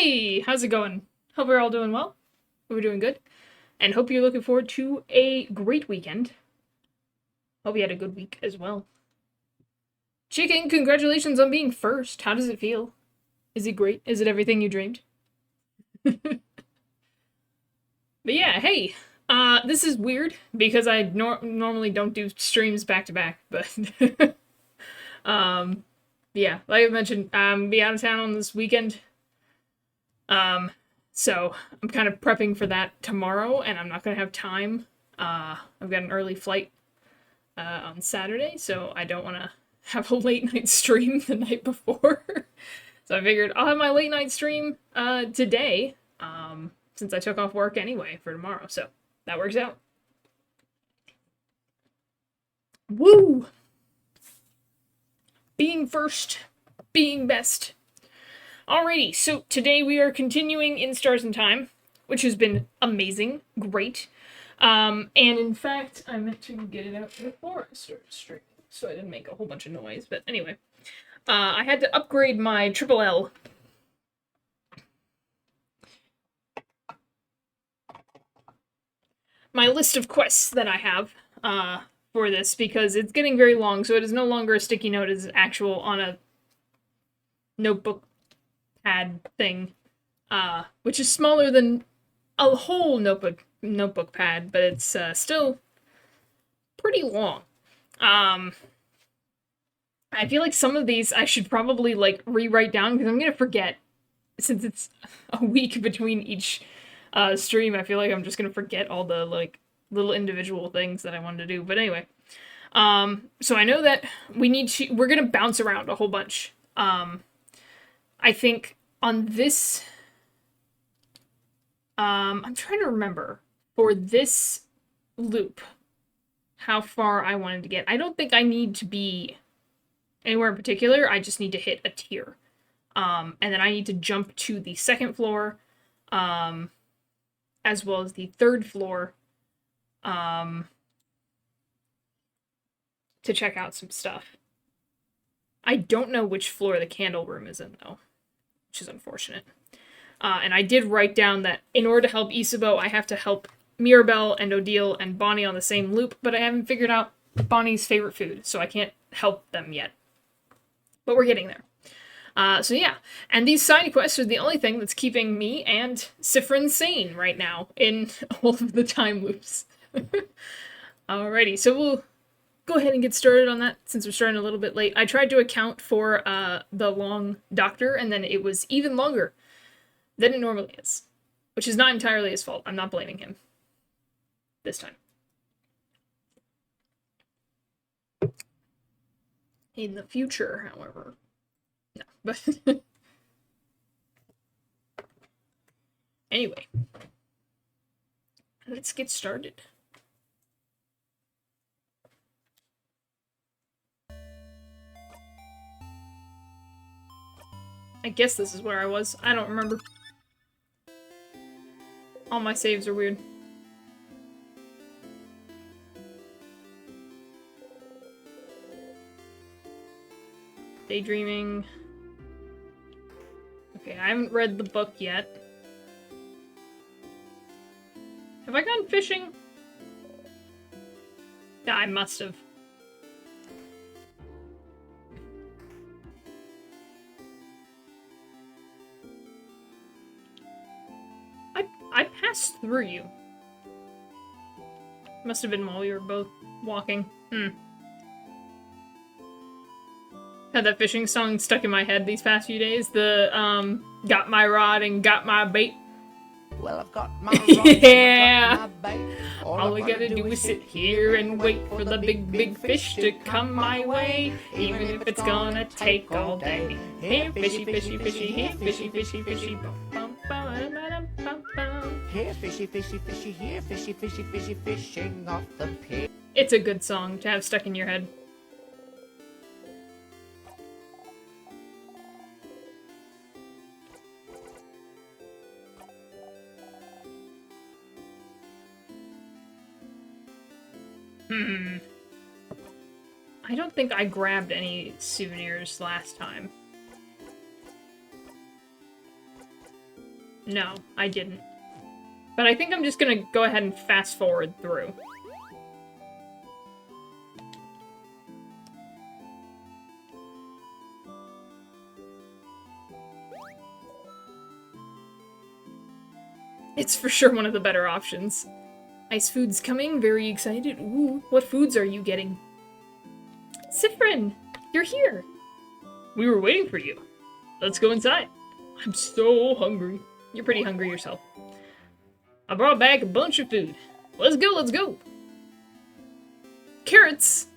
Hey, how's it going? Hope we're all doing well. Hope we're doing good. And hope you're looking forward to a great weekend. Hope you had a good week as well. Chicken, congratulations on being first. How does it feel? Is it great? Is it everything you dreamed? But yeah, hey, this is weird because I normally don't do streams back to back, but um, yeah, like I mentioned, I'm be out of town on this weekend. Um, so I'm kind of prepping for that tomorrow, and I'm not gonna have time. I've got an early flight on Saturday, so I don't want to have a late night stream the night before. So I figured I'll have my late night stream today, since I took off work anyway for tomorrow. So that works out. Woo! Being first, being best. Alrighty, so today we are continuing in Stars and Time, which has been amazing, great. And in fact, I meant to get it out before I started streaming, so I didn't make a whole bunch of noise, but anyway. I had to upgrade my Triple L. My list of quests that I have, for this, because it's getting very long, so it is no longer a sticky note, it's actual on a notebook pad thing, which is smaller than a whole notebook pad, but it's still pretty long. I feel like some of these I should probably like rewrite down because I'm gonna forget. Since it's a week between each stream, I feel like I'm just gonna forget all the like little individual things that I wanted to do. But anyway, so I know that we're gonna bounce around a whole bunch. I think on this, I'm trying to remember for this loop how far I wanted to get. I don't think I need to be anywhere in particular. I just need to hit a tier. And then I need to jump to the second floor, as well as the third floor, to check out some stuff. I don't know which floor the candle room is in, though, which is unfortunate. And I did write down that in order to help Isabeau, I have to help Mirabelle and Odile and Bonnie on the same loop, but I haven't figured out Bonnie's favorite food, so I can't help them yet. But we're getting there. So yeah, and these side quests are the only thing that's keeping me and Sifrin sane right now in all of the time loops. Alrighty, so we'll go ahead and get started on that since we're starting a little bit late. I tried to account for the long doctor, and then it was even longer than it normally is, which is not entirely his fault. I'm not blaming him this time. In the future, however, no, but anyway, let's get started. I guess this is where I was. I don't remember. All my saves are weird. Daydreaming. Okay, I haven't read the book yet. Have I gone fishing? Yeah, I must have. I passed through you. Must have been while we were both walking. Had that fishing song stuck in my head these past few days. The, got my rod and got my bait. Well, I've got my rod Yeah. and I've got my bait. All we gotta do is sit here and wait for the big fish to come my way, even if it's gonna take all day. Here, fishy, fishy, fishy, here, fishy, fishy, fishy, bum, bum, bum, bum, bum. Here, fishy, fishy, fishy, here, fishy, fishy, fishy, fishing off the pier. It's a good song to have stuck in your head. I don't think I grabbed any souvenirs last time. No, I didn't. But I think I'm just gonna go ahead and fast forward through. It's for sure one of the better options. Nice food's coming, very excited. Ooh, what foods are you getting? Siffrin, you're here. We were waiting for you. Let's go inside. I'm so hungry. You're pretty hungry yourself. I brought back a bunch of food. Let's go, let's go. Carrots.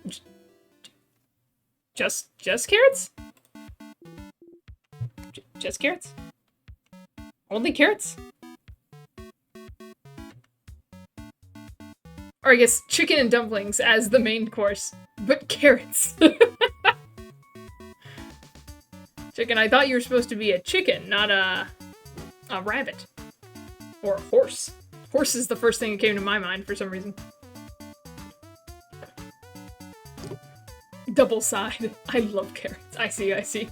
Just carrots? Just carrots? Only carrots? Or I guess chicken and dumplings as the main course. But carrots. Chicken, I thought you were supposed to be a chicken, not a rabbit. Or a horse. Horse is the first thing that came to my mind for some reason. Double side. I love carrots. I see, I see.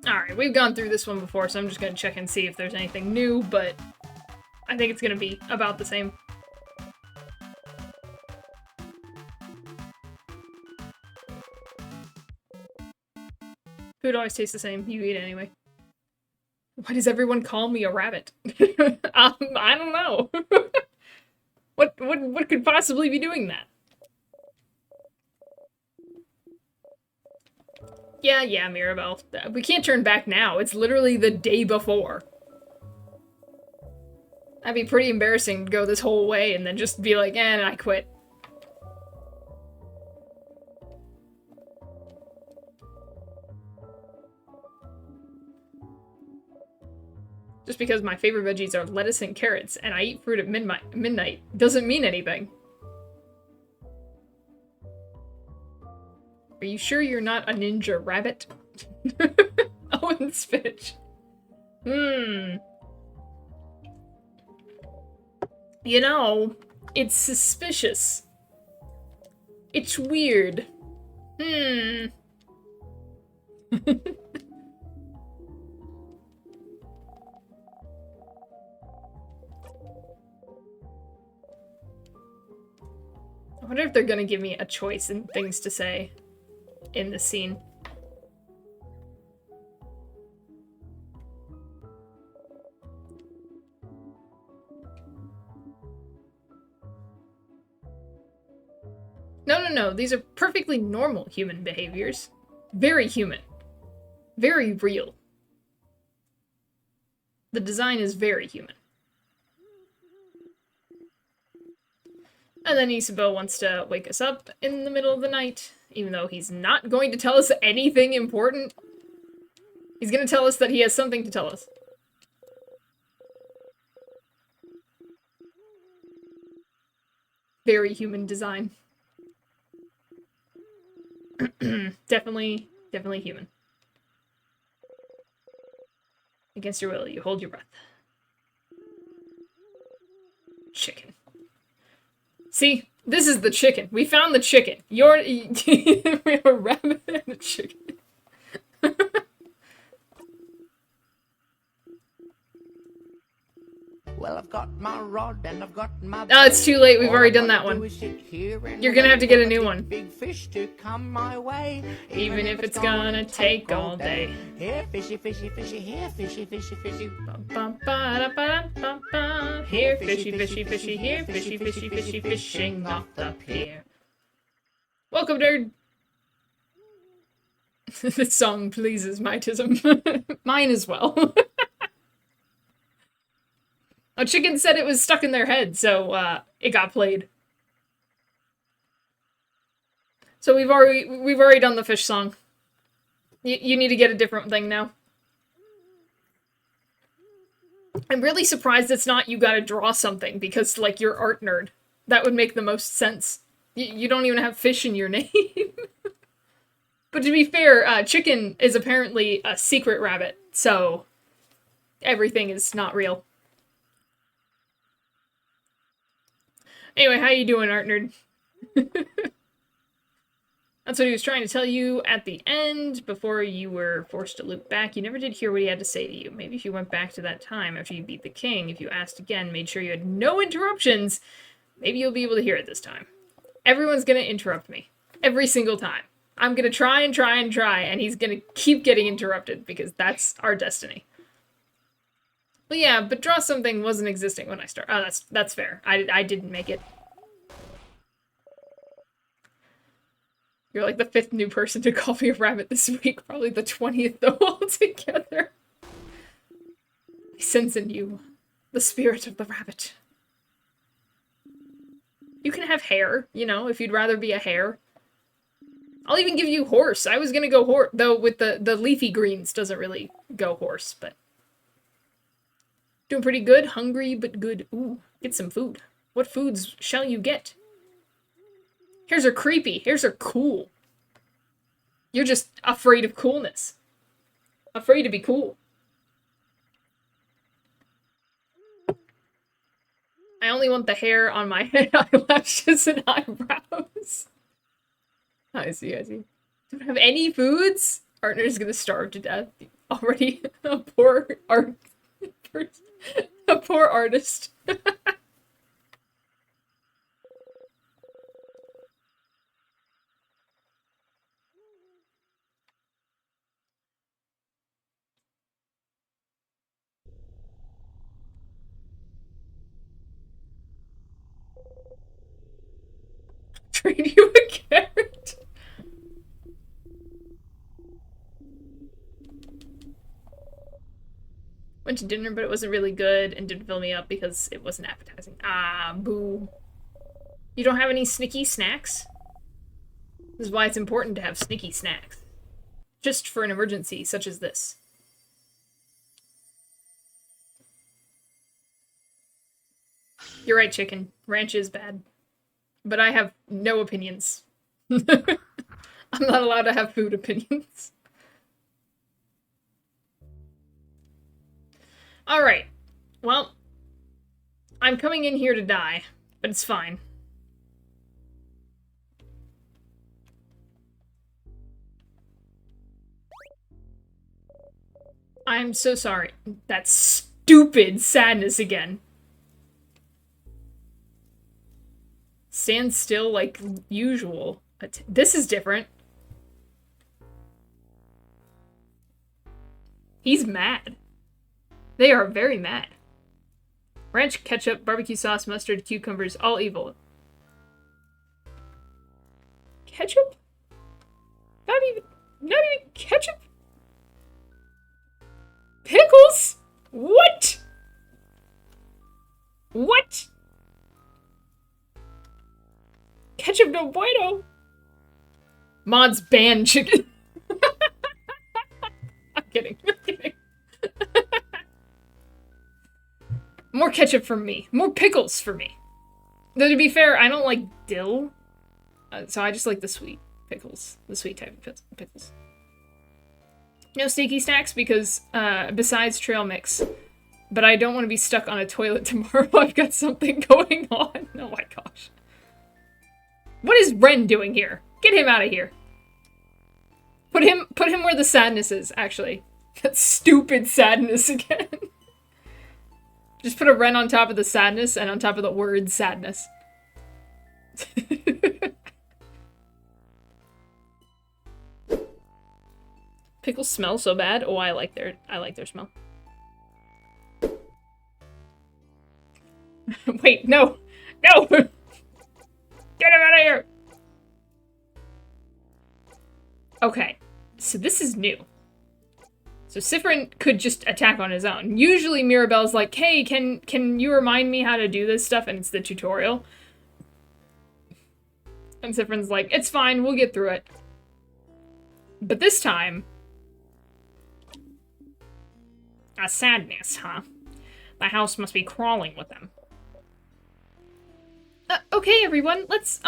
Alright, we've gone through this one before, so I'm just gonna check and see if there's anything new, but I think it's gonna be about the same. Food always tastes the same. You eat it anyway. Why does everyone call me a rabbit? I don't know. What could possibly be doing that? Yeah, Mirabelle. We can't turn back now. It's literally the day before. That'd be pretty embarrassing to go this whole way and then just be like, I quit. Just because my favorite veggies are lettuce and carrots, and I eat fruit at midnight doesn't mean anything. Are you sure you're not a ninja rabbit? Oh, and spinach. You know, it's suspicious. It's weird. I wonder if they're gonna give me a choice in things to say in this scene. No, these are perfectly normal human behaviors. Very human. Very real. The design is very human. And then Isabelle wants to wake us up in the middle of the night, even though he's not going to tell us anything important. He's going to tell us that he has something to tell us. Very human design. Definitely human. Against your will, you hold your breath. Chicken. See, this is the chicken. We found the chicken. You're we have a rabbit and a chicken. Well, I've got my rod and I've got my... Oh, it's too late. We've already done that one. You're gonna have to get a new one. Big fish to come my way, even if it's gonna take all day. Here, fishy, fishy, fishy, here, fishy, fishy, fishy. Here, fishy, fishy, fishy, here, fishy, fishy, fishy, fishing off the pier. Welcome, nerd. This song pleases mytism. Mine as well. A chicken said it was stuck in their head, so it got played. So we've already done the fish song. You need to get a different thing now. I'm really surprised it's not you gotta draw something, because, like, you're art nerd. That would make the most sense. You don't even have fish in your name. But to be fair, chicken is apparently a secret rabbit, so everything is not real. Anyway, how you doing, art nerd? That's what he was trying to tell you at the end, before you were forced to loop back. You never did hear what he had to say to you. Maybe if you went back to that time after you beat the king, if you asked again, made sure you had no interruptions, maybe you'll be able to hear it this time. Everyone's gonna interrupt me. Every single time. I'm gonna try and try and try, and he's gonna keep getting interrupted, because that's our destiny. But yeah, but draw something wasn't existing when I started. Oh, that's fair. I didn't make it. You're like the 5th new person to call me a rabbit this week. Probably the 20th though altogether. I sense in you the spirit of the rabbit. You can have hair, you know, if you'd rather be a hare. I'll even give you horse. I was gonna go horse, though with the leafy greens doesn't really go horse, but... Doing pretty good. Hungry, but good. Ooh, get some food. What foods shall you get? Hares are creepy. Hares are cool. You're just afraid of coolness. Afraid to be cool. I only want the hair on my head, eyelashes, and eyebrows. I see, I see. Don't have any foods? Partner's gonna starve to death. Already a poor a poor artist. Trade you a carrot. Went to dinner, but it wasn't really good and didn't fill me up because it wasn't appetizing. Ah, boo. You don't have any sneaky snacks? This is why it's important to have sneaky snacks. Just for an emergency such as this. You're right, chicken. Ranch is bad. But I have no opinions. I'm not allowed to have food opinions. Alright. Well, I'm coming in here to die, but it's fine. I'm so sorry. That stupid sadness again. Stand still like usual. This is different. He's mad. They are very mad. Ranch, ketchup, barbecue sauce, mustard, cucumbers, all evil. Ketchup? Not even ketchup? Pickles? What? What? Ketchup no bueno. Mods ban chicken. I'm kidding. I'm kidding. More ketchup for me. More pickles for me. Though to be fair, I don't like dill. So I just like the sweet pickles. The sweet type of pickles. No sneaky snacks because, besides trail mix. But I don't want to be stuck on a toilet tomorrow. I've got something going on. Oh my gosh. What is Ren doing here? Get him out of here. Put him where the sadness is, actually. That stupid sadness again. Just put a Ren on top of the sadness and on top of the word sadness. Pickles smell so bad. Oh, I like their smell. Wait, no. No! Get him out of here! Okay, so this is new. So Sifrin could just attack on his own. Usually Mirabelle's like, hey, can you remind me how to do this stuff? And it's the tutorial. And Sifrin's like, it's fine, we'll get through it. But this time... A sadness, huh? The house must be crawling with them. Okay, everyone, let's,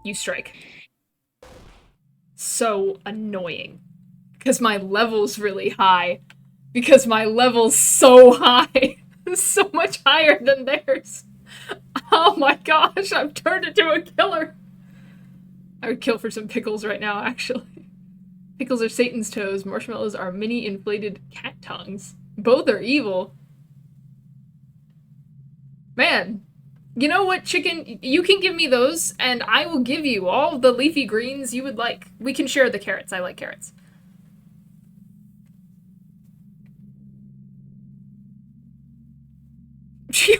you strike. So annoying. Because my level's really high. Because my level's so high. So much higher than theirs. Oh my gosh, I've turned into a killer. I would kill for some pickles right now, actually. Pickles are Satan's toes. Marshmallows are mini inflated cat tongues. Both are evil. Man, you know what, chicken? You can give me those, and I will give you all the leafy greens you would like. We can share the carrots. I like carrots.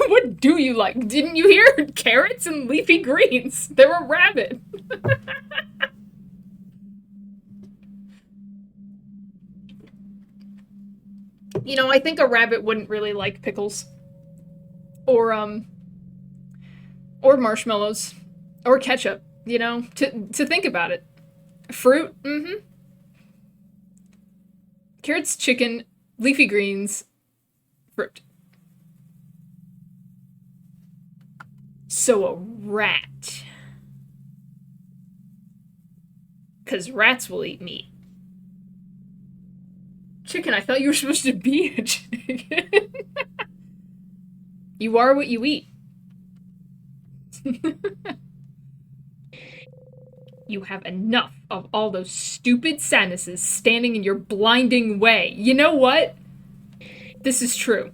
What do you like? Didn't you hear? Carrots and leafy greens. They're a rabbit. You know, I think a rabbit wouldn't really like pickles. Or marshmallows. Or ketchup, you know? To think about it. Fruit, mm-hmm. Carrots, chicken, leafy greens, fruit. So a rat. 'Cause rats will eat meat. Chicken, I thought you were supposed to be a chicken. You are what you eat. You have enough of all those stupid sadnesses standing in your blinding way. You know what? This is true.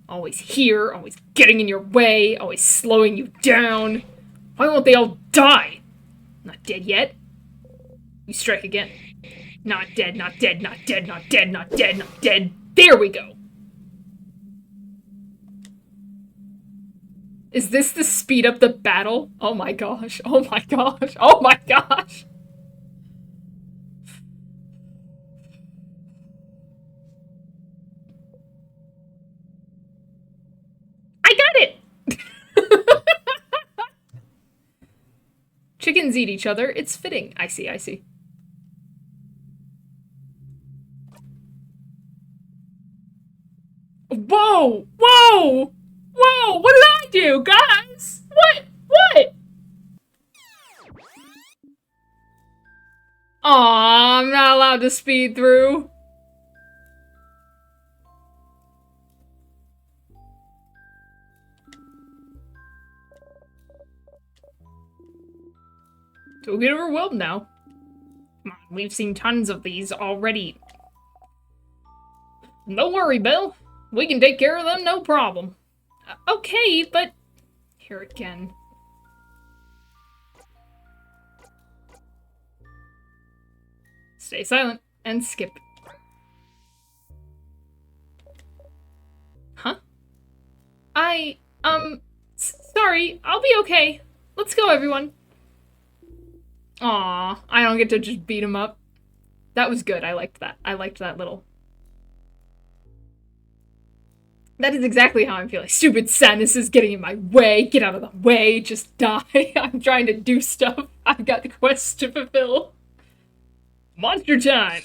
Always here, always getting in your way, always slowing you down. Why won't they all die? Not dead yet. You strike again. Not dead, not dead, not dead, not dead, not dead, not dead. There we go. Is this to speed up the battle? Oh my gosh. Oh my gosh. Oh my gosh. I got it! Chickens eat each other. It's fitting. I see, I see. Whoa! Whoa! Whoa! What did I do, guys? What? What? Aw, I'm not allowed to speed through. Don't get overwhelmed now. Come on, we've seen tons of these already. Don't worry, Bill. We can take care of them, no problem. Okay, but... Here again. Stay silent and skip. Huh? Sorry, I'll be okay. Let's go, everyone. Aw, I don't get to just beat him up. That was good, I liked that. I liked that little... That is exactly how I'm feeling. Stupid sadness is getting in my way. Get out of the way. Just die. I'm trying to do stuff. I've got the quest to fulfill. Monster time!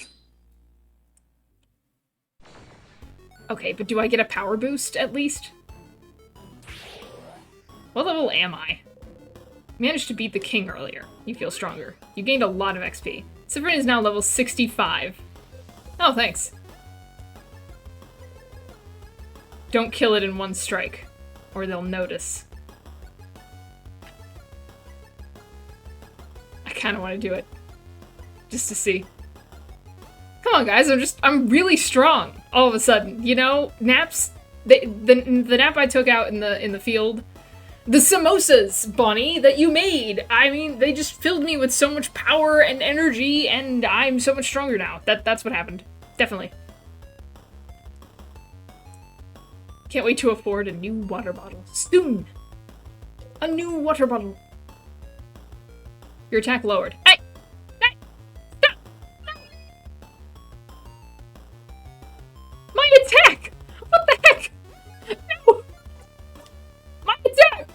Okay, but do I get a power boost, at least? What level am I? Managed to beat the king earlier. You feel stronger. You gained a lot of XP. Severin is now level 65. Oh, thanks. Don't kill it in one strike, or they'll notice. I kind of want to do it. Just to see. Come on, guys, I'm really strong, all of a sudden. You know, naps, the nap I took out in the field, the samosas, Bonnie, that you made, I mean, they just filled me with so much power and energy, and I'm so much stronger now. That's what happened. Definitely. Can't wait to afford a new water bottle. Soon! A new water bottle. Your attack lowered. Hey! Hey! Stop! No! My attack! What the heck? No! My attack!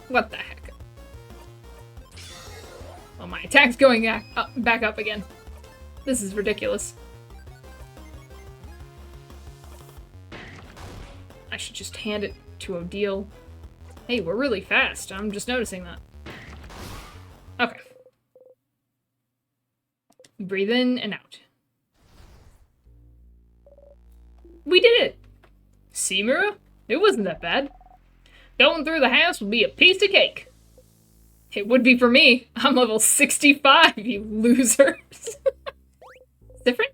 What the heck? Well, my attack's going back up again. This is ridiculous. I should just hand it to Odile. Hey, we're really fast. I'm just noticing that. Okay. Breathe in and out. We did it! See, Mira? It wasn't that bad. Going through the house would be a piece of cake. It would be for me. I'm level 65, you losers. Different?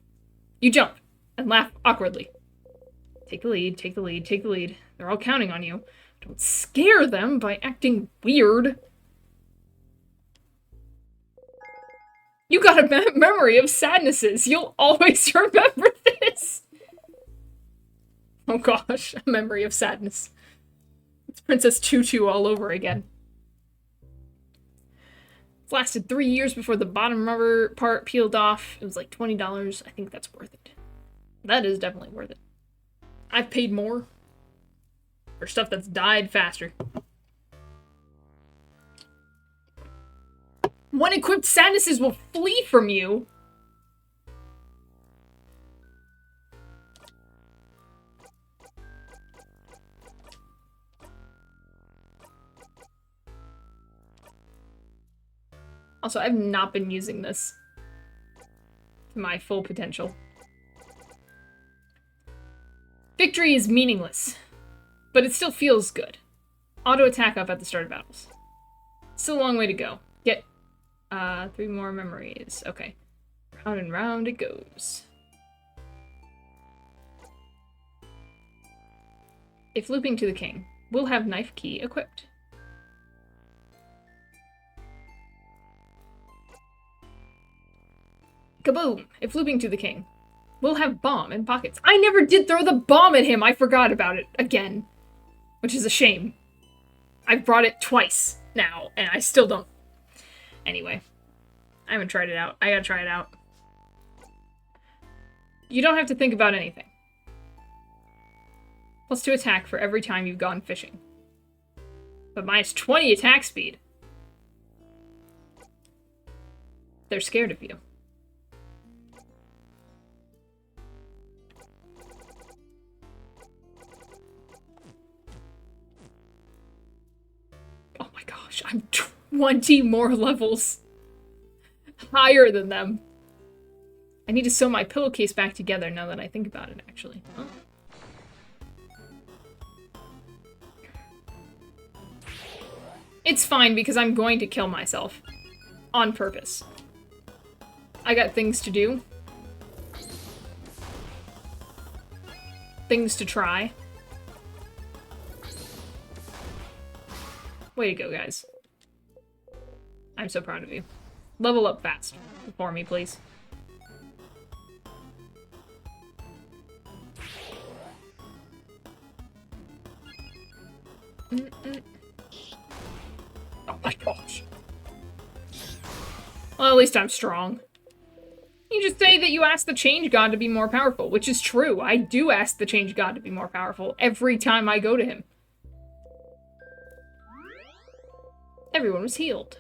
You jump and laugh awkwardly. Take the lead, take the lead, take the lead. They're all counting on you. Don't scare them by acting weird. You got a memory of sadnesses. You'll always remember this. Oh gosh, a memory of sadness. It's Princess Tutu all over again. It's lasted 3 years before the bottom rubber part peeled off. It was like $20. I think that's worth it. That is definitely worth it. I've paid more for stuff that's died faster. When equipped, sadnesses will flee from you. Also, I've not been using this to my full potential. Victory is meaningless, but it still feels good. Auto attack up at the start of battles. Still a long way to go. Get 3 more memories. Okay. Round and round it goes. If looping to the king, we'll have knife key equipped. Kaboom! If looping to the king, we'll have bomb in pockets. I never did throw the bomb at him! I forgot about it again. Which is a shame. I've brought it twice now, and I still don't. Anyway. I haven't tried it out. I gotta try it out. You don't have to think about anything. +2 attack for every time you've gone fishing. But -20 attack speed. They're scared of you. Oh my gosh, I'm 20 more levels higher than them. I need to sew my pillowcase back together now that I think about it, actually. Huh? It's fine because I'm going to kill myself. On purpose. I got things to do. Things to try. Way to go, guys. I'm so proud of you. Level up fast for me, please. Oh my gosh. Well, at least I'm strong. You just say that you ask the Change God to be more powerful, which is true. I do ask the Change God to be more powerful every time I go to him. Everyone was healed.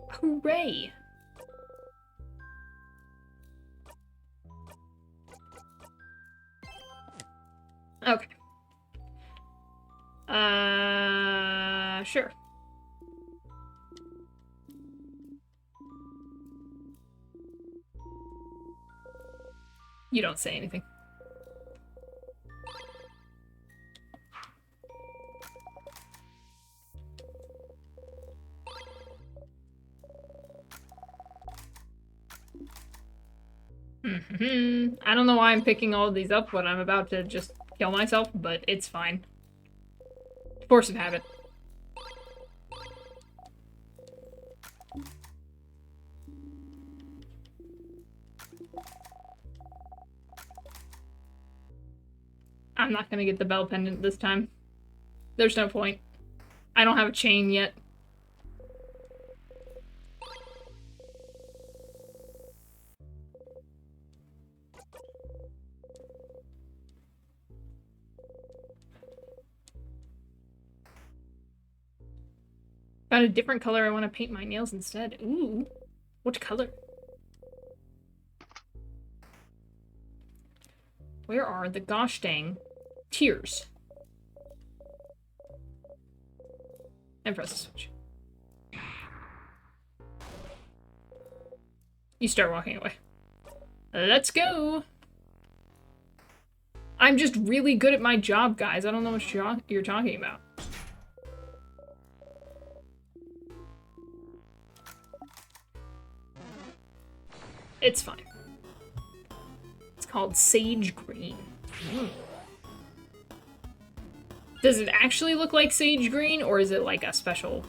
Hooray! Okay. Sure. You don't say anything. I don't know why I'm picking all of these up when I'm about to just kill myself, but it's fine. Force of habit. I'm not gonna get the bell pendant this time. There's no point. I don't have a chain yet. Got a different color. I want to paint my nails instead. Ooh. What color? Where are the gosh dang tears? And press the switch. You start walking away. Let's go! I'm just really good at my job, guys. I don't know what you're talking about. It's fine. It's called Sage Green. Does it actually look like Sage Green, or is it like a special...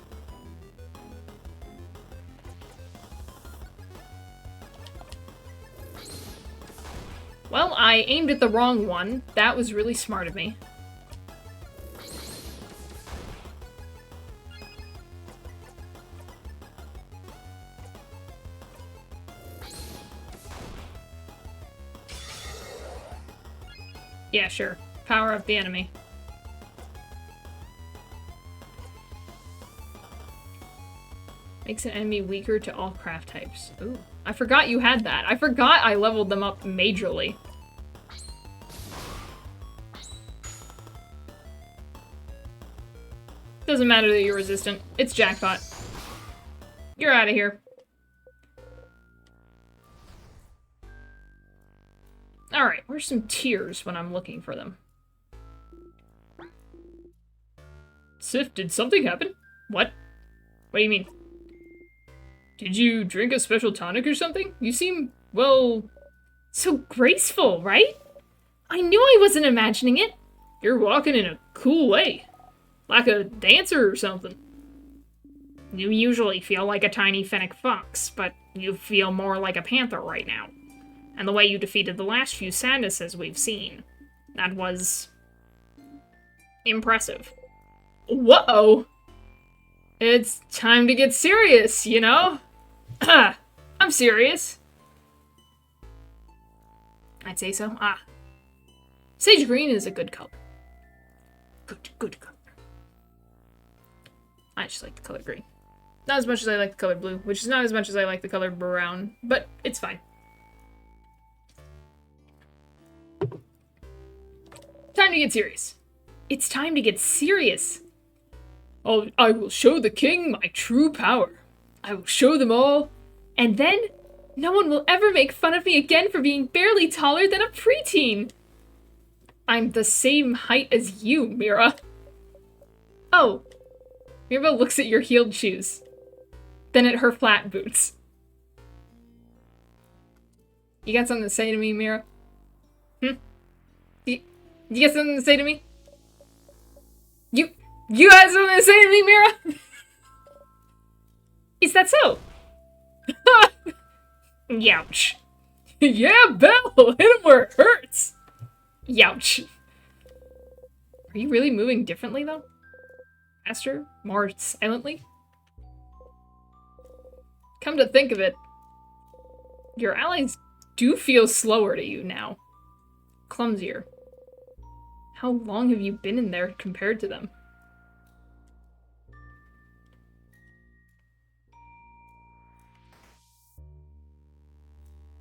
Well, I aimed at the wrong one. That was really smart of me. Yeah, sure. Power up the enemy. Makes an enemy weaker to all craft types. Ooh. I forgot you had that. I forgot I leveled them up majorly. Doesn't matter that you're resistant. It's jackpot. You're out of here. Alright, where's some tears when I'm looking for them? Sif, did something happen? What? What do you mean? Did you drink a special tonic or something? You seem, well... so graceful, right? I knew I wasn't imagining it. You're walking in a cool way. Like a dancer or something. You usually feel like a tiny fennec fox, but you feel more like a panther right now. And the way you defeated the last few sadnesses we've seen. That was... impressive. Whoa! It's time to get serious, you know? I'm serious. I'd say so. Ah. Sage green is a good color. Good color. I just like the color green. Not as much as I like the color blue, which is not as much as I like the color brown, but it's fine. Time to get serious. It's time to get serious. Oh, I will show the king my true power. I will show them all, and then no one will ever make fun of me again for being barely taller than a preteen. I'm the same height as you, Mira. Oh. Mira looks at your heeled shoes, then at her flat boots. You got something to say to me, Mira? You got something to say to me? You got something to say to me, Mira? Is that so? Youch. Yeah, Belle! Hit him where it hurts! Youch. Are you really moving differently, though? Faster? More silently? Come to think of it, your allies do feel slower to you now. Clumsier. How long have you been in there compared to them?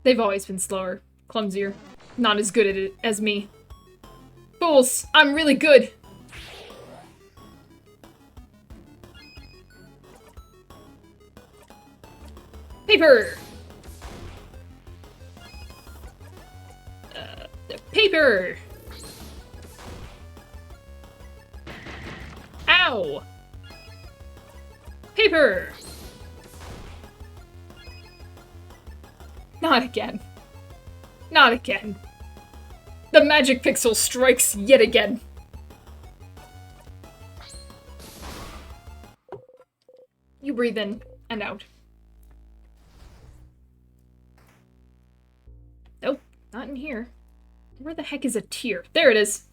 They've always been slower, clumsier, not as good at it as me. Fools, I'm really good! Paper! Paper! Ow! Paper! Not again. Not again. The magic pixel strikes yet again. You breathe in and out. Nope, not in here. Where the heck is a tear? There it is.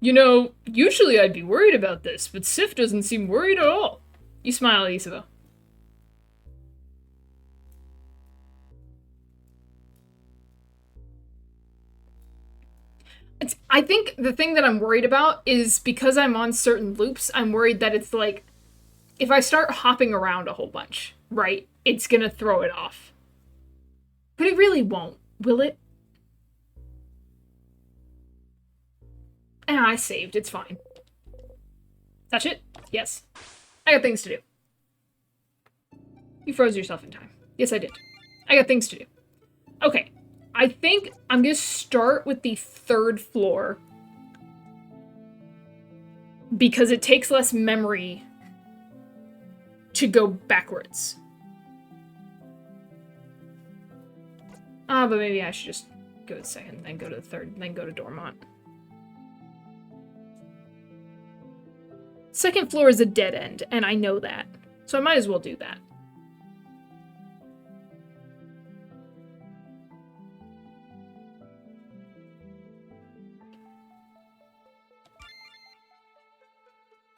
You know, usually I'd be worried about this, but Sif doesn't seem worried at all. You smile at Isabel. I think the thing that I'm worried about is because I'm on certain loops, I'm worried that it's like, if I start hopping around a whole bunch, right, it's gonna throw it off. But it really won't, will it? And I saved, it's fine. Touch it? Yes. I got things to do. You froze yourself in time. Yes, I did. I got things to do. Okay. I think I'm gonna start with the 3rd floor because it takes less memory to go backwards. But maybe I should just go to the 2nd, then go to the 3rd, then go to Dormont. 2nd floor is a dead end, and I know that. So I might as well do that.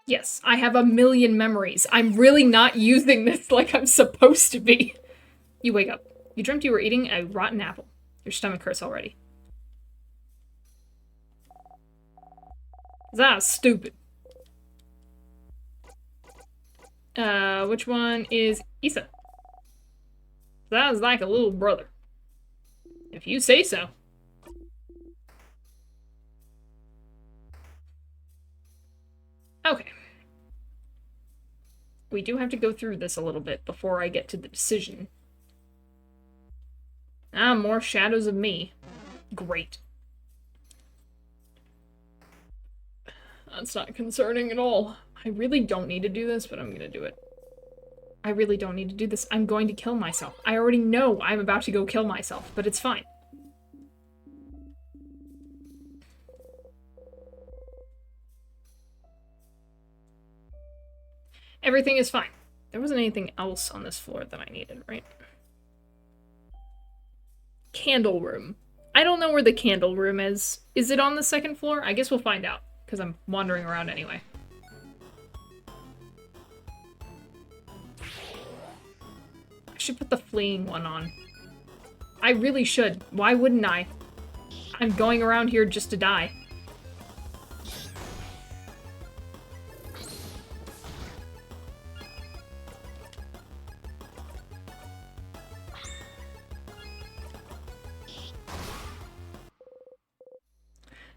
Yes, I have a million memories. I'm really not using this like I'm supposed to be. You wake up. You dreamt you were eating a rotten apple. Your stomach hurts already. That's stupid. Which one is Issa? Sounds like a little brother. If you say so. Okay. We do have to go through this a little bit before I get to the decision. More shadows of me. Great. That's not concerning at all. I really don't need to do this, but I'm gonna do it. I really don't need to do this. I'm going to kill myself. I already know I'm about to go kill myself, but it's fine. Everything is fine. There wasn't anything else on this floor that I needed, right? Candle room. I don't know where the candle room is. Is it on the 2nd floor? I guess we'll find out, because I'm wandering around anyway. I should put the fleeing one on. I really should. Why wouldn't I? I'm going around here just to die.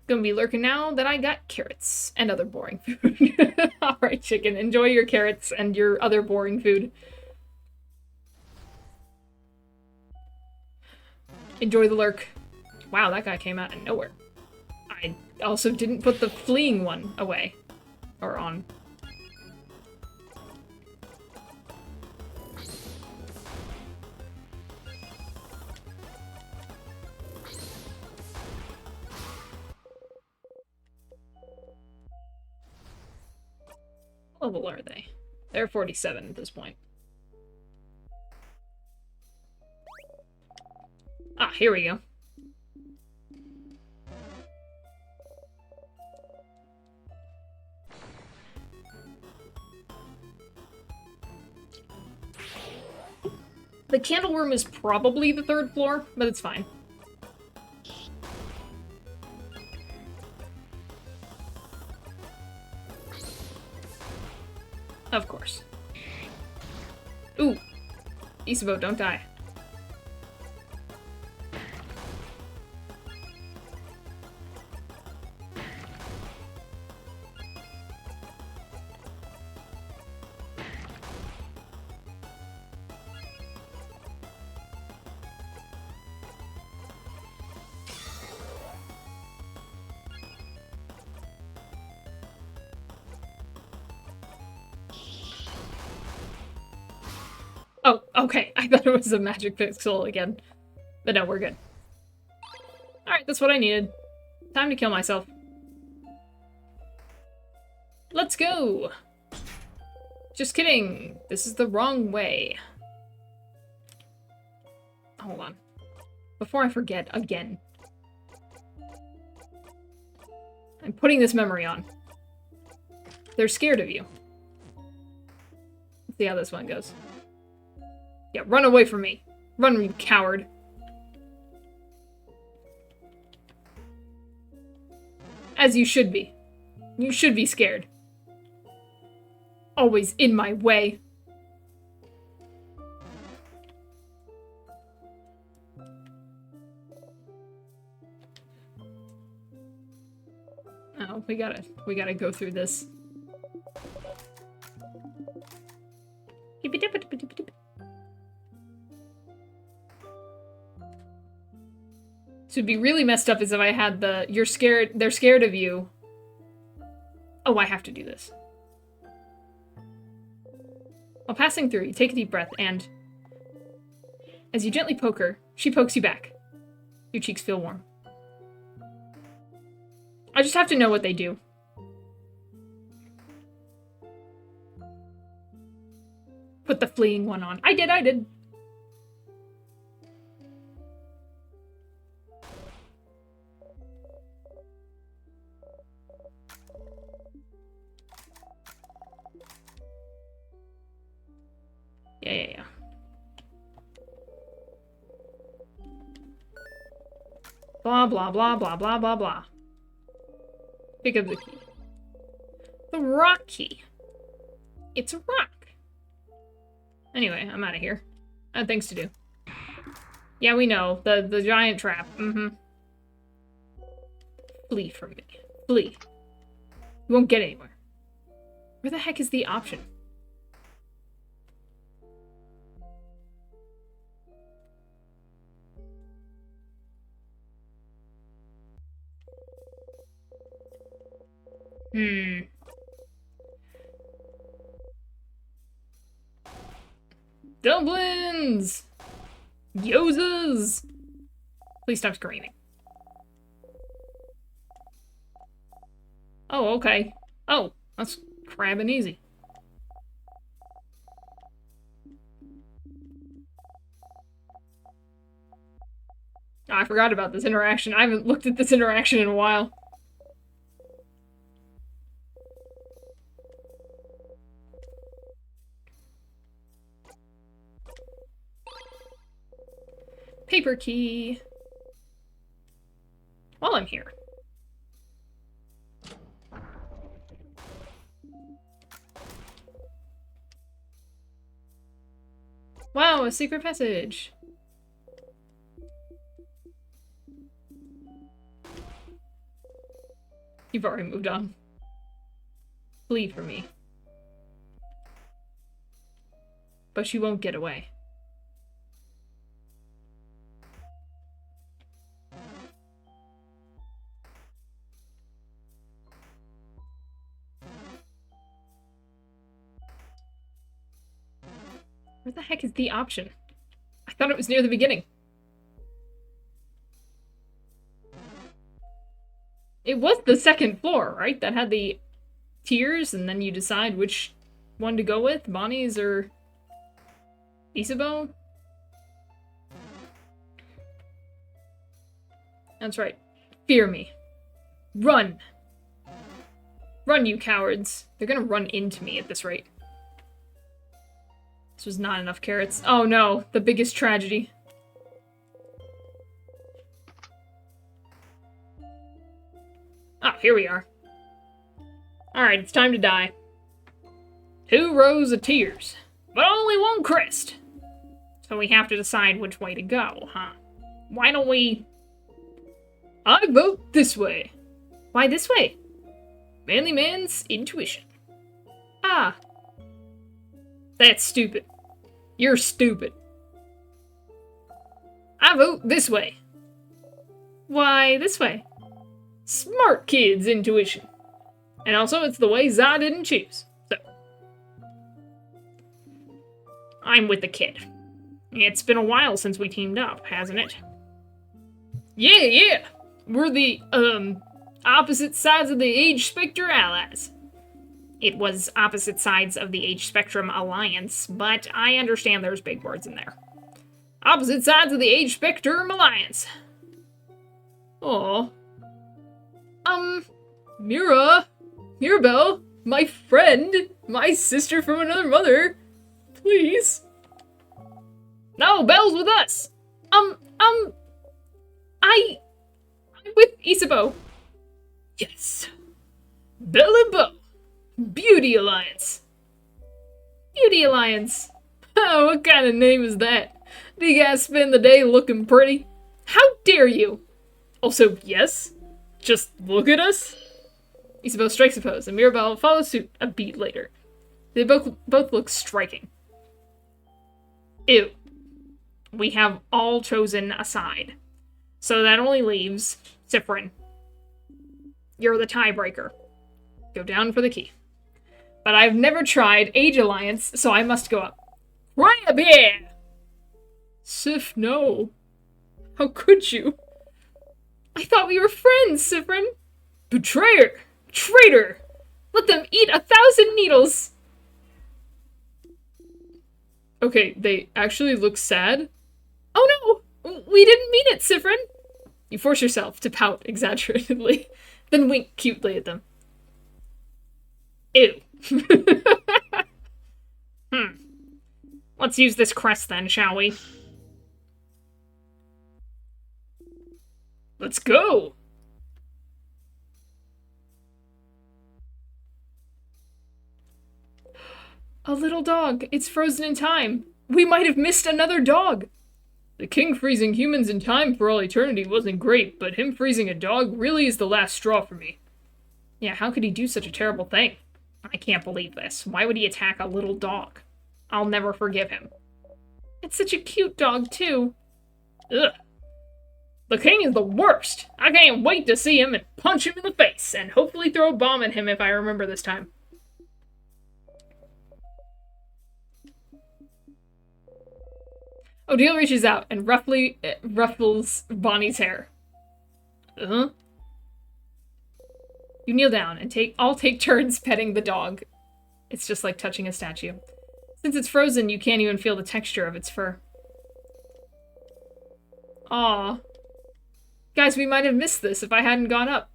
Gonna be lurking now that I got carrots and other boring food. Alright, chicken. Enjoy your carrots and your other boring food. Enjoy the lurk. Wow, that guy came out of nowhere. I also didn't put the fleeing one away. Or on. What level are they? They're 47 at this point. Ah, here we go. The candle room is probably the 3rd floor, but it's fine. Of course. Ooh. Isabeau, don't die. Oh, okay. I thought it was a magic pixel again. But no, we're good. Alright, that's what I needed. Time to kill myself. Let's go! Just kidding. This is the wrong way. Hold on. Before I forget again. I'm putting this memory on. They're scared of you. Let's see how this one goes. Yeah, run away from me. Run, you coward. As you should be. You should be scared. Always in my way. Oh, we gotta go through this. So it'd be really messed up is if I had the, you're scared, they're scared of you. Oh, I have to do this. While passing through, you take a deep breath and, as you gently poke her, she pokes you back. Your cheeks feel warm. I just have to know what they do. Put the fleeing one on. I did. Yeah. Blah, blah, blah, blah, blah, blah, blah. Pick up the key. The rock key. It's a rock. Anyway, I'm out of here. I have things to do. Yeah, we know. The giant trap. Flee from me. Flee. You won't get anywhere. Where the heck is the option? Dumplings! Yozas! Please stop screaming. Oh, okay. Oh, that's crabbing easy. Oh, I forgot about this interaction. I haven't looked at this interaction in a while. Paper key. While I'm here. Wow, a secret passage. You've already moved on. Flee from me. But you won't get away. Where the heck is the option? I thought it was near the beginning. It was the second floor, right? That had the tiers, and then you decide which one to go with, Bonnie's or Isabeau? That's right. Fear me. Run! Run, you cowards. They're gonna run into me at this rate. This was not enough carrots. Oh no, the biggest tragedy. Ah, here we are. Alright, it's time to die. 2 rows of tears, but only 1 crest. So we have to decide which way to go, huh? Why don't we... I vote this way. Why this way? Manly man's intuition. Ah. That's stupid. You're stupid. I vote this way. Why this way? Smart kid's intuition. And also, it's the way Za didn't choose. So. I'm with the kid. It's been a while since we teamed up, hasn't it? Yeah. We're the, opposite sides of the age spectrum allies. It was opposite sides of the age spectrum alliance, but I understand there's big words in there. Opposite sides of the age spectrum alliance. Aw. Mirabelle, my friend, my sister from another mother, please. No, Belle's with us. I'm with Isabeau. Yes. Belle and Beau. Beauty Alliance. Beauty Alliance. Oh, what kind of name is that? Do you guys spend the day looking pretty? How dare you? Also, yes. Just look at us. Isabeau strikes a pose, and Mirabelle follows suit a beat later. They both look striking. Ew. We have all chosen a side. So that only leaves Cyprin. You're the tiebreaker. Go down for the key. But I've never tried Age Alliance, so I must go up. Cry a beer! Sif, no. How could you? I thought we were friends, Cyprin. Betrayer! Traitor! Let them eat 1,000 needles! Okay, they actually look sad. Oh no! We didn't mean it, Cyprin! You force yourself to pout exaggeratedly, then wink cutely at them. Ew. Let's use this crest then, shall we? Let's go! A little dog. It's frozen in time. We might have missed another dog. The king freezing humans in time for all eternity wasn't great, but him freezing a dog really is the last straw for me. Yeah, how could he do such a terrible thing? I can't believe this. Why would he attack a little dog? I'll never forgive him. It's such a cute dog, too. Ugh. The king is the worst. I can't wait to see him and punch him in the face, and hopefully throw a bomb at him if I remember this time. Odile reaches out and roughly ruffles Bonnie's hair. Uh-huh. You kneel down and I'll take turns petting the dog. It's just like touching a statue. Since it's frozen, you can't even feel the texture of its fur. Aw. Guys, we might have missed this if I hadn't gone up.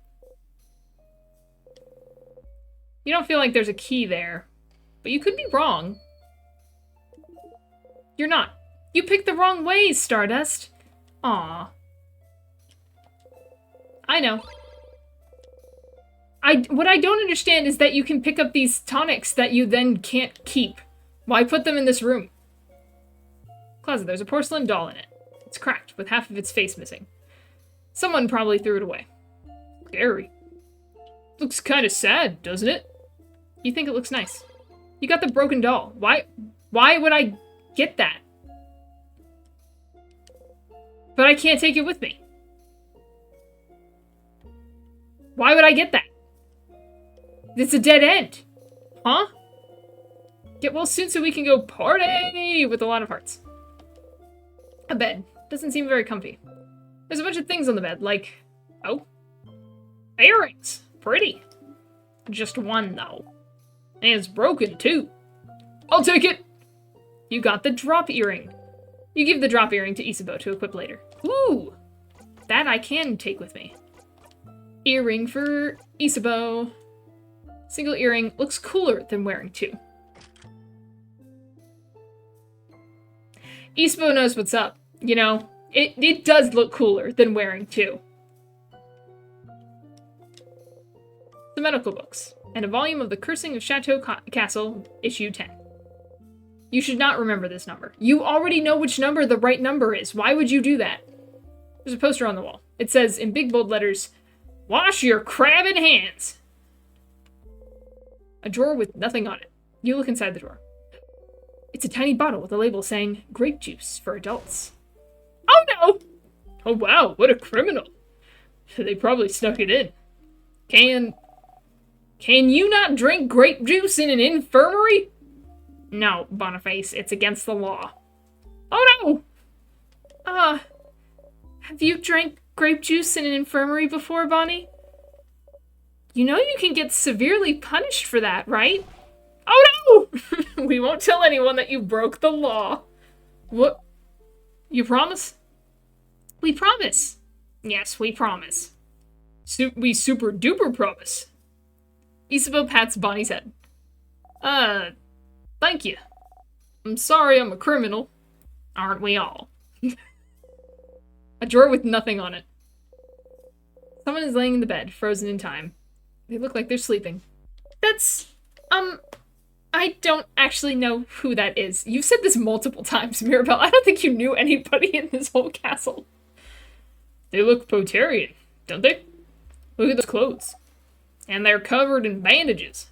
You don't feel like there's a key there, but you could be wrong. You're not. You picked the wrong way, Stardust. Aw. I know. What I don't understand is that you can pick up these tonics that you then can't keep. Why put them in this room? Closet, there's a porcelain doll in it. It's cracked, with half of its face missing. Someone probably threw it away. Scary. Looks kinda sad, doesn't it? You think it looks nice. You got the broken doll. Why would I get that? But I can't take it with me. Why would I get that? It's a dead end. Huh? Get well soon so we can go party with a lot of hearts. A bed. Doesn't seem very comfy. There's a bunch of things on the bed, like... Oh. Earrings. Pretty. Just one, though. And it's broken, too. I'll take it! You got the drop earring. You give the drop earring to Isabeau to equip later. Ooh! That I can take with me. Earring for Isabeau. Single earring looks cooler than wearing two. Isabeau knows what's up. You know, it does look cooler than wearing two. The medical books, and a volume of The Cursing of Chateau Castle, issue 10. You should not remember this number. You already know which number the right number is. Why would you do that? There's a poster on the wall. It says, in big bold letters, "Wash your crabbing hands." A drawer with nothing on it. You look inside the drawer. It's a tiny bottle with a label saying, grape juice for adults. Oh no! Oh wow, what a criminal. They probably snuck it in. Can you not drink grape juice in an infirmary? No, Boniface, it's against the law. Oh no! Have you drank grape juice in an infirmary before, Bonnie? You know you can get severely punished for that, right? Oh no! We won't tell anyone that you broke the law. What? You promise? We promise. Yes, we promise. We super duper promise. Isabeau pats Bonnie's head. Thank you. I'm sorry I'm a criminal. Aren't we all? A drawer with nothing on it. Someone is laying in the bed, frozen in time. They look like they're sleeping. That's, I don't actually know who that is. You've said this multiple times, Mirabelle. I don't think you knew anybody in this whole castle. They look Potarian, don't they? Look at those clothes. And they're covered in bandages.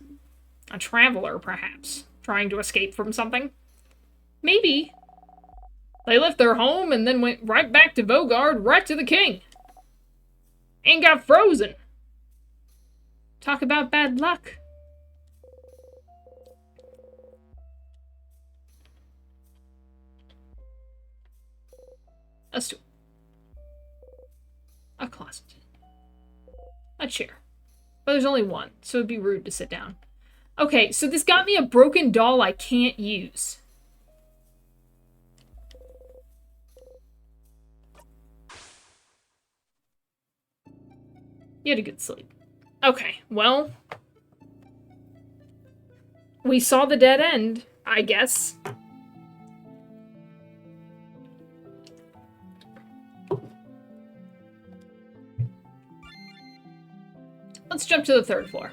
A traveler, perhaps, trying to escape from something. Maybe. They left their home and then went right back to Vogard, right to the king. And got frozen. Talk about bad luck. A closet. A chair. But there's only one, so it'd be rude to sit down. Okay, so this got me a broken doll I can't use. You had a good sleep. Okay, well... we saw the dead end, I guess. Let's jump to the 3rd floor.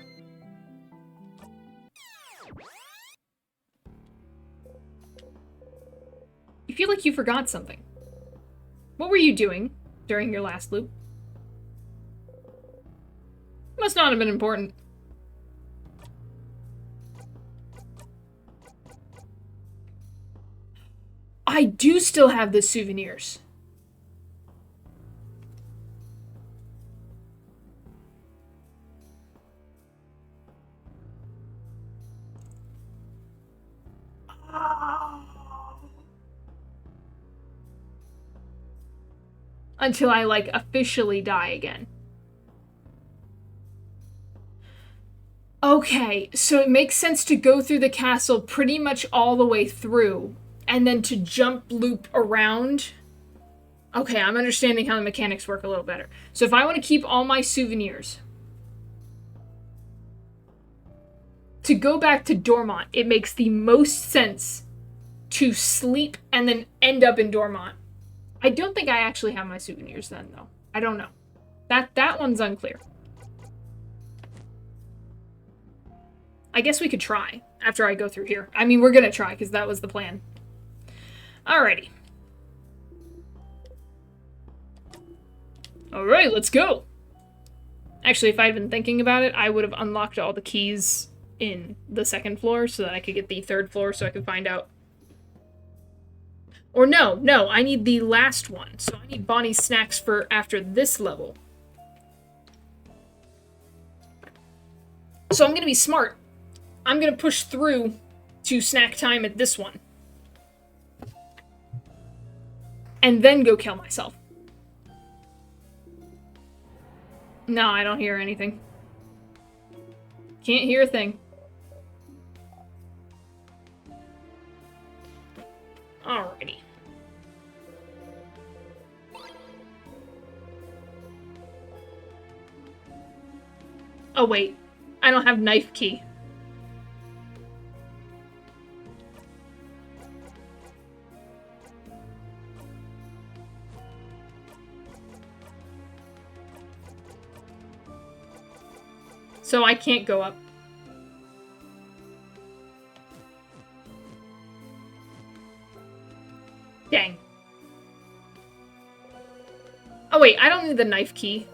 You feel like you forgot something. What were you doing during your last loop? Must not have been important. I do still have the souvenirs. Until I, like, officially die again. Okay, so it makes sense to go through the castle pretty much all the way through, and then to jump loop around. Okay, I'm understanding how the mechanics work a little better. So if I want to keep all my souvenirs, to go back to Dormont, it makes the most sense to sleep and then end up in Dormont. I don't think I actually have my souvenirs then, though. I don't know. That one's unclear. I guess we could try after I go through here. I mean, we're gonna try, because that was the plan. Alrighty. Alright, let's go! Actually, if I'd been thinking about it, I would have unlocked all the keys in the 2nd floor so that I could get the 3rd floor so I could find out. Or no, I need the last one. So I need Bonnie's snacks for after this level. So I'm gonna be smart. I'm gonna push through to snack time at this one. And then go kill myself. No, I don't hear anything. Can't hear a thing. Alrighty. Oh wait, I don't have knife key. So I can't go up. Dang. Oh wait, I don't need the knife key.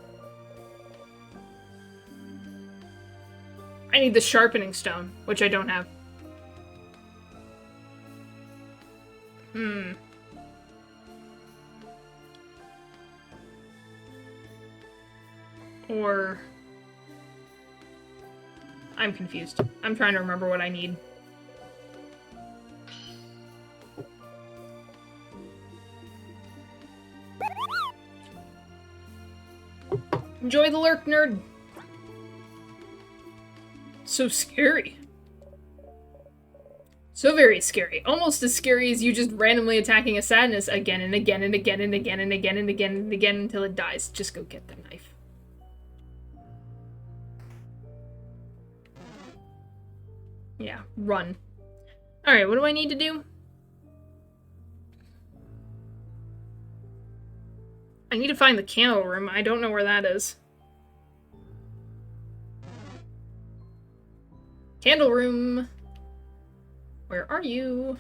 I need the sharpening stone, which I don't have. Or... I'm confused. I'm trying to remember what I need. Enjoy the lurk, nerd! So scary. So very scary. Almost as scary as you just randomly attacking a sadness again and again and again and again and again and again and again until it dies. Just go get the knife. Yeah, run. Alright, what do I need to do? I need to find the candle room. I don't know where that is. Candle room! Where are you?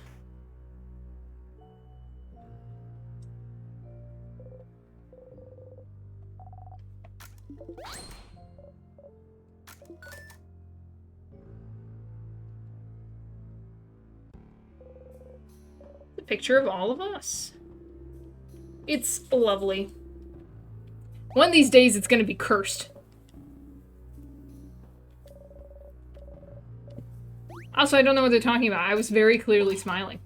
The picture of all of us. It's lovely. One of these days, it's gonna be cursed. Also, I don't know what they're talking about. I was very clearly smiling.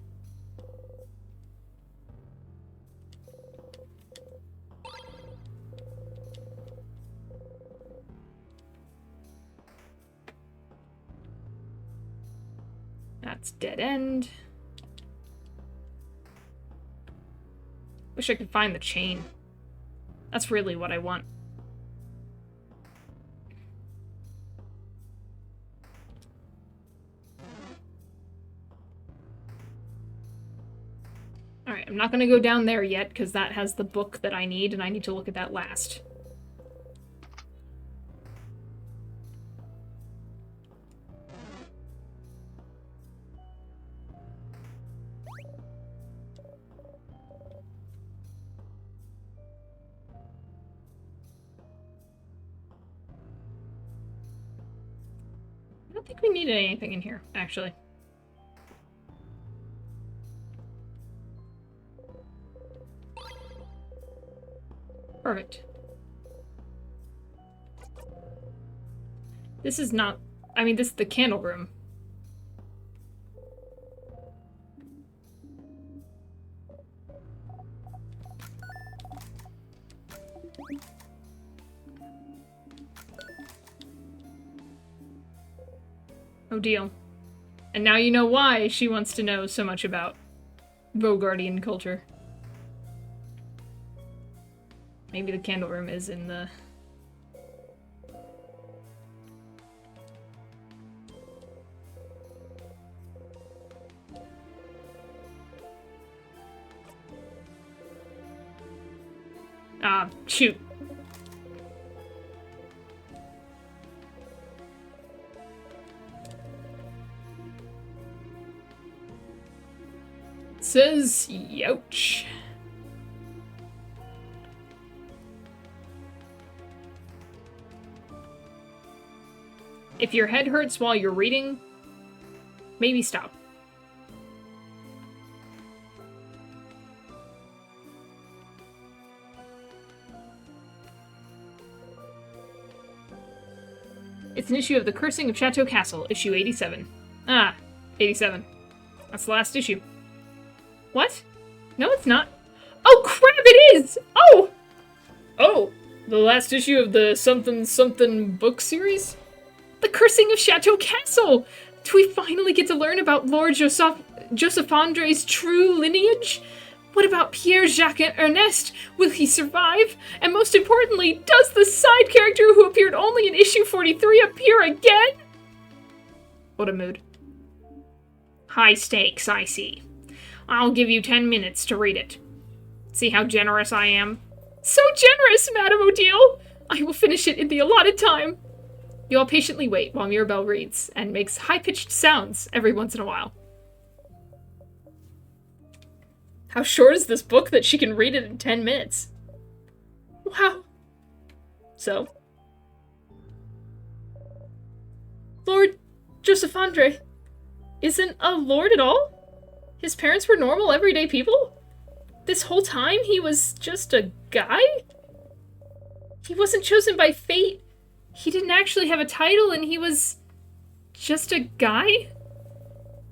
That's dead end. Wish I could find the chain. That's really what I want. Alright, I'm not gonna go down there yet, because that has the book that I need, and I need to look at that last. I don't think we needed anything in here, actually. Perfect. This is not... I mean, this is the candle room. Oh, deal. And now you know why she wants to know so much about Bogardian culture. Maybe the candle room is in the... Ah, shoot. It says, youch. If your head hurts while you're reading, maybe stop. It's an issue of The Cursing of Chateau Castle, issue 87. Ah, 87. That's the last issue. What? No, it's not. Oh, crap, it is! Oh! Oh, the last issue of the something book series? The Cursing of Chateau Castle! Do we finally get to learn about Lord Joseph Andre's true lineage? What about Pierre-Jacques Ernest? Will he survive? And most importantly, does the side character who appeared only in issue 43 appear again? What a mood. High stakes, I see. I'll give you 10 minutes to read it. See how generous I am? So generous, Madame Odile! I will finish it in the allotted time. You all patiently wait while Mirabelle reads, and makes high-pitched sounds every once in a while. How short is this book that she can read it in 10 minutes? Wow. So? Lord Joseph Andre isn't a lord at all? His parents were normal, everyday people? This whole time he was just a guy? He wasn't chosen by fate. He didn't actually have a title, and he was just a guy?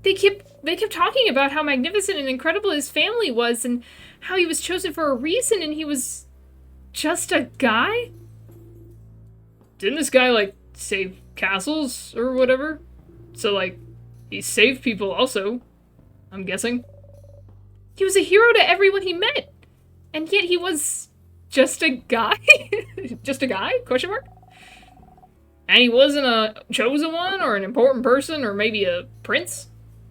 They kept talking about how magnificent and incredible his family was, and how he was chosen for a reason, and he was just a guy? Didn't this guy, like, save castles or whatever? So, like, he saved people also, I'm guessing. He was a hero to everyone he met, and yet he was just a guy? Just a guy? Question mark? And he wasn't a chosen one, or an important person, or maybe a prince?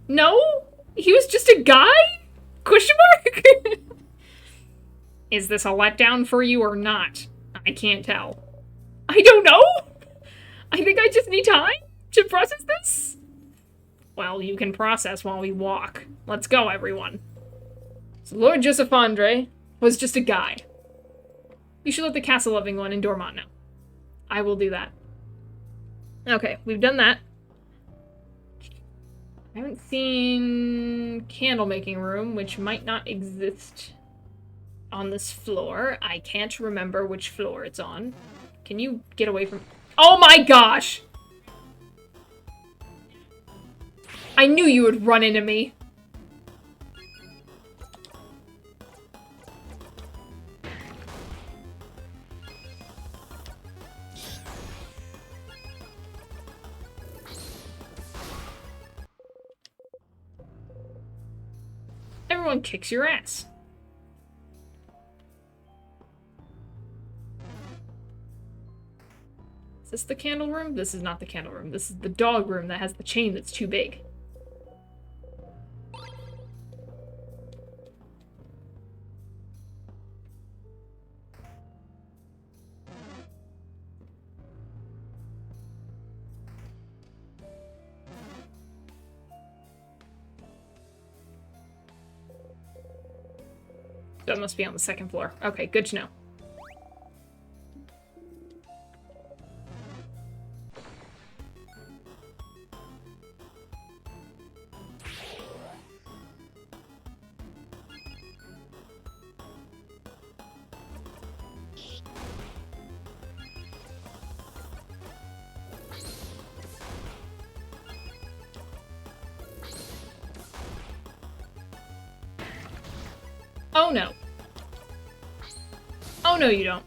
No? He was just a guy? Question mark? Is this a letdown for you or not? I can't tell. I don't know? I think I just need time to process this? Well, you can process while we walk. Let's go, everyone. So Lord Joseph Andre was just a guy. You should let the castle-loving one in Dormont know. I will do that. Okay, we've done that. I haven't seen candle making room, which might not exist on this floor. I can't remember which floor it's on. Can you get away from... Oh my gosh! I knew you would run into me. Everyone kicks your ass. Is this the candle room? This is not the candle room. This is the dog room that has the chain that's too big. That must be on the second floor. Okay, good to know. Oh no. Oh no, you don't.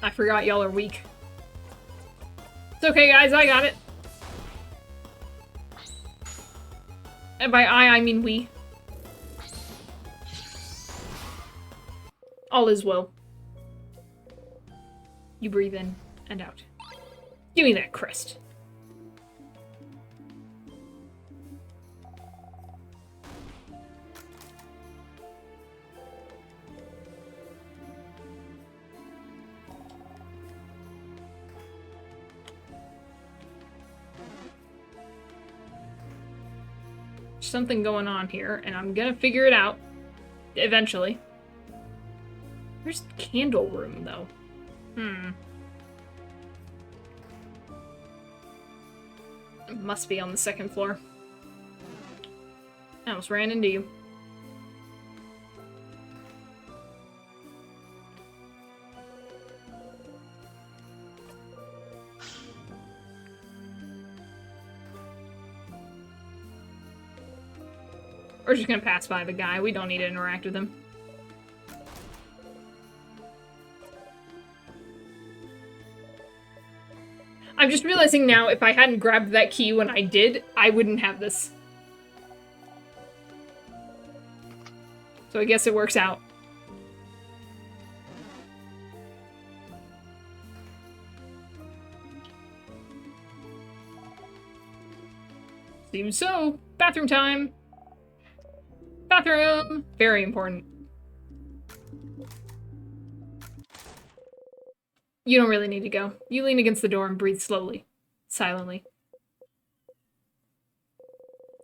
I forgot y'all are weak. It's okay, guys, I got it. And by I mean we. All is well. You breathe in and out. Give me that crest. Something going on here, and I'm gonna figure it out eventually. Where's the candle room, though? It must be on the second floor. I almost ran into you. We're just gonna pass by the guy. We don't need to interact with him. I'm just realizing now, if I hadn't grabbed that key when I did, I wouldn't have this. So I guess it works out. Seems so. Bathroom time. Bathroom! Very important. You don't really need to go. You lean against the door and breathe slowly. Silently.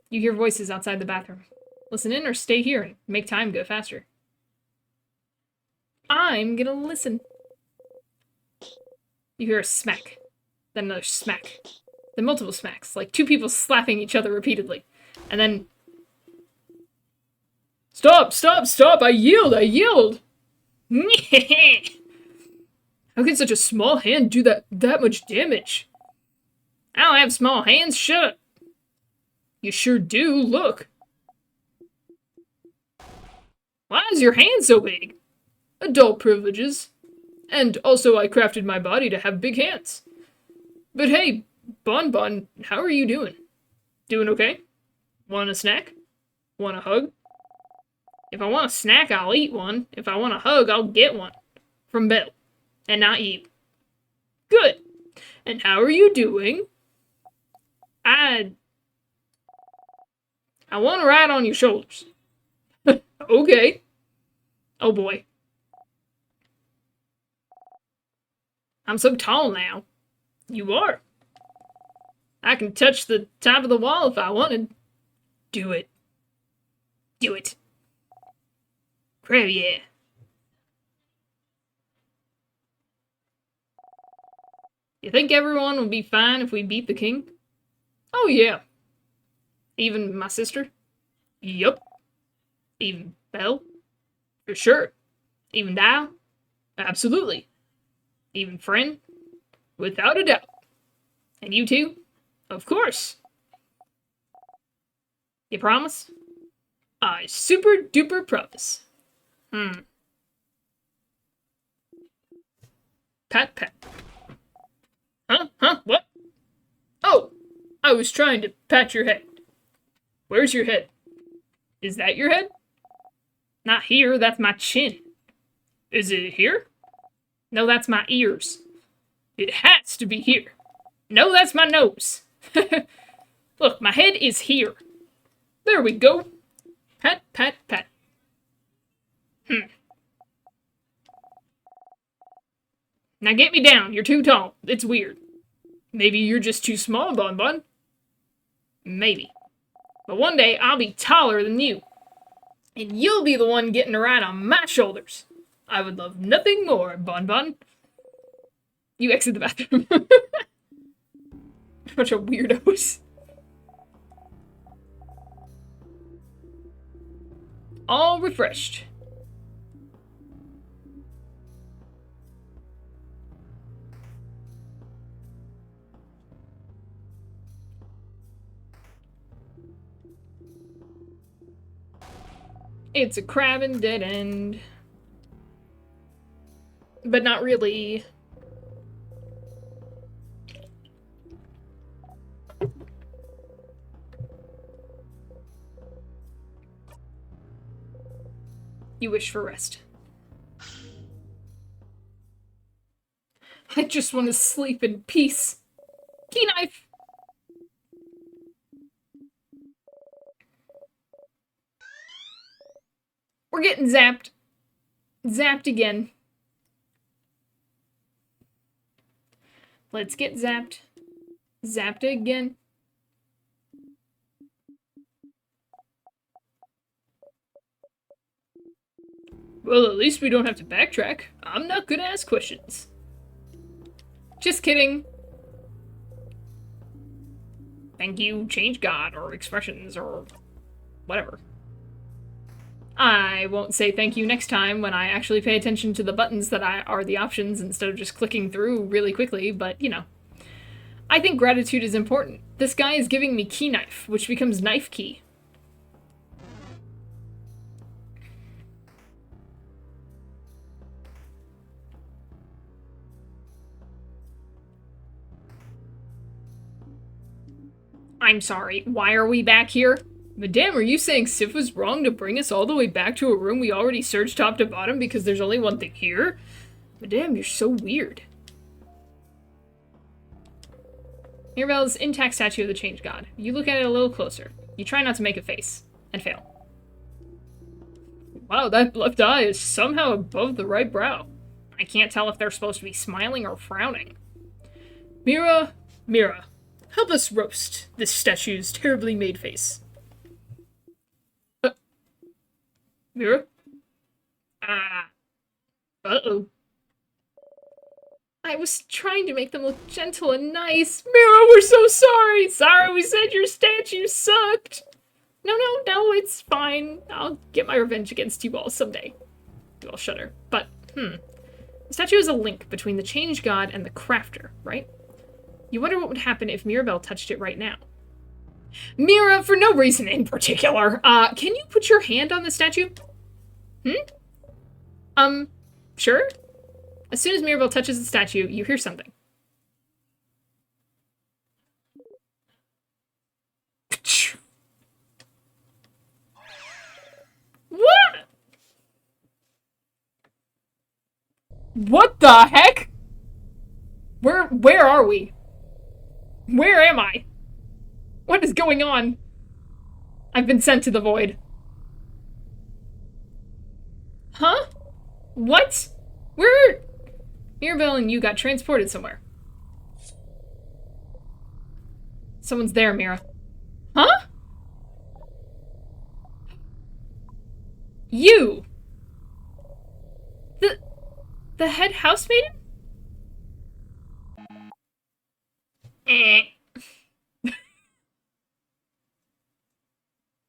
You hear voices outside the bathroom. Listen in or stay here and make time go faster. I'm gonna listen. You hear a smack. Then another smack. Then multiple smacks, like two people slapping each other repeatedly. And then... Stop! Stop! Stop! I yield! I yield! How can such a small hand do that much damage? I don't have small hands, shut up! You sure do, look! Why is your hand so big? Adult privileges. And also I crafted my body to have big hands. But hey, Bon Bon, how are you doing? Doing okay? Want a snack? Want a hug? If I want a snack, I'll eat one. If I want a hug, I'll get one. From Bill. And not you. Good. And how are you doing? I want to ride on your shoulders. Okay. Oh boy. I'm so tall now. You are. I can touch the top of the wall if I wanted. Do it. Do it. Oh yeah. You think everyone will be fine if we beat the king? Oh yeah. Even my sister? Yup. Even Belle? For sure. Even thou? Absolutely. Even friend? Without a doubt. And you too? Of course. You promise? I super duper promise. Pat pat. Huh? Huh? What? Oh! I was trying to pat your head. Where's your head? Is that your head? Not here, that's my chin. Is it here? No, that's my ears. It has to be here. No, that's my nose. Look, my head is here. There we go. Pat, pat, pat. Now get me down. You're too tall. It's weird. Maybe you're just too small, Bon Bon. Maybe. But one day, I'll be taller than you. And you'll be the one getting to ride on my shoulders. I would love nothing more, Bon Bon. You exit the bathroom. Bunch of weirdos. All refreshed. It's a crabbing dead end. But not really. You wish for rest. I just want to sleep in peace. Key knife! We're getting zapped. Zapped again. Let's get zapped. Zapped again. Well, at least we don't have to backtrack. I'm not gonna ask questions. Just kidding. Thank you, change God, or expressions, or whatever. I won't say thank you next time when I actually pay attention to the buttons that are the options instead of just clicking through really quickly, but you know. I think gratitude is important. This guy is giving me key knife, which becomes knife key. I'm sorry, why are we back here? Madame, are you saying Sif was wrong to bring us all the way back to a room we already searched top to bottom because there's only one thing here? Madame, you're so weird. Mirabelle's intact statue of the Change God. You look at it a little closer. You try not to make a face. And fail. Wow, that left eye is somehow above the right brow. I can't tell if they're supposed to be smiling or frowning. Mira, help us roast this statue's terribly made face. Mira? Uh-oh. I was trying to make them look gentle and nice. Mira, we're so sorry! Sorry we said your statue sucked! No, it's fine. I'll get my revenge against you all someday. You all shudder. But, the statue is a link between the Change God and the Crafter, right? You wonder what would happen if Mirabelle touched it right now. Mira, for no reason in particular, can you put your hand on the statue? Sure? As soon as Mirabelle touches the statue, you hear something. What? What the heck? Where are we? Where am I? What is going on? I've been sent to the void. Huh? What? Where? Mirabelle and you got transported somewhere. Someone's there, Mira. Huh? You! The head housemaiden?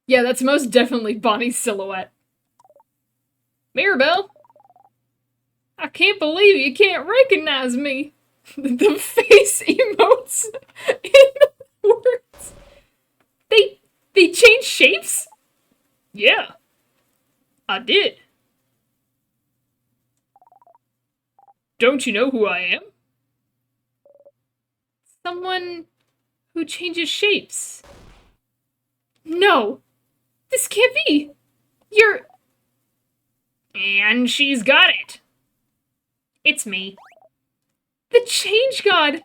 Yeah, that's most definitely Bonnie's silhouette. Mirabelle? I can't believe you can't recognize me. The face emotes in the words. They change shapes? Yeah, I did. Don't you know who I am? Someone who changes shapes. No, this can't be. You're... And she's got it. It's me. The Change God.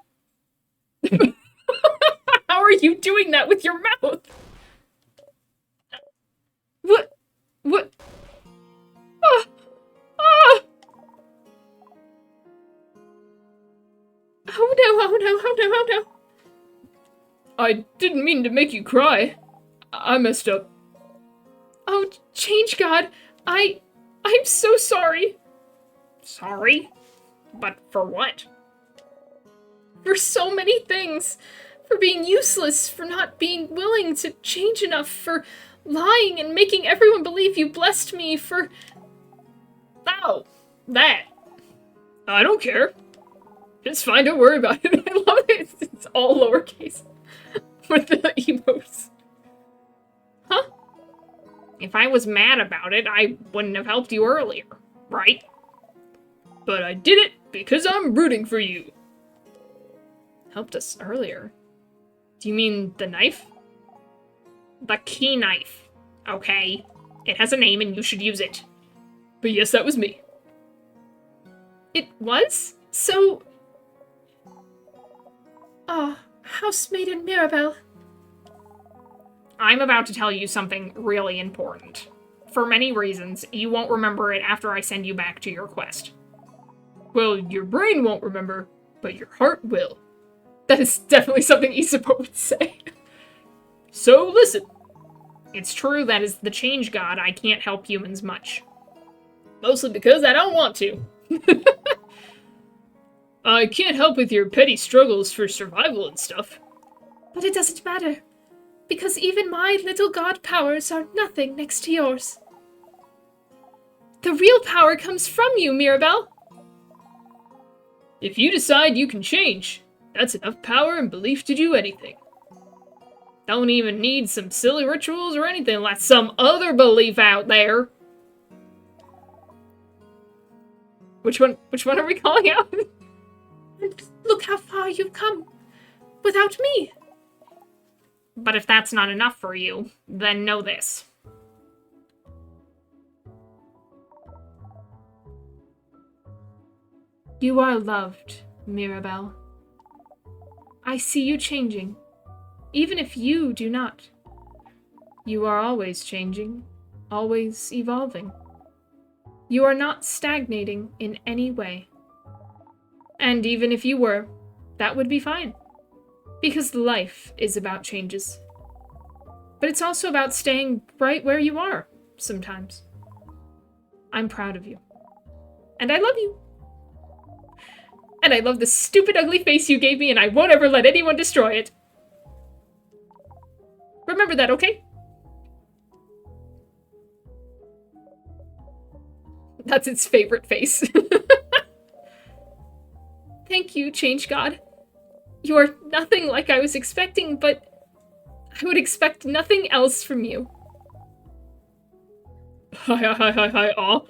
How are you doing that with your mouth? What? What? Ah! Ah! Oh no, oh no, oh no, oh no. I didn't mean to make you cry. I messed up. Oh, Change God, I'm so sorry. Sorry? But for what? For so many things. For being useless, for not being willing to change enough, for lying and making everyone believe you blessed me, for... Oh, that. I don't care. It's fine, don't worry about it. I love it. It's all lowercase. With the emotes. Huh? If I was mad about it, I wouldn't have helped you earlier, right? But I did it because I'm rooting for you. Helped us earlier? Do you mean the knife? The key knife. Okay. It has a name and you should use it. But yes, that was me. It was? So... Ah, Housemaiden Mirabelle. I'm about to tell you something really important. For many reasons, you won't remember it after I send you back to your quest. Well, your brain won't remember, but your heart will. That is definitely something Isabeau would say. So listen. It's true that as the Change God, I can't help humans much. Mostly because I don't want to. I can't help with your petty struggles for survival and stuff. But it doesn't matter. Because even my little god powers are nothing next to yours. The real power comes from you, Mirabelle. If you decide you can change, that's enough power and belief to do anything. Don't even need some silly rituals or anything like some other belief out there. Which one are we calling out? And look how far you've come. Without me. But if that's not enough for you, then know this. You are loved, Mirabelle. I see you changing, even if you do not. You are always changing, always evolving. You are not stagnating in any way. And even if you were, that would be fine. Because life is about changes. But it's also about staying right where you are, sometimes. I'm proud of you. And I love you. And I love the stupid ugly face you gave me, and I won't ever let anyone destroy it. Remember that, okay? That's its favorite face. Thank you, Change God. You are nothing like I was expecting, but I would expect nothing else from you. Hi, aw.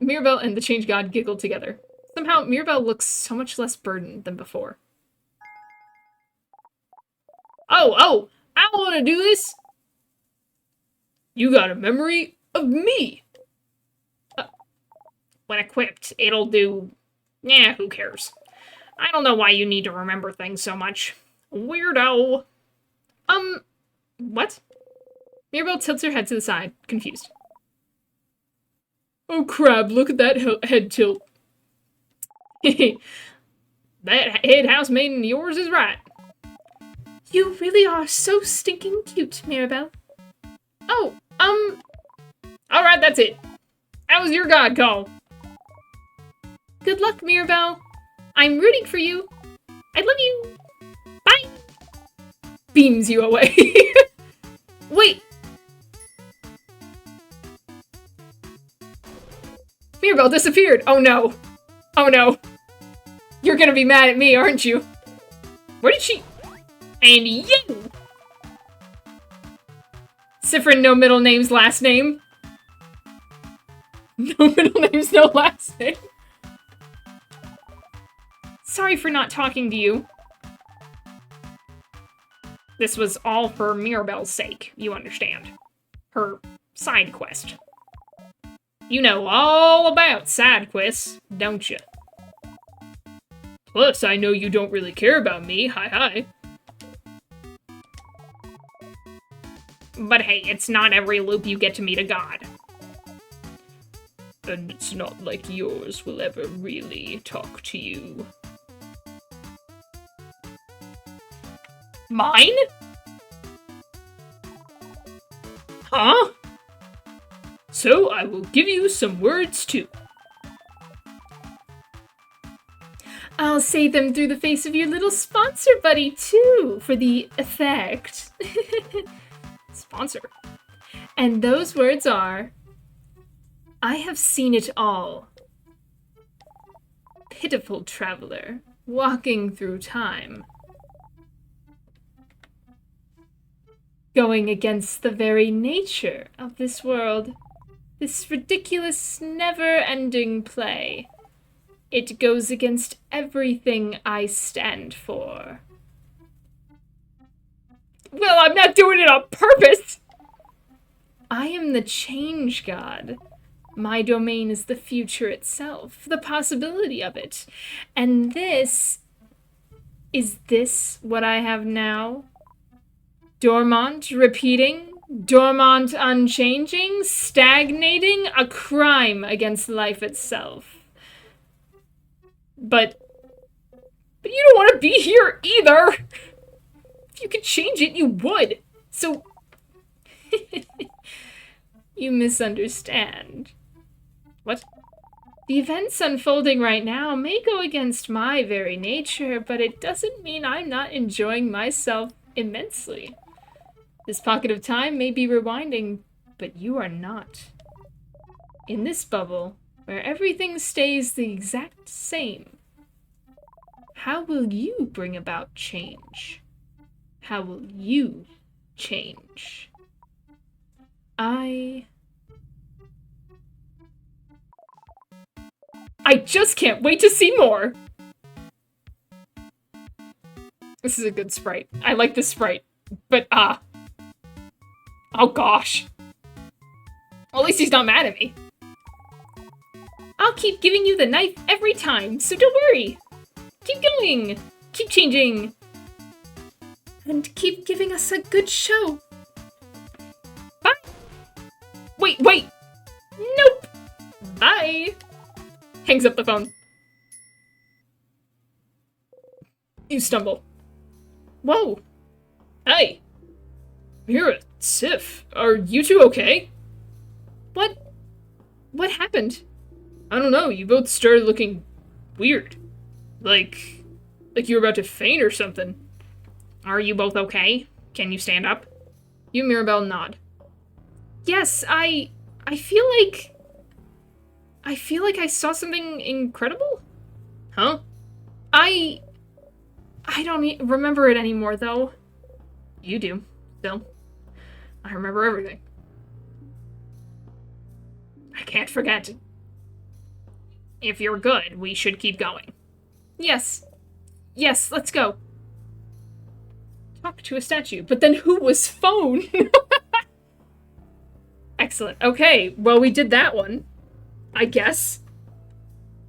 Mirabelle and the Change God giggle together. Somehow, Mirabelle looks so much less burdened than before. Oh, I want to do this! You got a memory of me! When equipped, it'll do... Yeah, who cares? I don't know why you need to remember things so much. Weirdo. What? Mirabelle tilts her head to the side, confused. Oh crap, look at that head tilt. That head housemaid of yours is right. You really are so stinking cute, Mirabelle. Oh, alright, that's it. That was your god call. Good luck, Mirabelle. I'm rooting for you. I love you. Bye. Beams you away. Wait. Mirabelle disappeared! Oh no! Oh no! You're gonna be mad at me, aren't you? Where did she... And you! Sifrin, no middle names, last name. No middle names, no last name. Sorry for not talking to you. This was all for Mirabelle's sake, you understand. Her side quest. You know all about side quests, don't you? Plus, I know you don't really care about me, hi. But hey, it's not every loop you get to meet a god. And it's not like yours will ever really talk to you. Mine? Huh? So I will give you some words too. I'll say them through the face of your little sponsor buddy too, for the effect. Sponsor. And those words are, I have seen it all. Pitiful traveler, walking through time. Going against the very nature of this world. This ridiculous, never-ending play. It goes against everything I stand for. Well, I'm not doing it on purpose! I am the change god. My domain is the future itself, the possibility of it. And this... Is this what I have now? Dormant, repeating, dormant, unchanging, stagnating, a crime against life itself. But you don't want to be here either! If you could change it, you would. So... You misunderstand. What? The events unfolding right now may go against my very nature, but it doesn't mean I'm not enjoying myself immensely. This pocket of time may be rewinding, but you are not. In this bubble, where everything stays the exact same, how will you bring about change? How will you change? I just can't wait to see more! This is a good sprite. I like this sprite. But, oh gosh. Well, at least he's not mad at me. I'll keep giving you the knife every time, so don't worry. Keep going. Keep changing. And keep giving us a good show. Bye. Wait. Nope. Bye. Hangs up the phone. You stumble. Whoa. Hey. Mira, Sif, are you two okay? What happened? I don't know, you both started looking weird. Like you were about to faint or something. Are you both okay? Can you stand up? You and Mirabelle nod. Yes, I feel like I saw something incredible? Huh? I don't remember it anymore, though. You do, still. I remember everything. I can't forget. If you're good, we should keep going. Yes. Yes, let's go. Talk to a statue. But then who was phone? Excellent. Okay, well, we did that one. I guess.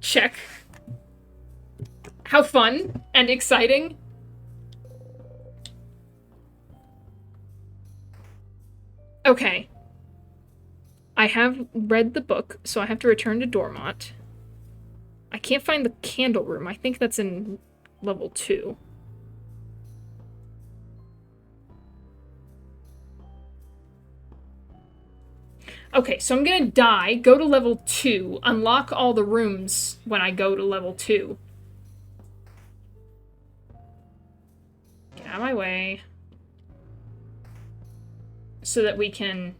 Check. How fun and exciting. Okay. I have read the book, so I have to return to Dormont. I can't find the candle room. I think that's in level 2. Okay, so I'm gonna die, go to level 2, unlock all the rooms when I go to level 2. Get out of my way. So that we can...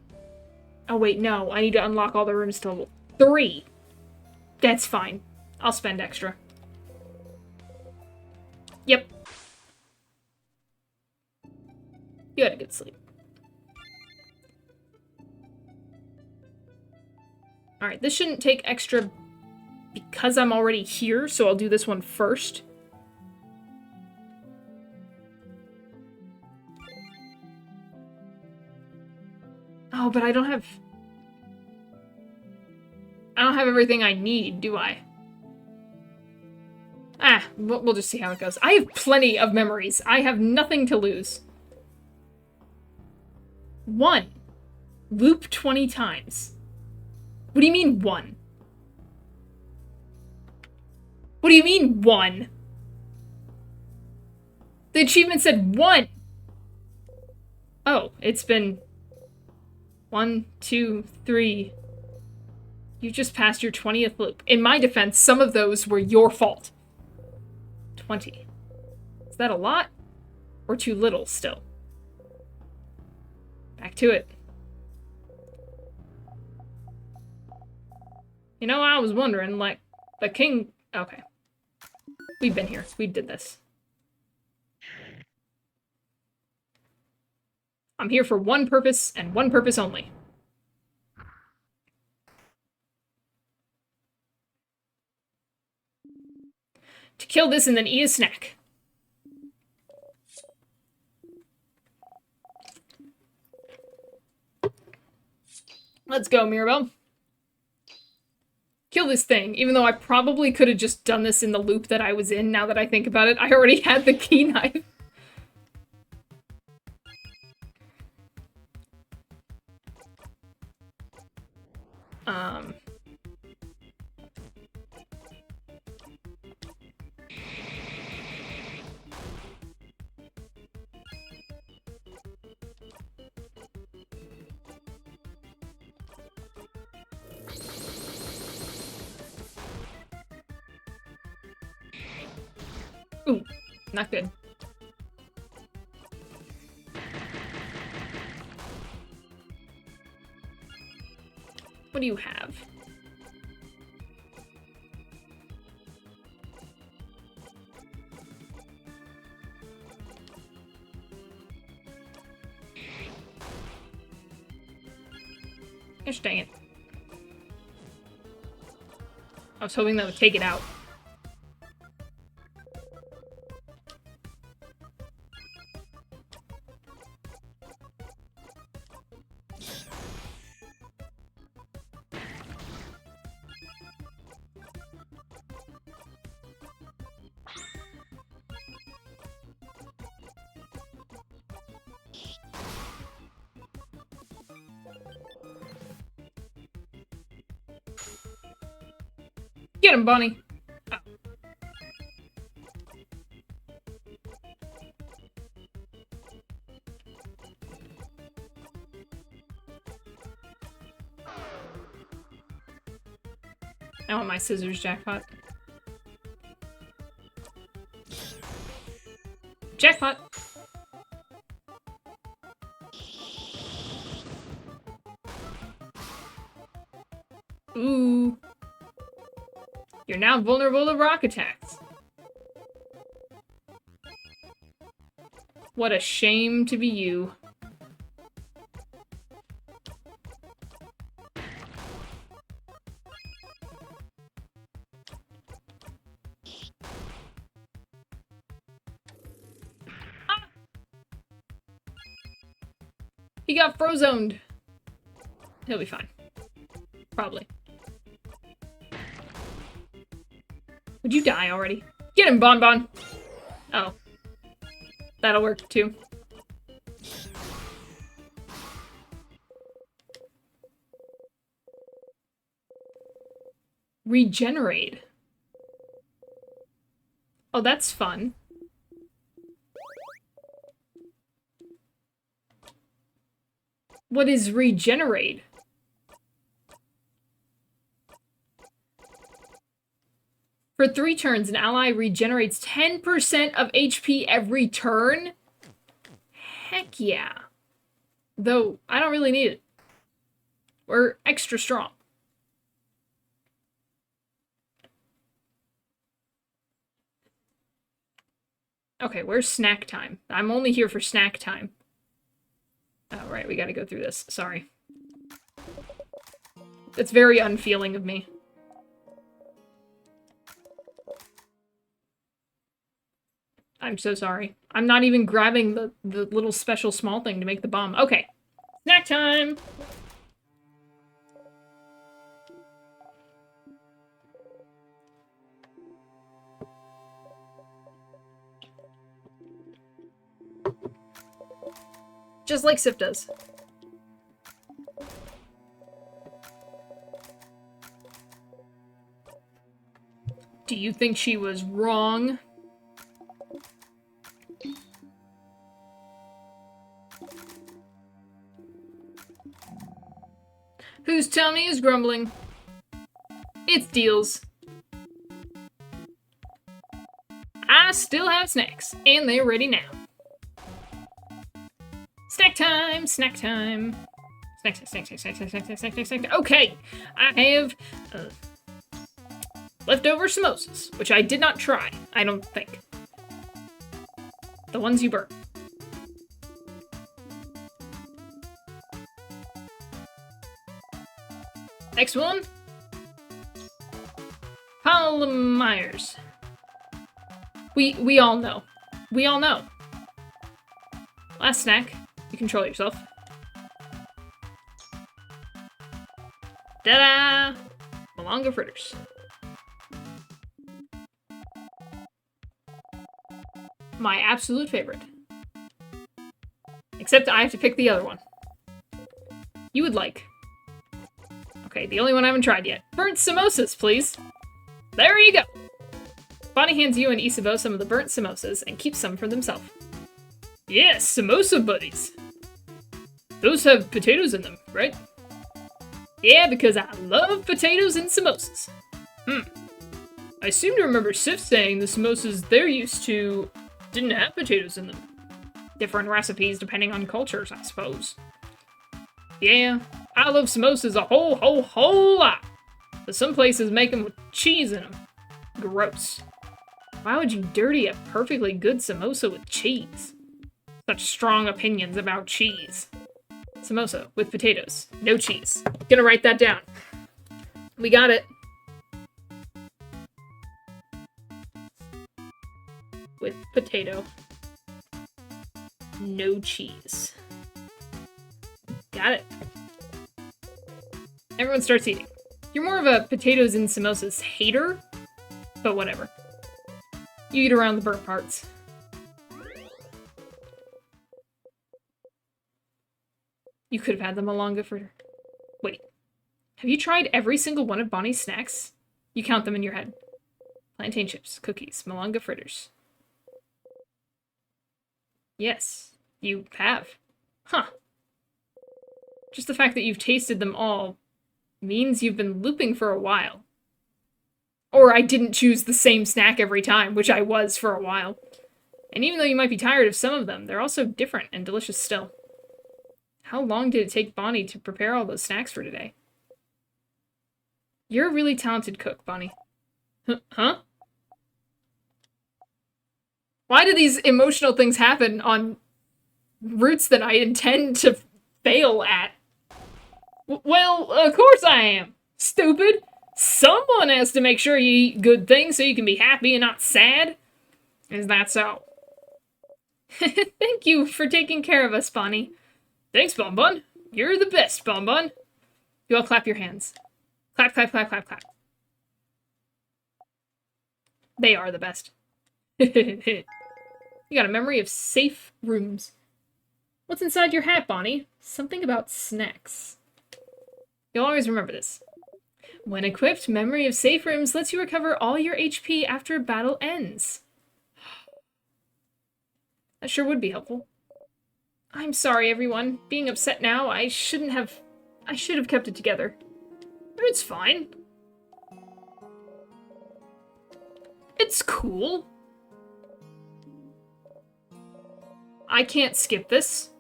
Oh wait, no, I need to unlock all the rooms to level 3. That's fine. I'll spend extra. Yep. You had a good sleep. Alright, this shouldn't take extra because I'm already here, so I'll do this one first. Oh, but I don't have everything I need, do I? Ah, we'll just see how it goes. I have plenty of memories. I have nothing to lose. 1. Loop 20 times. What do you mean 1? What do you mean 1? The achievement said 1. Oh, it's been 1, 2, 3. You just passed your 20th loop. In my defense, some of those were your fault. 20. Is that a lot? Or too little still? Back to it. You know, I was wondering, like, the king... Okay. We've been here. We did this. I'm here for one purpose, and one purpose only. To kill this and then eat a snack. Let's go, Mirabelle. Kill this thing, even though I probably could have just done this in the loop that I was in, now that I think about it. I already had the key knife. Ooh, not good. What do you have? Gosh dang it. I was hoping that would take it out. Get him, Bonnie! Oh. I want my scissors, jackpot. Jackpot! Ooh. You're now vulnerable to rock attacks. What a shame to be you. Ah! He got frozoned. He'll be fine. Probably. Would you die already? Get him, Bon Bon! Oh. That'll work, too. Regenerate. Oh, that's fun. What is regenerate? For 3 turns, an ally regenerates 10% of HP every turn? Heck yeah. Though, I don't really need it. We're extra strong. Okay, where's snack time? I'm only here for snack time. Oh, right, we gotta go through this. Sorry. It's very unfeeling of me. I'm so sorry. I'm not even grabbing the little special small thing to make the bomb. Okay. Snack time! Just like Sif does. Do you think she was wrong? Whose tummy is grumbling? It's Deals. I still have snacks, and they're ready now. Snack time! Snack time! Snack, snack, snack, snack, snack, snack, snack, snack, snack, snack. Okay, I have leftover samosas, which I did not try, I don't think. The ones you burnt. Next one. Polymers. We all know. We all know. Last snack. You control yourself. Ta-da! Malanga fritters. My absolute favorite. Except I have to pick the other one. You would like. Okay, the only one I haven't tried yet. Burnt samosas, please. There you go. Bonnie hands you and Isabeau some of the burnt samosas and keeps some for themselves. Yes, samosa buddies. Those have potatoes in them, right? Yeah, because I love potatoes and samosas. I seem to remember Sif saying the samosas they're used to didn't have potatoes in them. Different recipes depending on cultures, I suppose. Yeah, I love samosas a whole lot. But some places make them with cheese in them. Gross. Why would you dirty a perfectly good samosa with cheese? Such strong opinions about cheese. Samosa with potatoes. No cheese. Gonna write that down. We got it. With potato. No cheese. Got it. Everyone starts eating. You're more of a potatoes and samosas hater, but whatever. You eat around the burnt parts. You could have had the malanga for... Wait. Have you tried every single one of Bonnie's snacks? You count them in your head. Plantain chips, cookies, malanga fritters. Yes, you have. Huh. Just the fact that you've tasted them all means you've been looping for a while. Or I didn't choose the same snack every time, which I was for a while. And even though you might be tired of some of them, they're also different and delicious still. How long did it take Bonnie to prepare all those snacks for today? You're a really talented cook, Bonnie. Huh? Why do these emotional things happen on routes that I intend to fail at? Well, of course I am. Stupid. Someone has to make sure you eat good things so you can be happy and not sad. Is that so? Thank you for taking care of us, Bonnie. Thanks, Bonbon. You're the best, Bonbon. You all clap your hands. Clap, clap, clap, clap, clap. They are the best. You got a memory of safe rooms. What's inside your hat, Bonnie? Something about snacks. You'll always remember this. When equipped, Memory of Safe Rooms lets you recover all your HP after a battle ends. That sure would be helpful. I'm sorry, everyone. Being upset now, I should have kept it together. It's fine. It's cool. I can't skip this.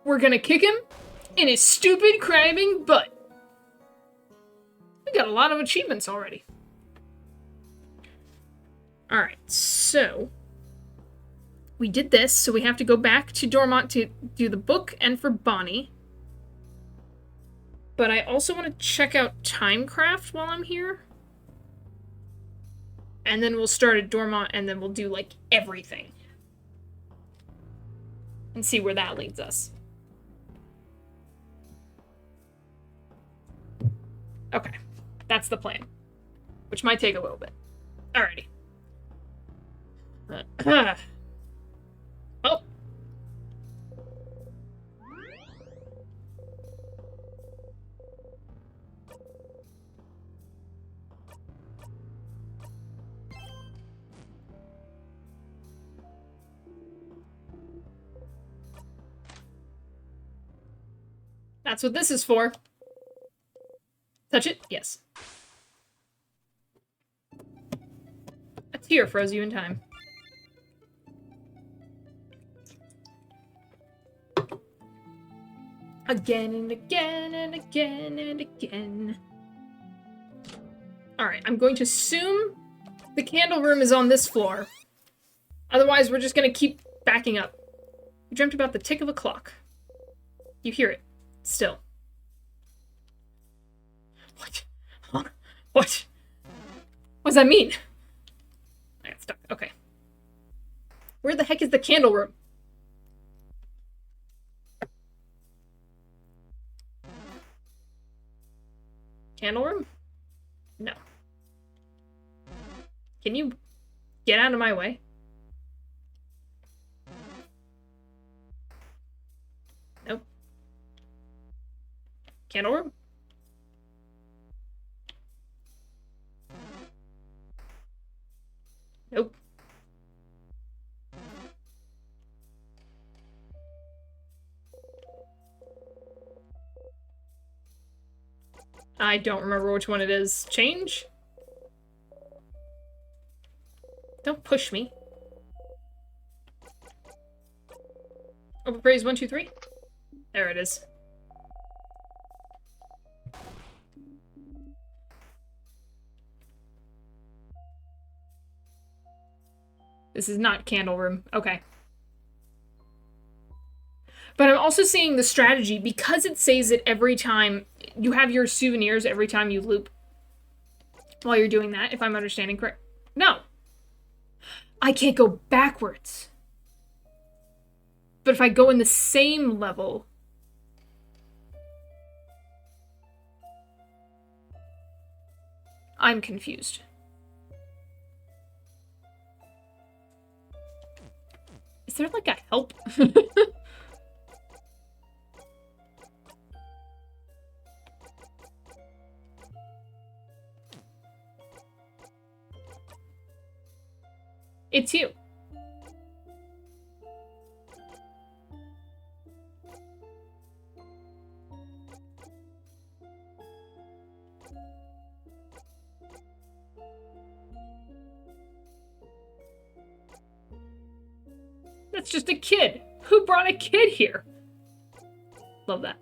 We're gonna kick him in his stupid crabbing butt. We got a lot of achievements already. Alright, so we did this, so we have to go back to Dormont to do the book and for Bonnie. But I also want to check out Timecraft while I'm here. And then we'll start at Dormont, and then we'll do, like, everything. And see where that leads us. Okay. That's the plan. Which might take a little bit. Alrighty. Oh. That's what this is for. Touch it? Yes. A tear froze you in time. Again and again and again and again. Alright, I'm going to assume the candle room is on this floor. Otherwise, we're just going to keep backing up. You dreamt about the tick of a clock. You hear it. Still. What? Huh? What? What does that mean? I got stuck. Okay. Where the heck is the candle room? Candle room? No. Can you get out of my way? Nope. Candle room? Nope. I don't remember which one it is. Change? Don't push me. Overpraise 1, 2, 3. There it is. This is not candle room. Okay. But I'm also seeing the strategy, because it saves it every time you have your souvenirs every time you loop while you're doing that, if I'm understanding correct. No. I can't go backwards. But if I go in the same level... I'm confused. Is there like a help? It's you. That's just a kid. Who brought a kid here? Love that.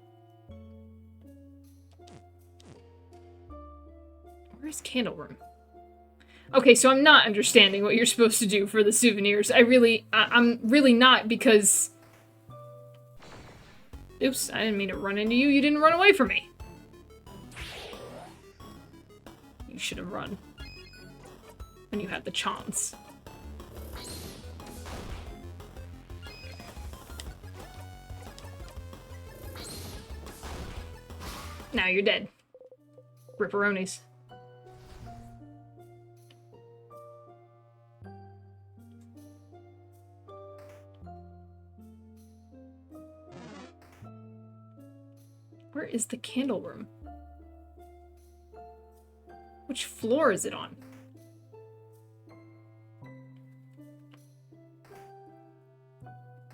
Where's candle room? Okay, so I'm not understanding what you're supposed to do for the souvenirs. I'm really not, because... Oops, I didn't mean to run into you. You didn't run away from me. You should have run. When you had the chance. Now you're dead. Ripperonis. Where is the candle room? Which floor is it on?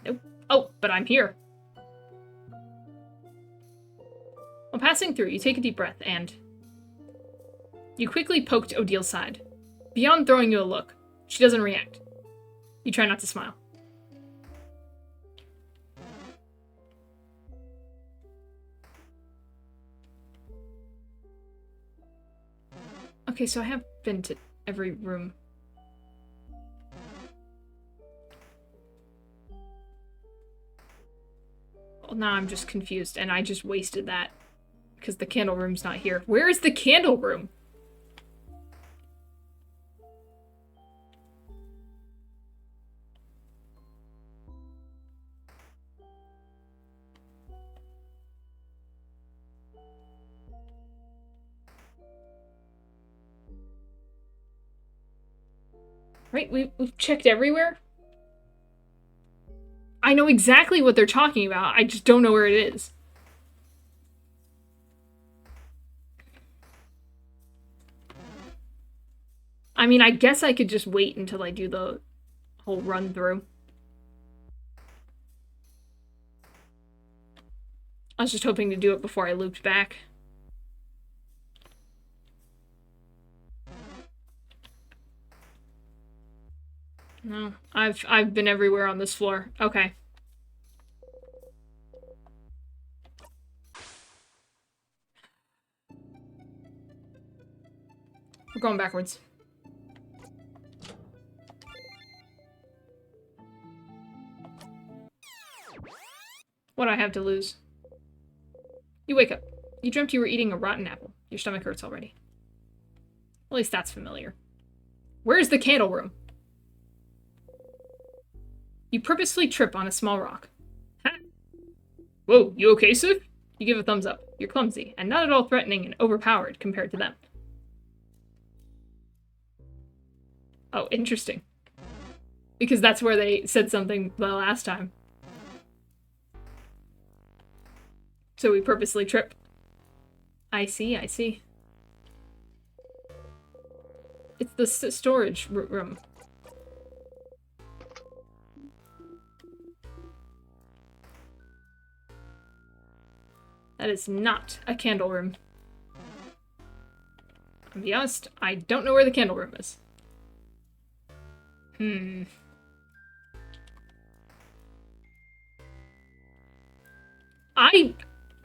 Nope. Oh, but I'm here. While passing through, you take a deep breath and... You quickly poked Odile's side. Beyond throwing you a look, she doesn't react. You try not to smile. Okay, so I have been to every room. Well, now I'm just confused, and I just wasted that. Because the candle room's not here. Where is the candle room? Right, we've checked everywhere? I know exactly what they're talking about, I just don't know where it is. I mean, I guess I could just wait until I do the whole run through. I was just hoping to do it before I looped back. No, I've been everywhere on this floor. Okay. We're going backwards. What do I have to lose? You wake up. You dreamt you were eating a rotten apple. Your stomach hurts already. At least that's familiar. Where's the candle room? You purposely trip on a small rock. Ha! Whoa, you okay, Sif? You give a thumbs up. You're clumsy, and not at all threatening and overpowered compared to them. Oh, interesting. Because that's where they said something the last time. So we purposely trip. I see, I see. It's the storage room. That is not a candle room. To be honest, I don't know where the candle room is.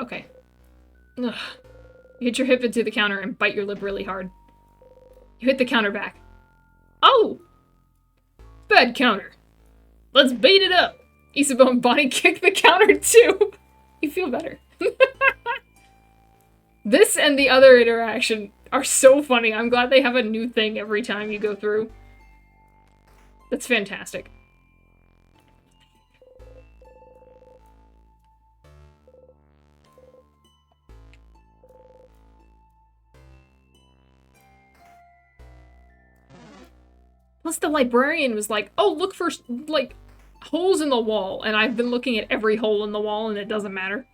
Okay. Ugh. You hit your hip into the counter and bite your lip really hard. You hit the counter back. Oh! Bad counter. Let's bait it up! Isabelle and Bonnie kick the counter too! You feel better. This and the other interaction are so funny. I'm glad they have a new thing every time you go through. That's fantastic. Plus the librarian was like, oh, look for, like, holes in the wall. And I've been looking at every hole in the wall and it doesn't matter.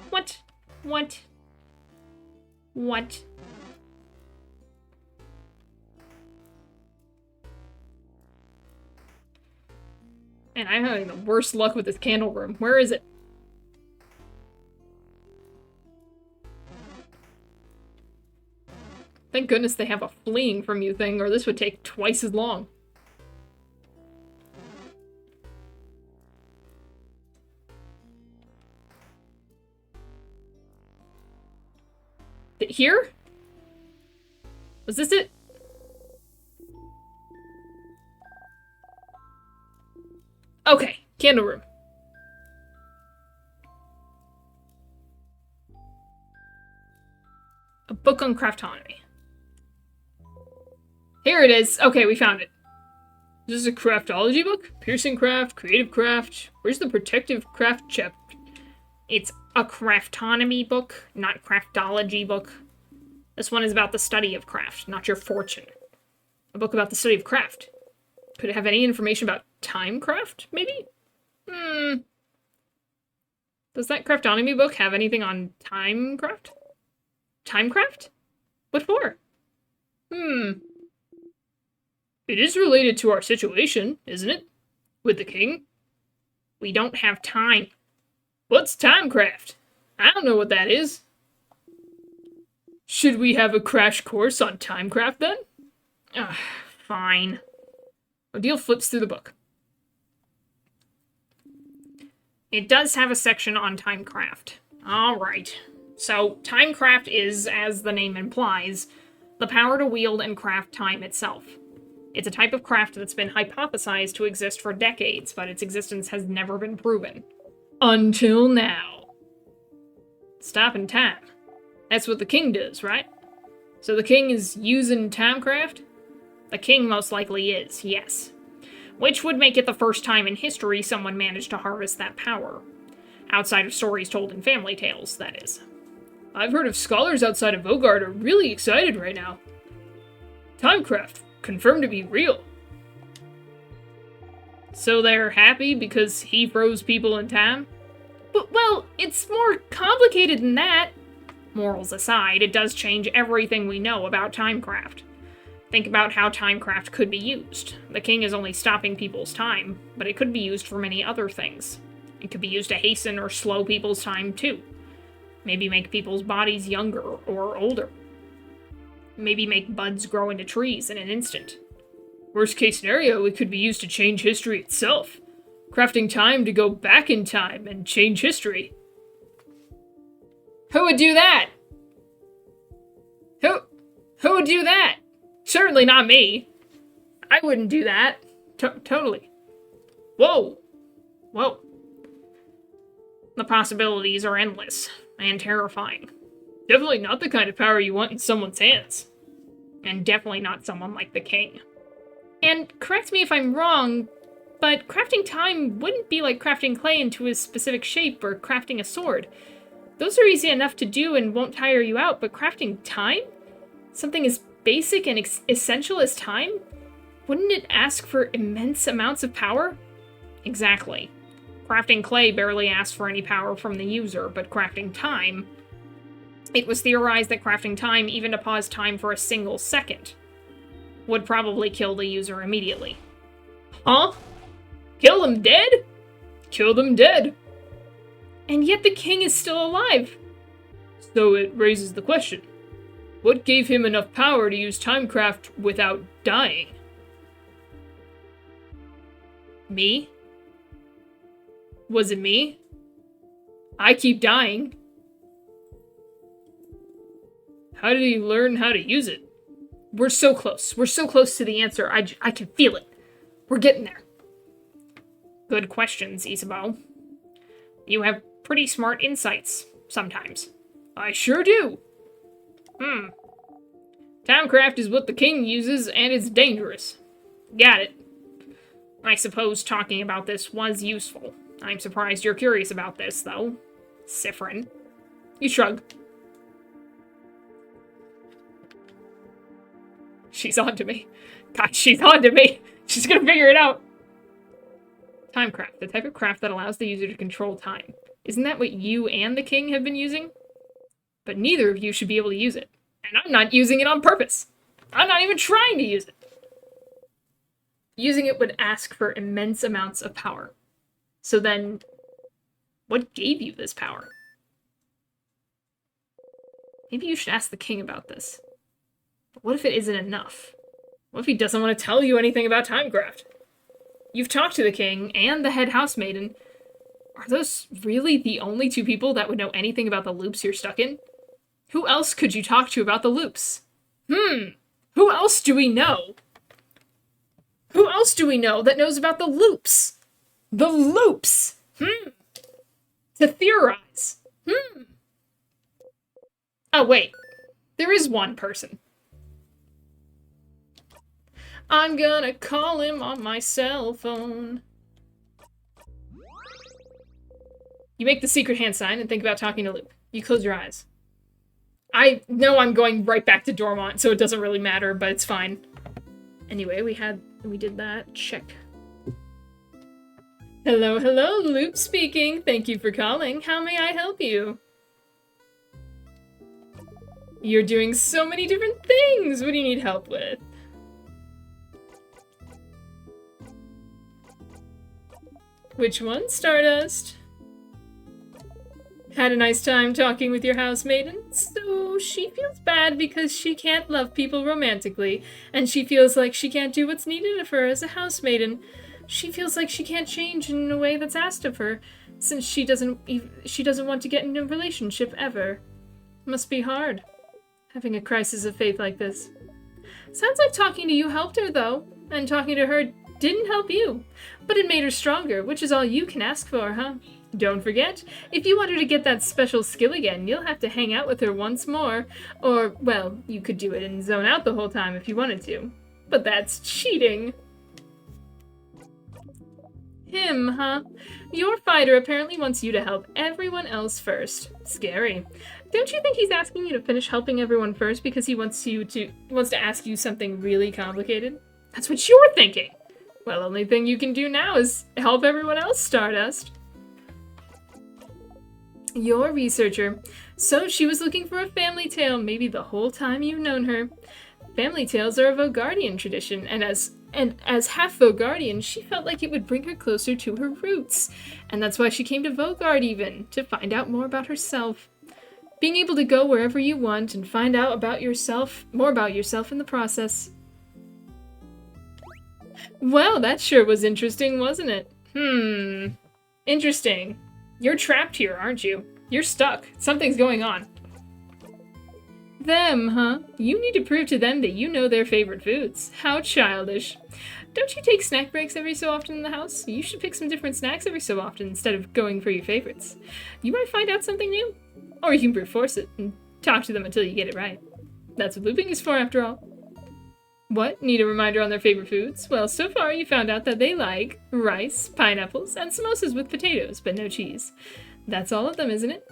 What? What? What? And I'm having the worst luck with this candle room. Where is it? Thank goodness they have a fleeing from you thing, or this would take twice as long. Here? Was this it? Okay, candle room. A book on craftonomy. Here it is. Okay, we found it. This is a craftology book? Piercing craft, creative craft. Where's the protective craft chapter? It's a craftonomy book, not craftology book. This one is about the study of craft, not your fortune. A book about the study of craft. Could it have any information about timecraft, maybe? Does that craftonomy book have anything on timecraft? Timecraft? What for? It is related to our situation, isn't it? With the king? We don't have time. What's timecraft? I don't know what that is. Should we have a crash course on timecraft then? Fine. Odile flips through the book. It does have a section on timecraft. Alright. So, timecraft is, as the name implies, the power to wield and craft time itself. It's a type of craft that's been hypothesized to exist for decades, but its existence has never been proven. Until now. Stopping time. That's what the king does, right? So the king is using timecraft? The king most likely is, yes. Which would make it the first time in history someone managed to harvest that power. Outside of stories told in family tales, that is. I've heard of scholars outside of Vogard are really excited right now. Timecraft, confirmed to be real. So they're happy because he froze people in time? But, well, it's more complicated than that. Morals aside, it does change everything we know about timecraft. Think about how timecraft could be used. The king is only stopping people's time, but it could be used for many other things. It could be used to hasten or slow people's time too. Maybe make people's bodies younger or older. Maybe make buds grow into trees in an instant. Worst case scenario, it could be used to change history itself. Crafting time to go back in time and change history. Who would do that? Who would do that? Certainly not me. I wouldn't do that. Totally. Whoa. Whoa. The possibilities are endless and terrifying. Definitely not the kind of power you want in someone's hands. And definitely not someone like the king. And correct me if I'm wrong, but crafting time wouldn't be like crafting clay into a specific shape or crafting a sword. Those are easy enough to do and won't tire you out, but crafting time? Something as basic and essential as time? Wouldn't it ask for immense amounts of power? Exactly. Crafting clay barely asks for any power from the user, but crafting time... It was theorized that crafting time, even to pause time for a single second, would probably kill the user immediately. Huh? Kill them dead? Kill them dead. And yet the king is still alive. So it raises the question. What gave him enough power to use timecraft without dying? Me? Was it me? I keep dying. How did he learn how to use it? We're so close. We're so close to the answer. I can feel it. We're getting there. Good questions, Isabeau. You have pretty smart insights, sometimes. I sure do. Timecraft is what the king uses, and it's dangerous. Got it. I suppose talking about this was useful. I'm surprised you're curious about this, though. Sifrin. You shrug. She's on to me. God, she's on to me. She's gonna figure it out. Timecraft, the type of craft that allows the user to control time. Isn't that what you and the king have been using? But neither of you should be able to use it. And I'm not using it on purpose. I'm not even trying to use it. Using it would ask for immense amounts of power. So then, what gave you this power? Maybe you should ask the king about this. But what if it isn't enough? What if he doesn't want to tell you anything about timecraft? You've talked to the king and the head housemaiden. Are those really the only two people that would know anything about the loops you're stuck in? Who else could you talk to about the loops? Who else do we know? Who else do we know that knows about the loops? The loops! To theorize. Oh, wait. There is one person. I'm gonna call him on my cell phone. You make the secret hand sign and think about talking to Luke. You close your eyes. I know I'm going right back to Dormont, so it doesn't really matter, but it's fine. Anyway, we did that. Check. Hello, hello, Luke speaking. Thank you for calling. How may I help you? You're doing so many different things. What do you need help with? Which one, Stardust? Had a nice time talking with your housemaiden? So she feels bad because she can't love people romantically, and she feels like she can't do what's needed of her as a housemaiden. She feels like she can't change in a way that's asked of her, since she doesn't want to get in a relationship ever. Must be hard, having a crisis of faith like this. Sounds like talking to you helped her, though, and talking to her didn't help you, but it made her stronger, which is all you can ask for, huh? Don't forget, if you want her to get that special skill again, you'll have to hang out with her once more. Or, well, you could do it and zone out the whole time if you wanted to. But that's cheating. Him, huh? Your fighter apparently wants you to help everyone else first. Scary. Don't you think he's asking you to finish helping everyone first because he wants to ask you something really complicated? That's what you're thinking. Well, only thing you can do now is help everyone else, Stardust. You're a researcher. So she was looking for a family tale maybe the whole time you've known her. Family tales are a Vogardian tradition, and as half Vogardian, she felt like it would bring her closer to her roots. And that's why she came to Vogard even, to find out more about herself. Being able to go wherever you want and find out about yourself, more about yourself in the process. Well, that sure was interesting, wasn't it? Interesting. You're trapped here, aren't you? You're stuck. Something's going on. Them, huh? You need to prove to them that you know their favorite foods. How childish. Don't you take snack breaks every so often in the house? You should pick some different snacks every so often instead of going for your favorites. You might find out something new. Or you can brute force it and talk to them until you get it right. That's what looping is for, after all. What? Need a reminder on their favorite foods? Well, so far you found out that they like rice, pineapples, and samosas with potatoes, but no cheese. That's all of them, isn't it?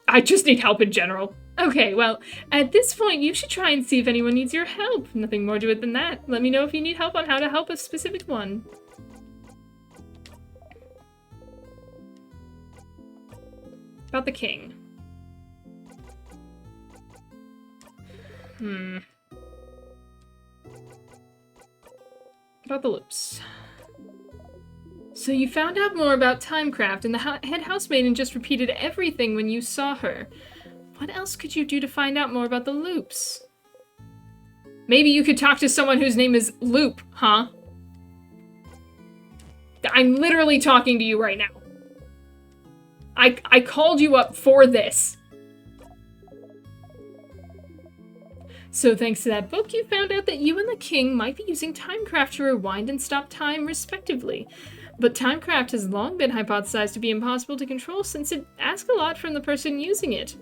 I just need help in general. Okay, well, at this point, you should try and see if anyone needs your help. Nothing more to it than that. Let me know if you need help on how to help a specific one. About the king. About the loops. So you found out more about Timecraft, and the head housemaiden just repeated everything when you saw her. What else could you do to find out more about the loops? Maybe you could talk to someone whose name is Loop, huh? I'm literally talking to you right now. I called you up for this. So thanks to that book, you found out that you and the king might be using Timecraft to rewind and stop time, respectively. But Timecraft has long been hypothesized to be impossible to control since it asks a lot from the person using it.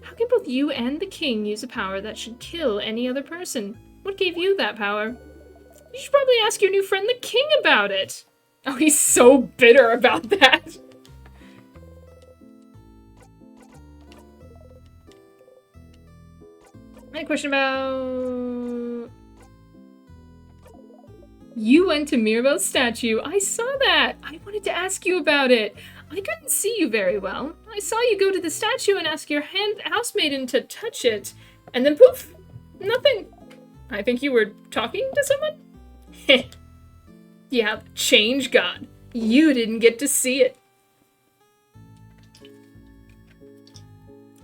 How can both you and the king use a power that should kill any other person? What gave you that power? You should probably ask your new friend the king about it. Oh, he's so bitter about that. I had a question about... You went to Mirabel's statue. I saw that. I wanted to ask you about it. I couldn't see you very well. I saw you go to the statue and ask your housemaiden to touch it. And then poof, nothing. I think you were talking to someone? Heh. Yeah, change God. You didn't get to see it.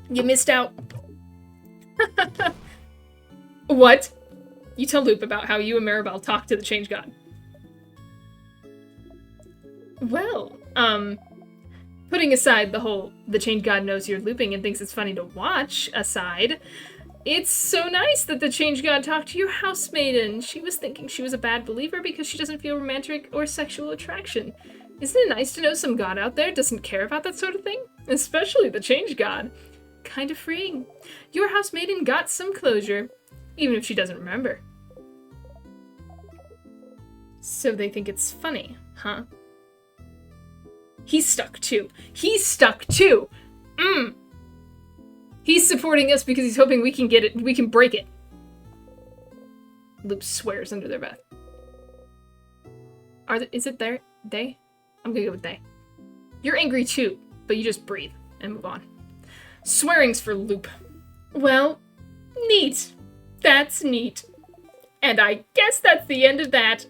You missed out. What? You tell Loop about how you and Maribel talked to the Change God. Well, putting aside the Change God knows you're looping and thinks it's funny to watch aside, it's so nice that the Change God talked to your housemaiden. She was thinking she was a bad believer because she doesn't feel romantic or sexual attraction. Isn't it nice to know some God out there doesn't care about that sort of thing? Especially the Change God. Kind of freeing. Your housemaiden got some closure, even if she doesn't remember. So they think it's funny, huh? He's stuck too. He's stuck too! He's supporting us because he's hoping we can get it, we can break it. Loop swears under their breath. Is it they? I'm gonna go with they. You're angry too, but you just breathe and move on. Swearing's for Loop. Well, neat. That's neat. And I guess that's the end of that.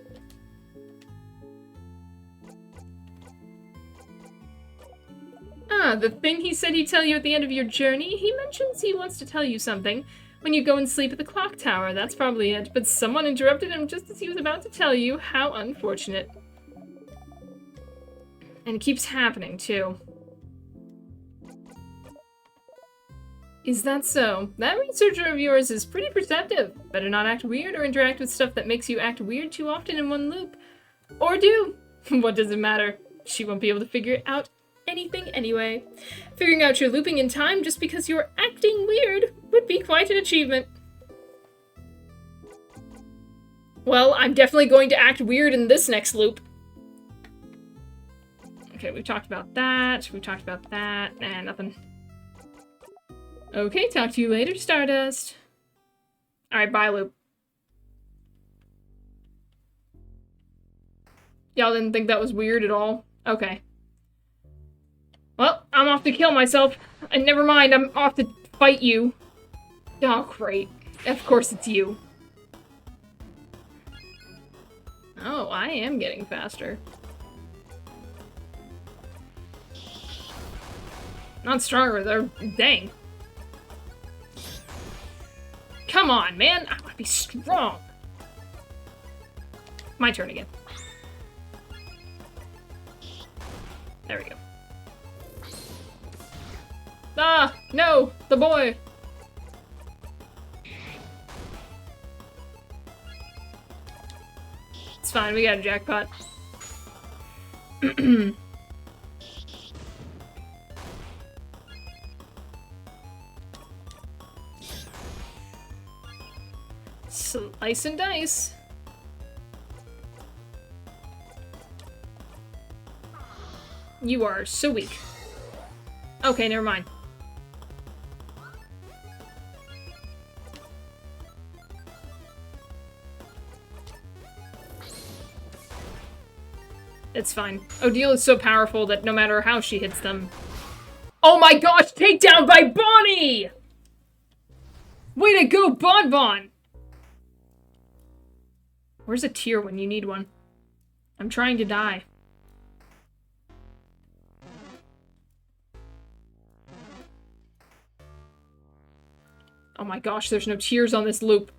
The thing he said he'd tell you at the end of your journey, he mentions he wants to tell you something when you go and sleep at the clock tower. That's probably it, but someone interrupted him just as he was about to tell you. How unfortunate. And it keeps happening, too. Is that so? That researcher of yours is pretty perceptive. Better not act weird or interact with stuff that makes you act weird too often in one loop. Or do. What does it matter? She won't be able to figure out anything anyway. Figuring out you're looping in time just because you're acting weird would be quite an achievement. Well, I'm definitely going to act weird in this next loop. Okay, we've talked about that. We've talked about that. And nothing. Okay, talk to you later, Stardust. Alright, bye, loop. Y'all didn't think that was weird at all? Okay. Well, I'm off to kill myself. And never mind, I'm off to fight you. Oh, great. Of course it's you. Oh, I am getting faster. Not stronger, though. Dang. Come on, man! I want to be strong! My turn again. There we go. Ah! No! The boy! It's fine, we got a jackpot. Slice and dice. You are so weak. Okay, never mind. It's fine. Odile is so powerful that no matter how she hits them... Oh my gosh! Takedown by Bonnie! Way to go, Bon Bon! Where's a tear when you need one? I'm trying to die. Oh my gosh, there's no tears on this loop.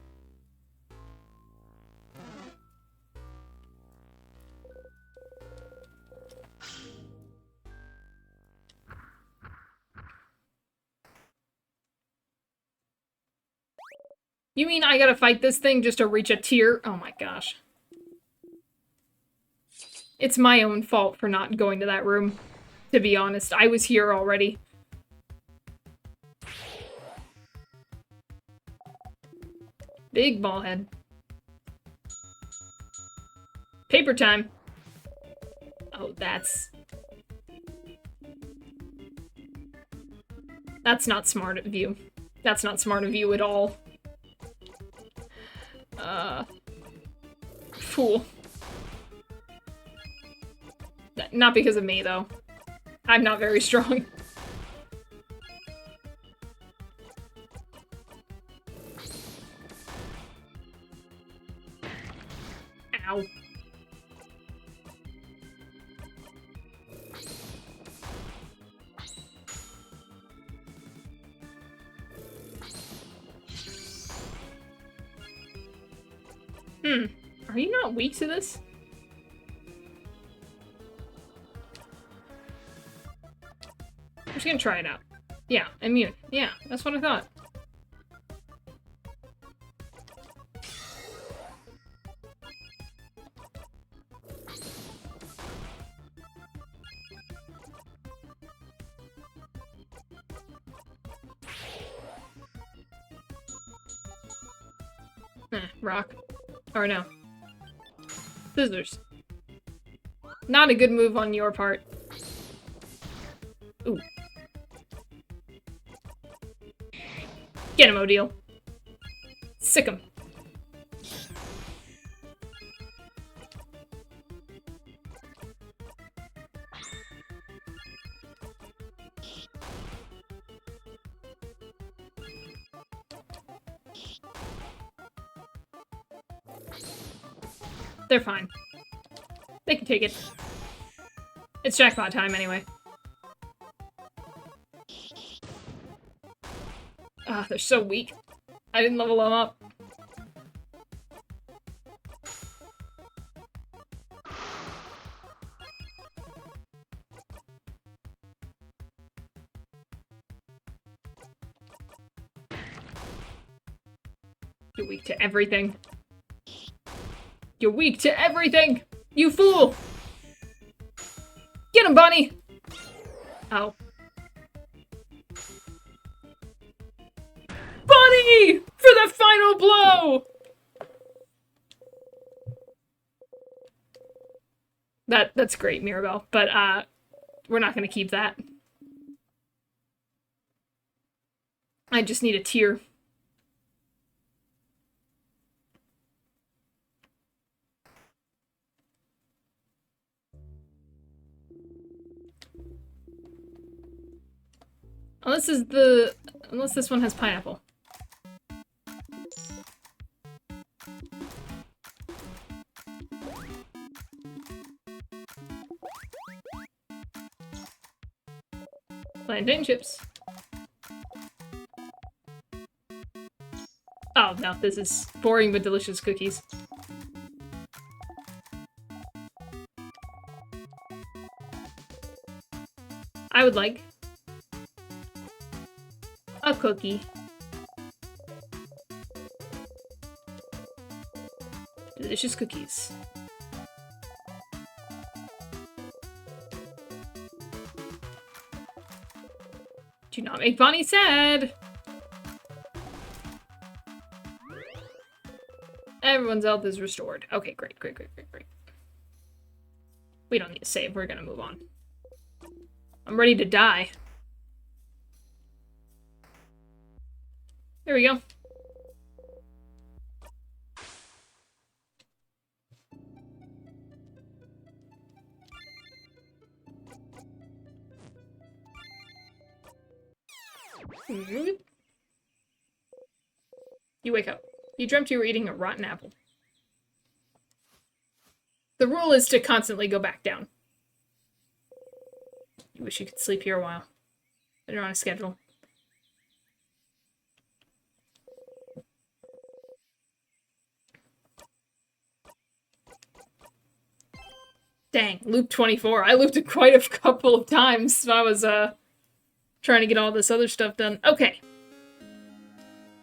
You mean I gotta fight this thing just to reach a tier? Oh my gosh. It's my own fault for not going to that room. To be honest, I was here already. Big ball head. Paper time. Oh, that's not smart of you. That's not smart of you at all. Fool. Not because of me, though. I'm not very strong. Ow. Are you not weak to this? I'm just gonna try it out. Yeah, immune. Yeah, that's what I thought. Rock. Or no. Scissors. Not a good move on your part. Ooh. Get him, Odile. Sick him. They're fine. They can take it. It's jackpot time anyway. Ah, they're so weak. I didn't level them up. You're weak to everything. You're weak to everything! You fool! Get him, Bonnie! Oh. Bonnie! For the final blow! That's great, Mirabelle, but we're not gonna keep that. I just need a tear. Unless this one has pineapple. Plantain chips. Oh no, this is boring but delicious cookies. I would like a cookie. Delicious cookies. Do not make Bonnie sad! Everyone's health is restored. Okay, great. We don't need to save, we're gonna move on. I'm ready to die. There we go. You wake up. You dreamt you were eating a rotten apple. The rule is to constantly go back down. You wish you could sleep here a while. But you're on a schedule. Dang, loop 24. I looped it quite a couple of times. So I was, trying to get all this other stuff done. Okay.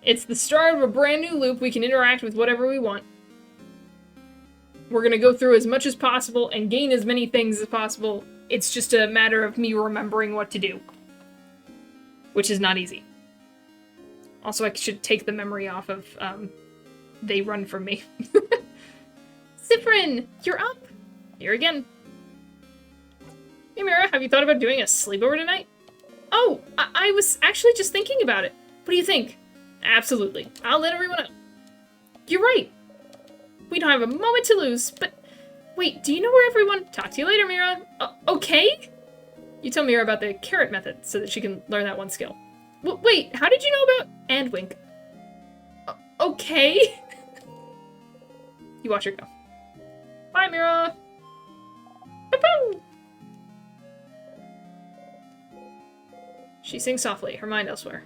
It's the start of a brand new loop. We can interact with whatever we want. We're gonna go through as much as possible and gain as many things as possible. It's just a matter of me remembering what to do. Which is not easy. Also, I should take the memory off of, they run from me. Cyprin, you're up! Here again. Hey Mira, have you thought about doing a sleepover tonight? Oh, I was actually just thinking about it. What do you think? Absolutely. I'll let everyone know. You're right. We don't have a moment to lose, but... Wait, do you know where everyone... Talk to you later, Mira. Okay? You tell Mira about the carrot method so that she can learn that one skill. Wait, how did you know about... And wink. Okay? You watch her go. Bye, Mira. Ba-boom! She sings softly, her mind elsewhere.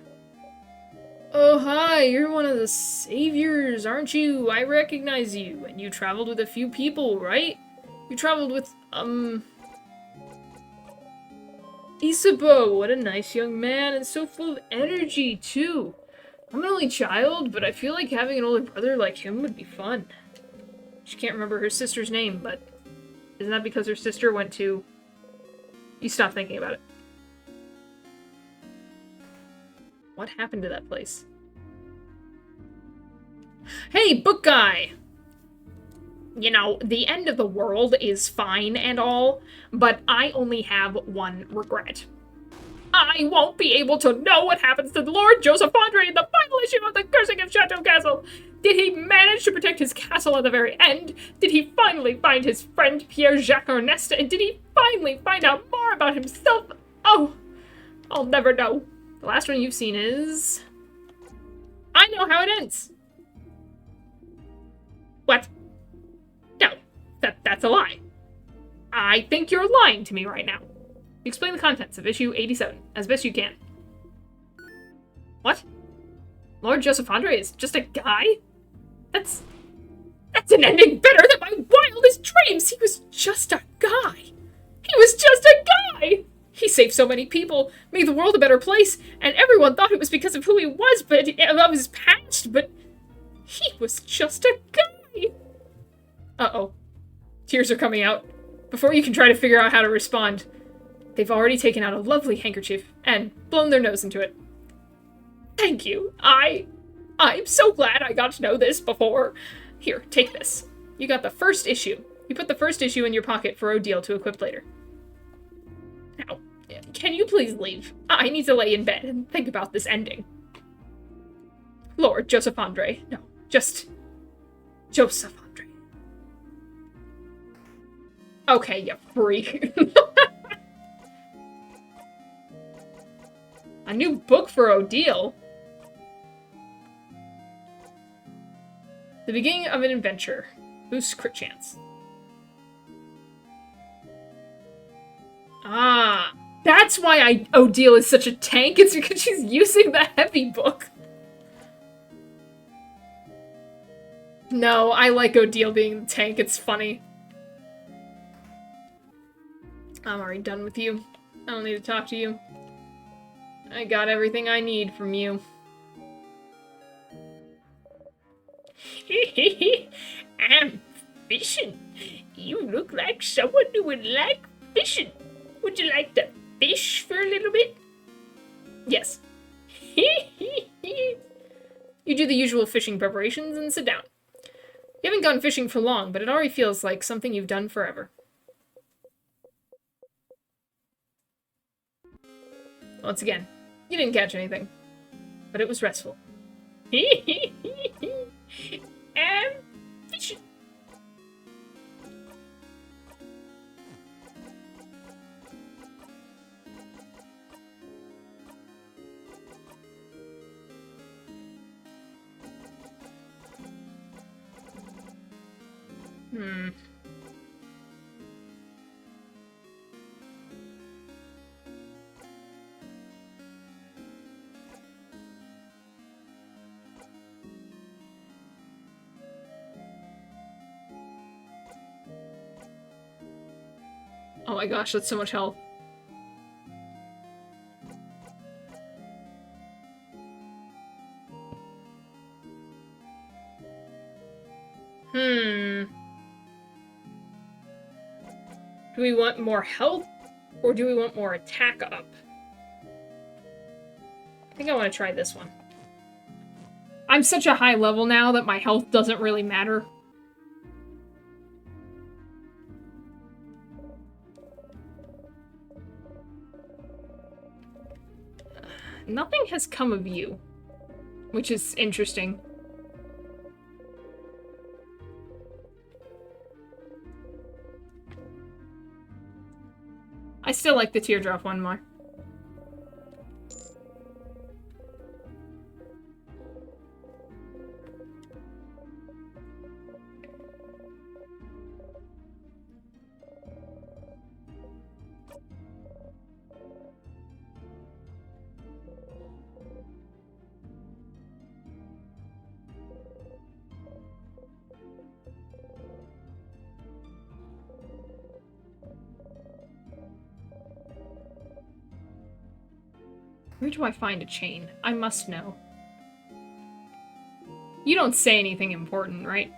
Oh, hi, you're one of the saviors, aren't you? I recognize you, and you traveled with a few people, right? You traveled with, Isabeau, what a nice young man, and so full of energy, too. I'm an only child, but I feel like having an older brother like him would be fun. She can't remember her sister's name, but isn't that because her sister went to... You stop thinking about it. What happened to that place? Hey, book guy! You know, the end of the world is fine and all, but I only have one regret. I won't be able to know what happens to Lord Joseph Andre in the final issue of the Cursing of Chateau Castle. Did he manage to protect his castle at the very end? Did he finally find his friend Pierre-Jacques Ernest? And did he finally find out more about himself? Oh, I'll never know. The last one you've seen is... I know how it ends. What? No, that's a lie. I think you're lying to me right now. Explain the contents of issue 87, as best you can. What? Lord Joseph Andre is just a guy? That's an ending better than my wildest dreams! He was just a guy! He was just a guy! He saved so many people, made the world a better place, and everyone thought it was because of who he was, but of his past, but he was just a guy! Uh-oh. Tears are coming out. Before you can try to figure out how to respond, They've already taken out a lovely handkerchief and blown their nose into it. Thank you. I'm so glad I got to know this before. Here, take this. You got the first issue. You put the first issue in your pocket for Odile to equip later. Now, can you please leave? I need to lay in bed and think about this ending. Lord Joseph Andre. No, just Joseph Andre. Okay, you freak. A new book for Odile? The beginning of an adventure. Boosts crit chance. Ah, that's why Odile is such a tank. It's because she's using the heavy book. No, I like Odile being the tank. It's funny. I'm already done with you. I don't need to talk to you. I got everything I need from you. I'm fishing. You look like someone who would like fishing. Would you like to fish for a little bit? Yes. You do the usual fishing preparations and sit down. You haven't gone fishing for long, but it already feels like something you've done forever. Once again, you didn't catch anything, but it was restful. Fishing. Oh my gosh, that's so much health. Do we want more health, or do we want more attack up? I think I want to try this one. I'm such a high level now that my health doesn't really matter. Nothing has come of you, which is interesting. I still like the teardrop one more. Where do I find a chain? I must know. You don't say anything important, right?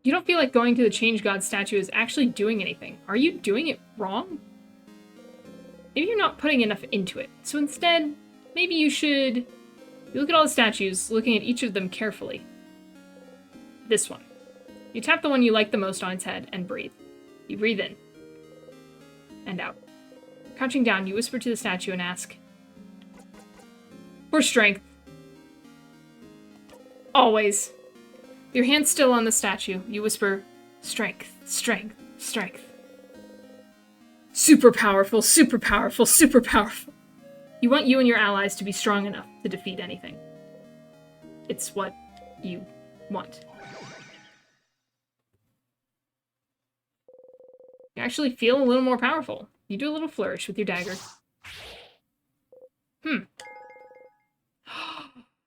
You don't feel like going to the Change God statue is actually doing anything. Are you doing it wrong? Maybe you're not putting enough into it. So instead, maybe you should... You look at all the statues, looking at each of them carefully. This one. You tap the one you like the most on its head and breathe. You breathe in. And out. Crouching down, you whisper to the statue and ask... For strength. Always. Your hand's still on the statue. You whisper, strength, strength, strength. Super powerful, super powerful, super powerful. You want you and your allies to be strong enough to defeat anything. It's what you want. You actually feel a little more powerful. You do a little flourish with your dagger.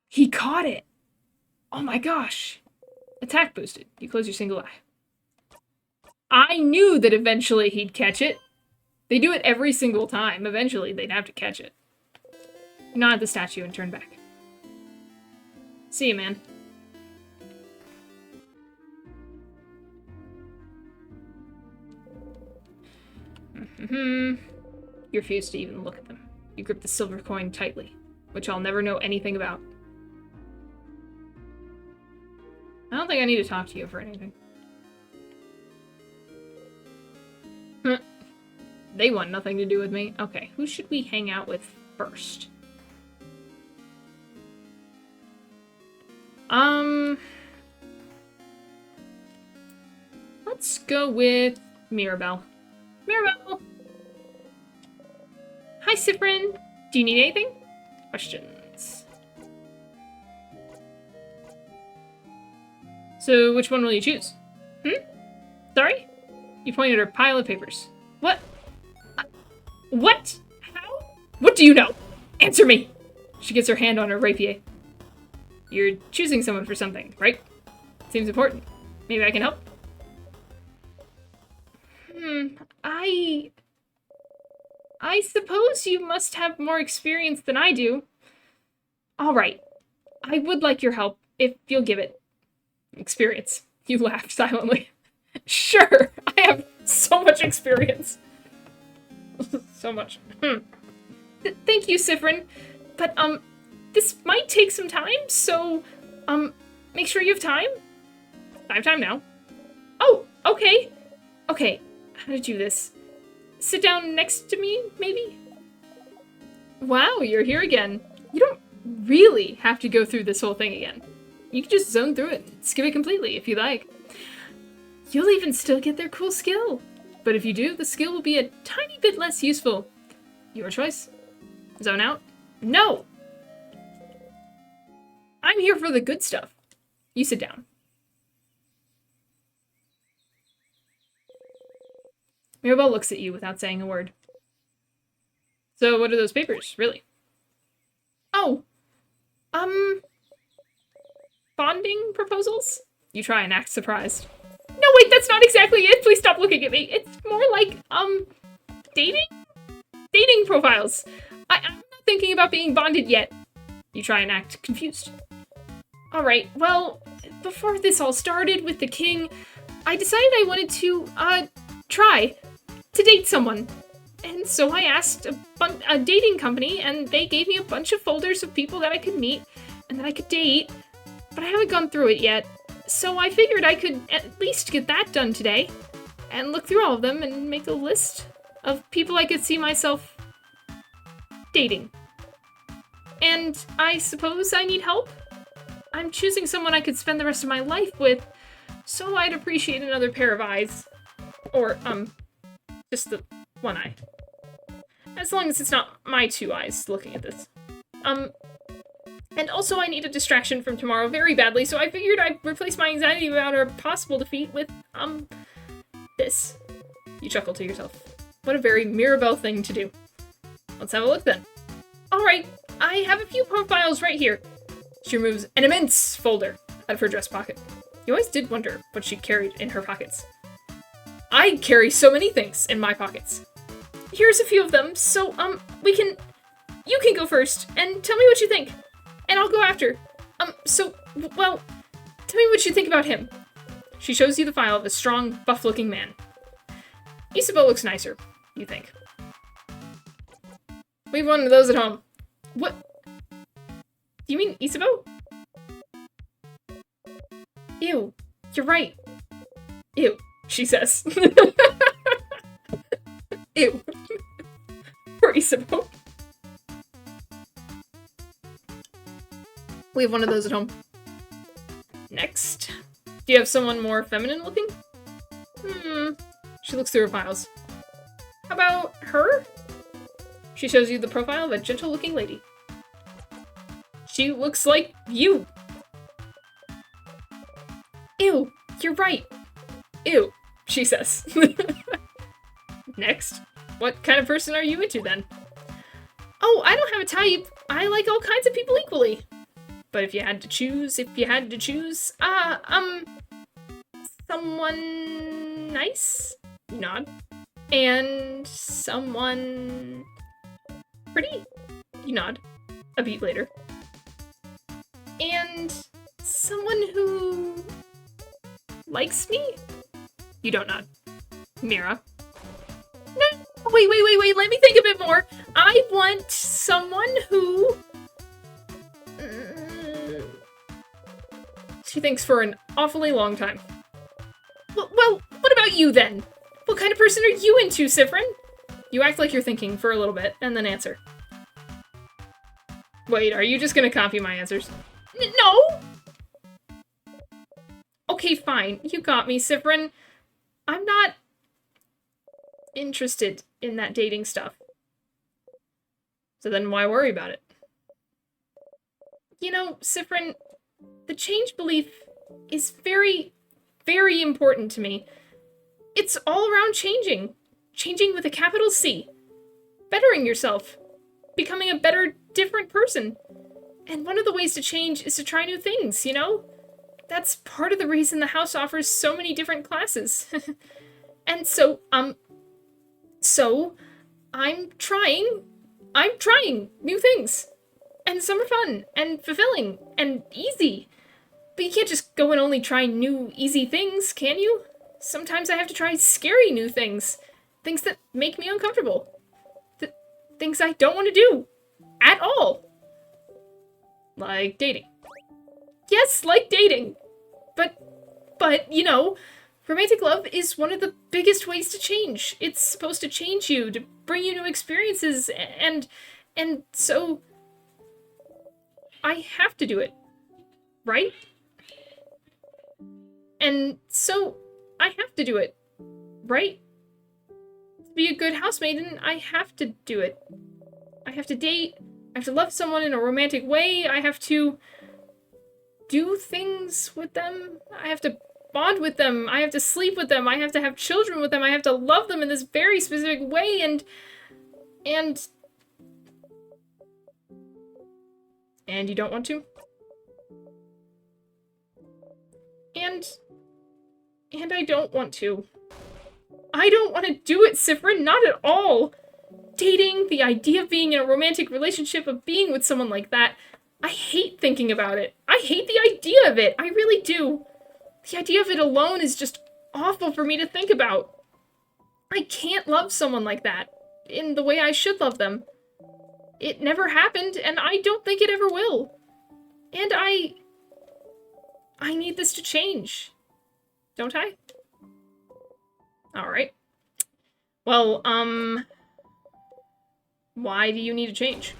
He caught it! Oh my gosh. Attack boosted. You close your single eye. I knew that eventually he'd catch it. They do it every single time. Eventually, they'd have to catch it. Nod at the statue and turn back. See you, man. You refuse to even look at them. You grip the silver coin tightly, which I'll never know anything about. I don't think I need to talk to you for anything. They want nothing to do with me. Okay, who should we hang out with first? Let's go with Mirabelle. Mirabelle! Hi, Cyprin. Do you need anything? Questions. So, which one will you choose? Sorry? You pointed at her pile of papers. What? What? How? What do you know? Answer me! She gets her hand on her rapier. You're choosing someone for something, right? Seems important. Maybe I can help? I suppose you must have more experience than I do. Alright. I would like your help, if you'll give it. Experience. You laughed silently. Sure, I have so much experience. So much. Thank you, Cyprin. But, this might take some time, so, make sure you have time. I have time now. Oh, okay. Okay, how to do this? Sit down next to me, maybe? Wow, you're here again. You don't really have to go through this whole thing again. You can just zone through it, skip it completely if you like. You'll even still get their cool skill. But if you do, the skill will be a tiny bit less useful. Your choice. Zone out? No! I'm here for the good stuff. You sit down. Mirabelle looks at you without saying a word. So what are those papers, really? Oh! Bonding proposals? You try and act surprised. No, wait, that's not exactly it! Please stop looking at me! It's more like, dating? Dating profiles! I'm not thinking about being bonded yet. You try and act confused. Alright, well, before this all started with the king, I decided I wanted to, try to date someone. And so I asked a dating company, and they gave me a bunch of folders of people that I could meet and that I could date, but I haven't gone through it yet. So I figured I could at least get that done today, and look through all of them and make a list of people I could see myself dating. And I suppose I need help? I'm choosing someone I could spend the rest of my life with, so I'd appreciate another pair of eyes. Or, just the one eye. As long as it's not my two eyes looking at this. And also I need a distraction from tomorrow very badly, so I figured I'd replace my anxiety about our possible defeat with, this. You chuckle to yourself. What a very Mirabelle thing to do. Let's have a look then. Alright, I have a few profiles right here. She removes an immense folder out of her dress pocket. You always did wonder what she carried in her pockets. I carry so many things in my pockets. Here's a few of them, so, you can go first, and tell me what you think. And I'll go after. Well, tell me what you think about him. She shows you the file of a strong, buff-looking man. Isabel looks nicer, you think. We have one of those at home. What? Do you mean Isabel? Ew, you're right. Ew, she says. Ew. Poor Isabel. We have one of those at home. Next. Do you have someone more feminine looking? She looks through her files. How about her? She shows you the profile of a gentle looking lady. She looks like you. Ew, you're right. Ew, she says. Next. What kind of person are you into then? Oh, I don't have a type. I like all kinds of people equally. But if you had to choose, someone nice, you nod, and someone pretty, you nod, a beat later, and someone who likes me, you don't nod, Mira. No, wait, let me think a bit more. I want someone who... She thinks for an awfully long time. Well, what about you then? What kind of person are you into, Sifrin? You act like you're thinking for a little bit, and then answer. Wait, are you just gonna copy my answers? No! Okay, fine. You got me, Sifrin. I'm not interested in that dating stuff. So then why worry about it? You know, Sifrin, the change belief is very, very important to me. It's all around changing. Changing with a capital C. Bettering yourself. Becoming a better, different person. And one of the ways to change is to try new things, you know? That's part of the reason the house offers so many different classes. And so I'm trying new things. And some are fun, and fulfilling, and easy. But you can't just go and only try new, easy things, can you? Sometimes I have to try scary new things. Things that make me uncomfortable. Things I don't want to do. At all. Like dating. Yes, like dating. But, you know, romantic love is one of the biggest ways to change. It's supposed to change you, to bring you new experiences, and so... I have to do it, right? And so, I have to do it, right? To be a good housemaiden, I have to do it. I have to date, I have to love someone in a romantic way, I have to do things with them, I have to bond with them, I have to sleep with them, I have to have children with them, I have to love them in this very specific way, and you don't want to? And I don't want to. I don't want to do it, Sifrin, not at all! Dating, the idea of being in a romantic relationship, of being with someone like that, I hate thinking about it. I hate the idea of it, I really do. The idea of it alone is just awful for me to think about. I can't love someone like that, in the way I should love them. It never happened, and I don't think it ever will. And I need this to change. Don't I? Alright. Well, why do you need to change?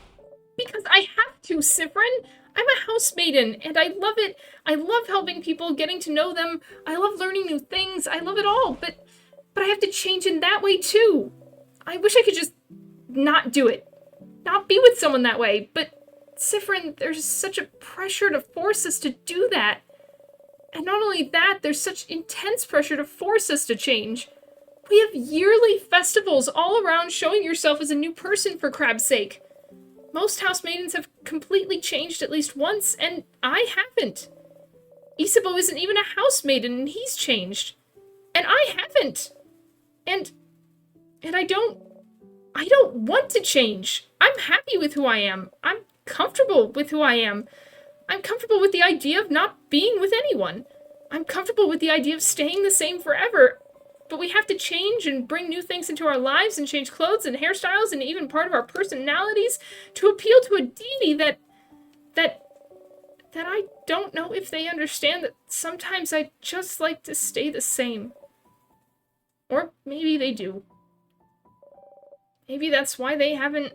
Because I have to, Sifrin! I'm a housemaiden, and I love it. I love helping people, getting to know them. I love learning new things. I love it all, but I have to change in that way, too. I wish I could just not do it. Not be with someone that way, but Sifrin, there's such a pressure to force us to do that. And not only that, there's such intense pressure to force us to change. We have yearly festivals all around showing yourself as a new person, for crab's sake. Most housemaidens have completely changed at least once, and I haven't. Isabeau isn't even a housemaiden, and he's changed. And I haven't. And I don't want to change. I'm happy with who I am. I'm comfortable with who I am. I'm comfortable with the idea of not being with anyone. I'm comfortable with the idea of staying the same forever. But we have to change and bring new things into our lives and change clothes and hairstyles and even part of our personalities to appeal to a deity that I don't know if they understand, that sometimes I just like to stay the same. Or maybe they do. Maybe that's why they haven't.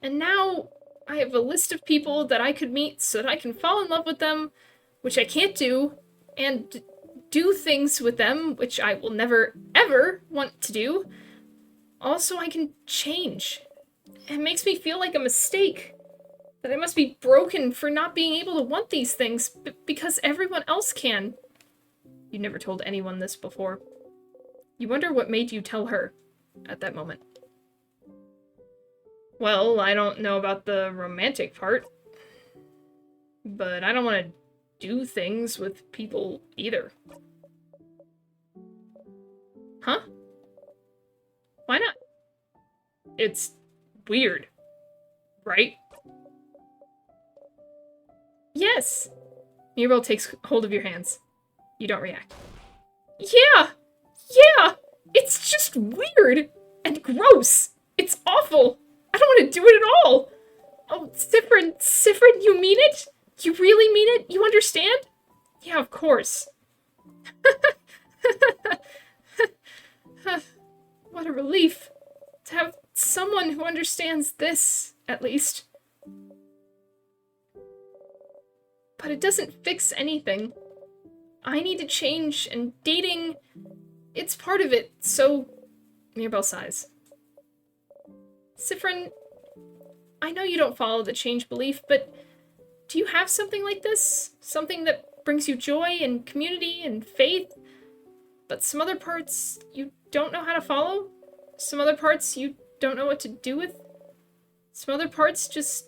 And now I have a list of people that I could meet so that I can fall in love with them, which I can't do, and do things with them, which I will never, ever want to do. Also, I can change. It makes me feel like a mistake. That I must be broken for not being able to want these things, because everyone else can. You never told anyone this before. You wonder what made you tell her at that moment. Well, I don't know about the romantic part, but I don't want to do things with people either. Huh? Why not? It's weird, right? Yes! Mirabelle takes hold of your hands. You don't react. Yeah! Yeah! It's just weird! And gross! It's awful! I don't want to do it at all! Oh, Sifrin, you mean it? You really mean it? You understand? Yeah, of course. What a relief. To have someone who understands this, at least. But it doesn't fix anything. I need to change, and dating, it's part of it, so... Mirabelle sighs. Sifrin, I know you don't follow the change belief, but do you have something like this? Something that brings you joy and community and faith? But some other parts you don't know how to follow? Some other parts you don't know what to do with? Some other parts just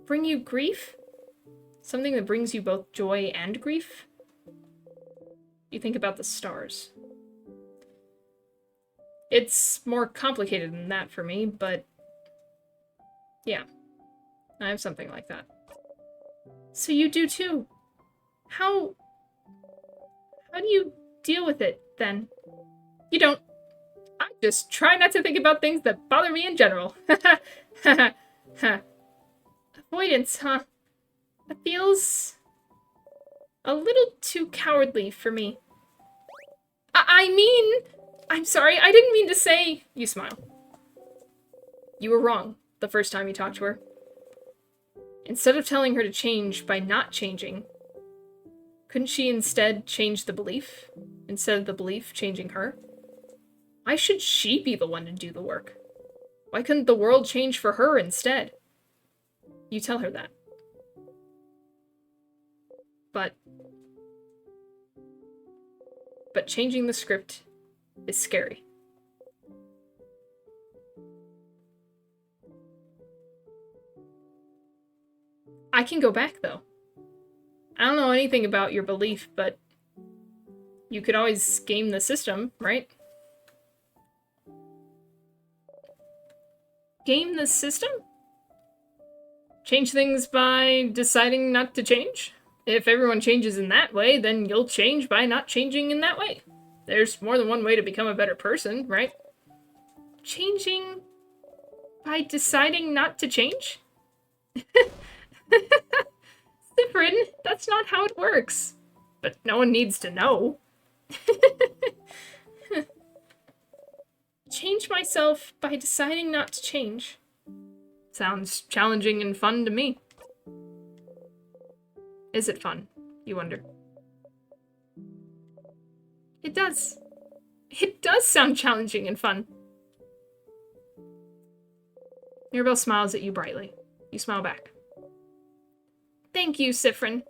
bring you grief? Something that brings you both joy and grief? You think about the stars. It's more complicated than that for me, but yeah, I have something like that. So you do too. How do you deal with it, then? You don't. I just try not to think about things that bother me in general. Avoidance, huh? That feels a little too cowardly for me. I mean, I'm sorry, I didn't mean to say... You smile. You were wrong the first time you talked to her. Instead of telling her to change by not changing, couldn't she instead change the belief, instead of the belief changing her? Why should she be the one to do the work? Why couldn't the world change for her instead? You tell her that. But changing the script is scary. I can go back, though. I don't know anything about your belief, but you could always game the system, right? Game the system? Change things by deciding not to change? If everyone changes in that way, then you'll change by not changing in that way. There's more than one way to become a better person, right? Changing by deciding not to change? Sifrin, that's not how it works. But no one needs to know. Change myself by deciding not to change. Sounds challenging and fun to me. Is it fun, you wonder? It does. It does sound challenging and fun. Mirabelle smiles at you brightly. You smile back. Thank you, Sifrin.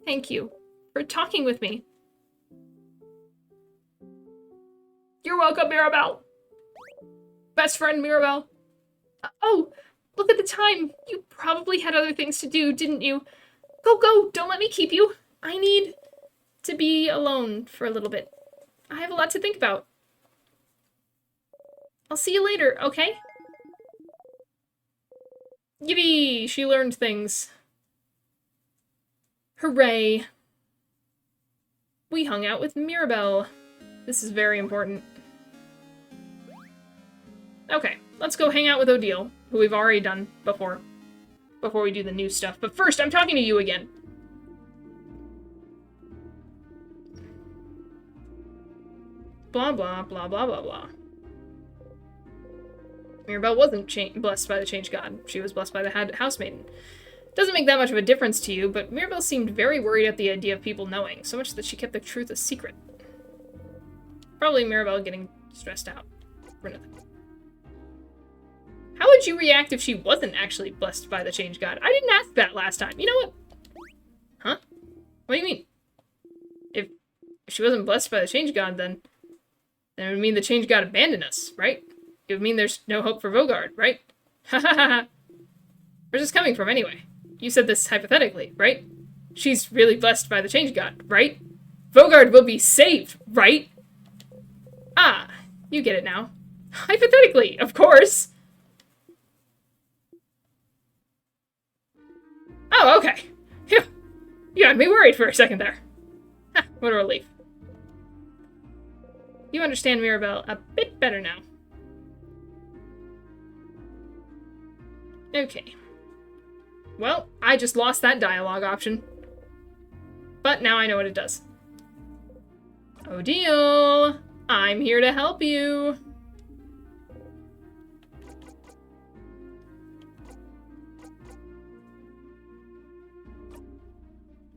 Thank you for talking with me. You're welcome, Mirabelle. Best friend, Mirabelle. Oh, look at the time. You probably had other things to do, didn't you? Go, don't let me keep you. I need to be alone for a little bit. I have a lot to think about. I'll see you later, okay? Yippee! She learned things. Hooray. We hung out with Mirabelle. This is very important. Okay, let's go hang out with Odile, who we've already done before we do the new stuff. But first, I'm talking to you again. Blah, blah, blah, blah, blah, blah. Mirabelle wasn't blessed by the Change God. She was blessed by the Housemaiden. Doesn't make that much of a difference to you, but Mirabelle seemed very worried at the idea of people knowing, so much that she kept the truth a secret. Probably Mirabelle getting stressed out for nothing. How would you react if she wasn't actually blessed by the Change God? I didn't ask that last time. You know what? Huh? What do you mean? If she wasn't blessed by the Change God, then it would mean the Change God abandoned us, right? It would mean there's no hope for Vogard, right? Ha ha ha. Where's this coming from anyway? You said this hypothetically, right? She's really blessed by the change god, right? Vogard will be saved, right? Ah, you get it now. Hypothetically, of course. Oh, okay. Phew. You had me worried for a second there. Ha, what a relief. You understand Mirabelle a bit better now. Okay. Well, I just lost that dialogue option. But now I know what it does. Odile! I'm here to help you!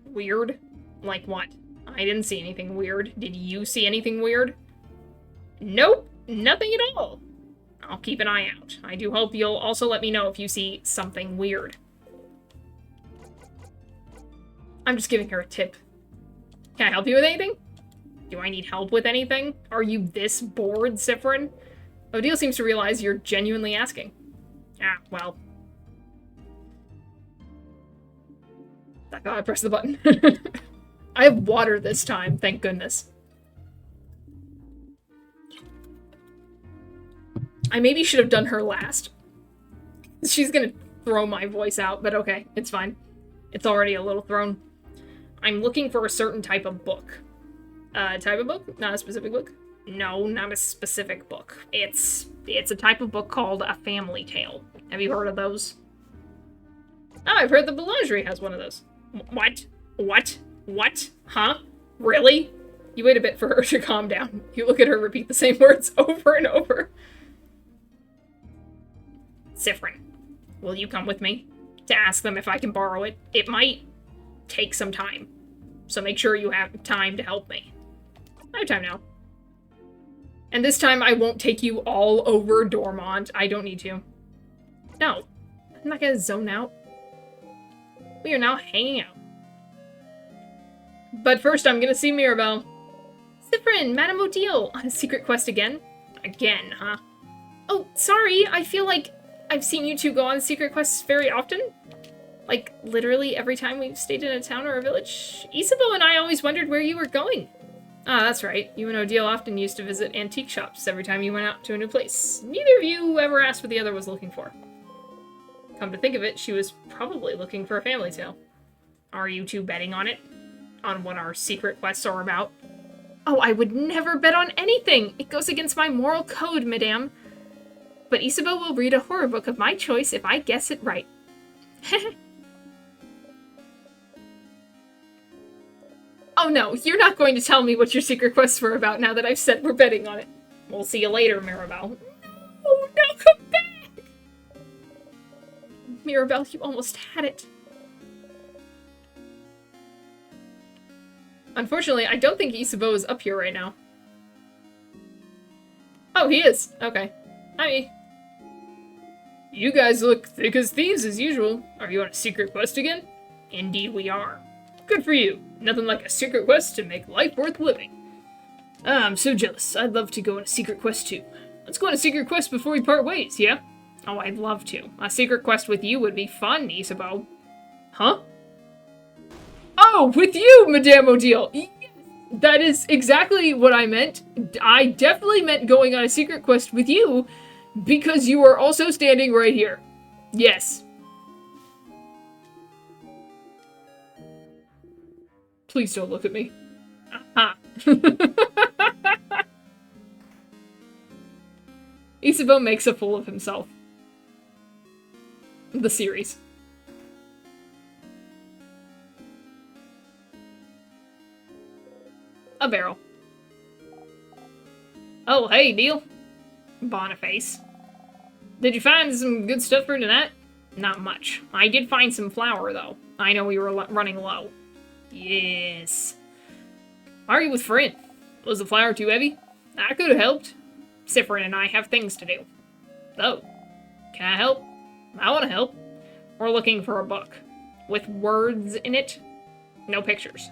Weird? Like what? I didn't see anything weird. Did you see anything weird? Nope! Nothing at all! I'll keep an eye out. I do hope you'll also let me know if you see something weird. I'm just giving her a tip. Can I help you with anything? Do I need help with anything? Are you this bored, Sifrin? Odile seems to realize you're genuinely asking. Ah, well. I thought I pressed the button. I have water this time, thank goodness. I maybe should have done her last. She's gonna throw my voice out, but okay, it's fine. It's already a little thrown. I'm looking for a certain type of book. Type of book? Not a specific book? No, not a specific book. It's a type of book called a family tale. Have you heard of those? Oh, I've heard the Boulangerie has one of those. What? What? What? Huh? Really? You wait a bit for her to calm down. You look at her repeat the same words over and over. Sifrin, will you come with me to ask them if I can borrow it? It might take some time, so make sure you have time to help me. I have time now. And this time I won't take you all over Dormont. I don't need to. No, I'm not gonna zone out. We are now hanging out. But first I'm gonna see Mirabelle. Sifrin, Madame Odile, on a secret quest again? Again, huh? Oh, sorry, I feel like I've seen you two go on secret quests very often. Like, literally every time we've stayed in a town or a village. Isabeau and I always wondered where you were going. Ah, that's right. You and Odile often used to visit antique shops every time you went out to a new place. Neither of you ever asked what the other was looking for. Come to think of it, she was probably looking for a family tale. Are you two betting on it? On what our secret quests are about? Oh, I would never bet on anything! It goes against my moral code, madame. But Isabeau will read a horror book of my choice if I guess it right. Oh no, you're not going to tell me what your secret quests were about now that I've said we're betting on it. We'll see you later, Mirabelle. No, come back! Mirabelle, you almost had it. Unfortunately, I don't think Isabeau is up here right now. Oh, he is. Okay. Hi. You guys look thick as thieves as usual. Are you on a secret quest again? Indeed we are. Good for you. Nothing like a secret quest to make life worth living. I'm so jealous. I'd love to go on a secret quest too. Let's go on a secret quest before we part ways, yeah? Oh, I'd love to. A secret quest with you would be fun, Isabeau. Huh? Oh, with you, Madame Odile! Yes, that is exactly what I meant. I definitely meant going on a secret quest with you, because you are also standing right here. Yes. Please don't look at me. Aha. Isabeau makes a fool of himself. The series. A barrel. Oh, hey, Neil. Boniface. Did you find some good stuff for tonight? Not much. I did find some flour, though. I know we were running low. Yes. Why are you with Frin? Was the flour too heavy? I could have helped. Sifrin and I have things to do. Oh. Can I help? I want to help. We're looking for a book. With words in it. No pictures.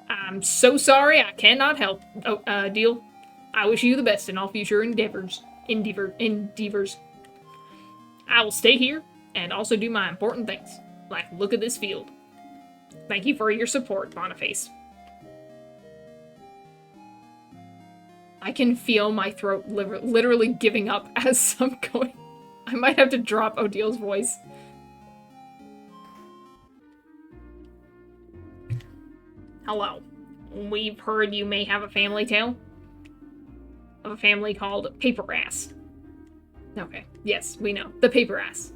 I'm so sorry, I cannot help. Oh, deal. I wish you the best in all future endeavors. I will stay here and also do my important things, like look at this field. Thank you for your support, Boniface. I can feel my throat literally giving up as I'm going. I might have to drop Odil's voice. Hello. We've heard you may have a family tale of a family called Paper Ass. Okay, yes, we know. The Paper Ass.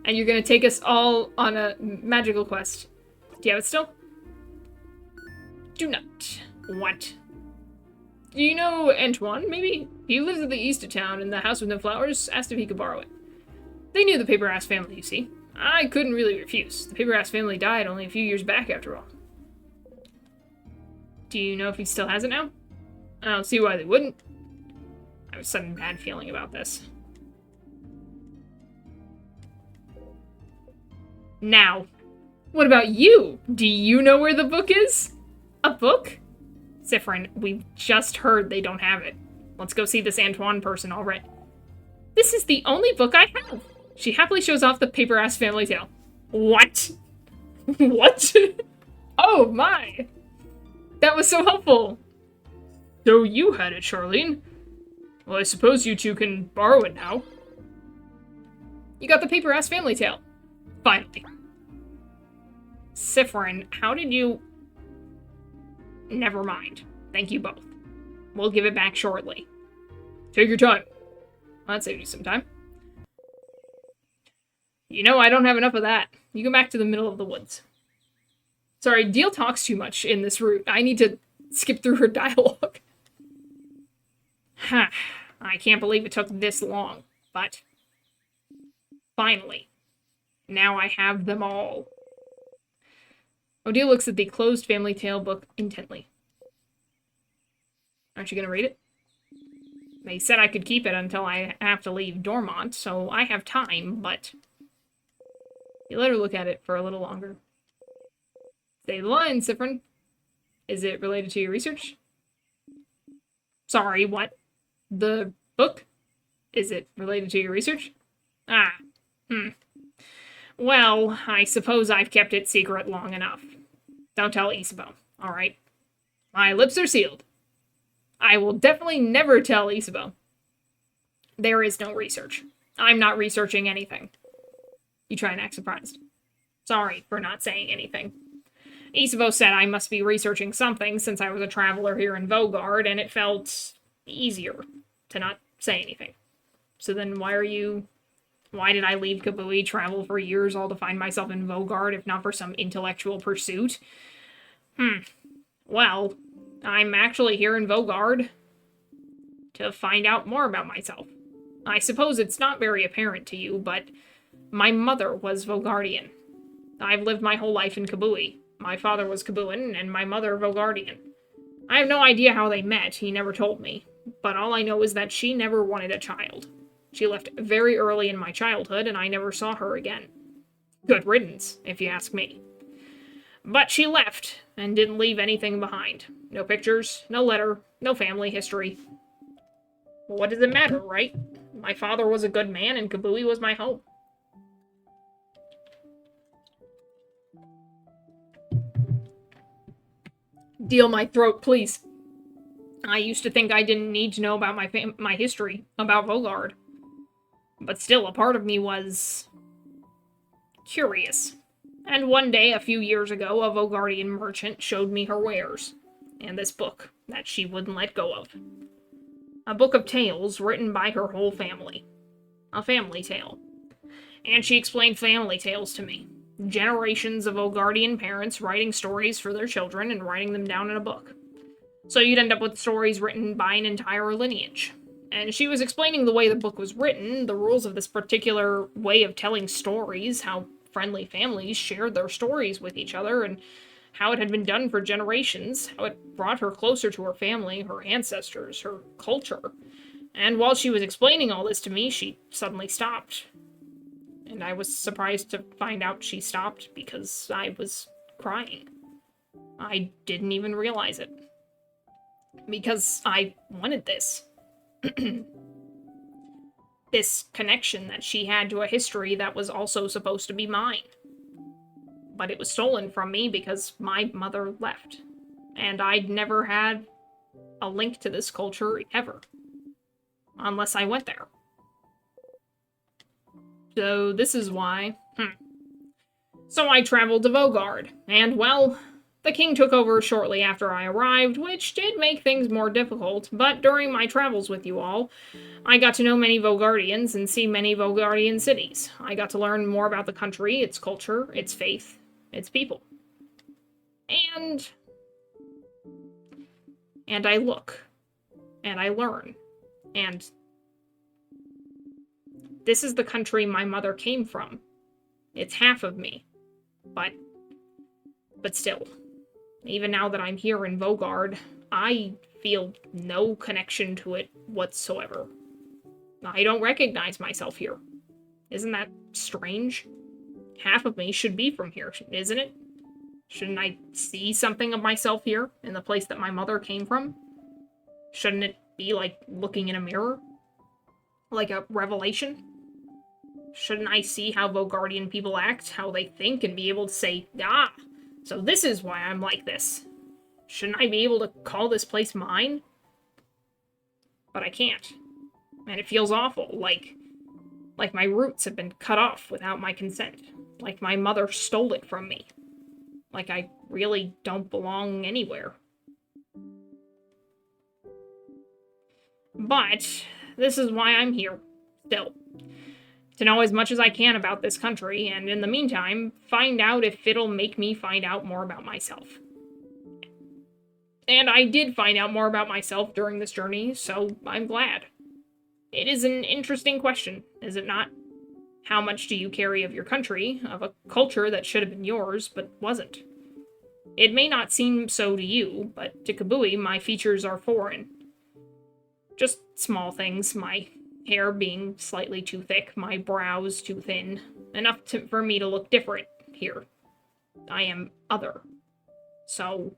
And you're gonna take us all on a magical quest. Do you have it still? Do not. What? Do you know Antoine, maybe? He lives at the east of town in the house with no flowers. Asked if he could borrow it. They knew the Paper Ass family, you see. I couldn't really refuse. The Paper Ass family died only a few years back, after all. Do you know if he still has it now? I don't see why they wouldn't. I have a sudden bad feeling about this. Now, what about you? Do you know where the book is? A book? Zifrin, we've just heard they don't have it. Let's go see this Antoine person already. This is the only book I have. She happily shows off the Paper Ass family tale. What? What? Oh my! That was so helpful! So you had it, Charlene. Well, I suppose you two can borrow it now. You got the Paper Ass family tale. Finally. Zifrin, how did you... Never mind. Thank you both. We'll give it back shortly. Take your time. That saved you some time. You know, I don't have enough of that. You go back to the middle of the woods. Sorry, Deal talks too much in this route. I need to skip through her dialogue. Ha, I can't believe it took this long, but... Finally. Now I have them all. Odile looks at the closed family tale book intently. Aren't you gonna read it? They said I could keep it until I have to leave Dormont, so I have time, but... You let her look at it for a little longer. Say the line, Zifrin. Is it related to your research? Sorry, what? The book? Is it related to your research? Ah, Well, I suppose I've kept it secret long enough. Don't tell Isabeau, alright? My lips are sealed. I will definitely never tell Isabeau. There is no research. I'm not researching anything. You try and act surprised. Sorry for not saying anything. Isabeau said I must be researching something since I was a traveler here in Vogard, and it felt easier to not say anything. So then why did I leave Kabui, travel for years, all to find myself in Vogard, if not for some intellectual pursuit? Well, I'm actually here in Vogard to find out more about myself. I suppose it's not very apparent to you, but my mother was Vogardian. I've lived my whole life in Kabui. My father was Kabuan, and my mother Vogardian. I have no idea how they met, he never told me, but all I know is that she never wanted a child. She left very early in my childhood, and I never saw her again. Good riddance, if you ask me. But she left, and didn't leave anything behind. No pictures, no letter, no family history. Well, what does it matter, right? My father was a good man, and Kabui was my home. Deal my throat, please. I used to think I didn't need to know about my history, about Vogard. But still, a part of me was... curious. And one day, a few years ago, a Vogardian merchant showed me her wares. And this book that she wouldn't let go of. A book of tales written by her whole family. A family tale. And she explained family tales to me. Generations of Vogardian parents writing stories for their children and writing them down in a book. So you'd end up with stories written by an entire lineage. And she was explaining the way the book was written, the rules of this particular way of telling stories, how friendly families shared their stories with each other, and how it had been done for generations, how it brought her closer to her family, her ancestors, her culture. And while she was explaining all this to me, she suddenly stopped. And I was surprised to find out she stopped because I was crying. I didn't even realize it. Because I wanted this. this connection that she had to a history that was also supposed to be mine. But it was stolen from me because my mother left. And I'd never had a link to this culture ever. Unless I went there. So this is why... So I traveled to Vogard, and well, the king took over shortly after I arrived, which did make things more difficult, but during my travels with you all, I got to know many Vogardians and see many Vogardian cities. I got to learn more about the country, its culture, its faith, its people. And I look, and I learn, and this is the country my mother came from. It's half of me. But still, even now that I'm here in Vogard, I feel no connection to it whatsoever. I don't recognize myself here. Isn't that strange? Half of me should be from here, isn't it? Shouldn't I see something of myself here, in the place that my mother came from? Shouldn't it be like looking in a mirror? Like a revelation? Shouldn't I see how Vogardian people act, how they think, and be able to say, ah, so this is why I'm like this. Shouldn't I be able to call this place mine? But I can't. And it feels awful, like my roots have been cut off without my consent. Like my mother stole it from me. Like I really don't belong anywhere. But this is why I'm here, still. To know as much as I can about this country, and in the meantime, find out if it'll make me find out more about myself. And I did find out more about myself during this journey, so I'm glad. It is an interesting question, is it not? How much do you carry of your country, of a culture that should have been yours, but wasn't? It may not seem so to you, but to Kabui, my features are foreign. Just small things, my hair being slightly too thick, my brows too thin, enough for me to look different here. I am other. So,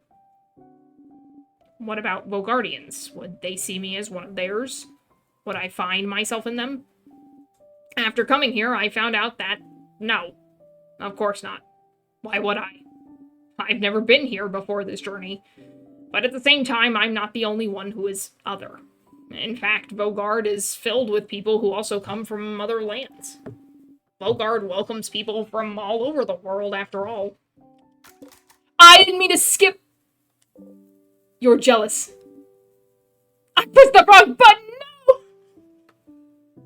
what about Vogardians? Would they see me as one of theirs? Would I find myself in them? After coming here, I found out that, no, of course not. Why would I? I've never been here before this journey, but at the same time, I'm not the only one who is other. In fact, Vogard is filled with people who also come from other lands. Vogard welcomes people from all over the world, after all. I didn't mean to skip! You're jealous. I pressed the wrong button! No!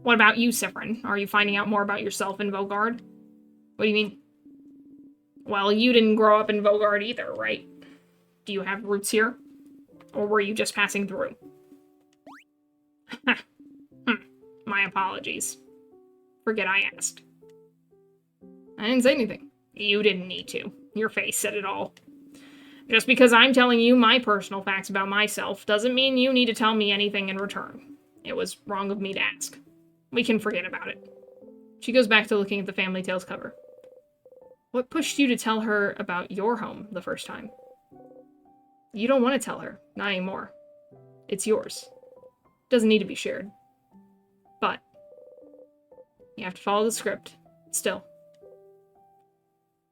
What about you, Sifrin? Are you finding out more about yourself in Vogard? What do you mean? Well, you didn't grow up in Vogard either, right? Do you have roots here? Or were you just passing through? My apologies. Forget I asked. I didn't say anything. You didn't need to. Your face said it all. Just because I'm telling you my personal facts about myself doesn't mean you need to tell me anything in return. It was wrong of me to ask. We can forget about it. She goes back to looking at the Family Tales cover. What pushed you to tell her about your home the first time? You don't want to tell her. Not anymore. It's yours. Doesn't need to be shared. But you have to follow the script. Still.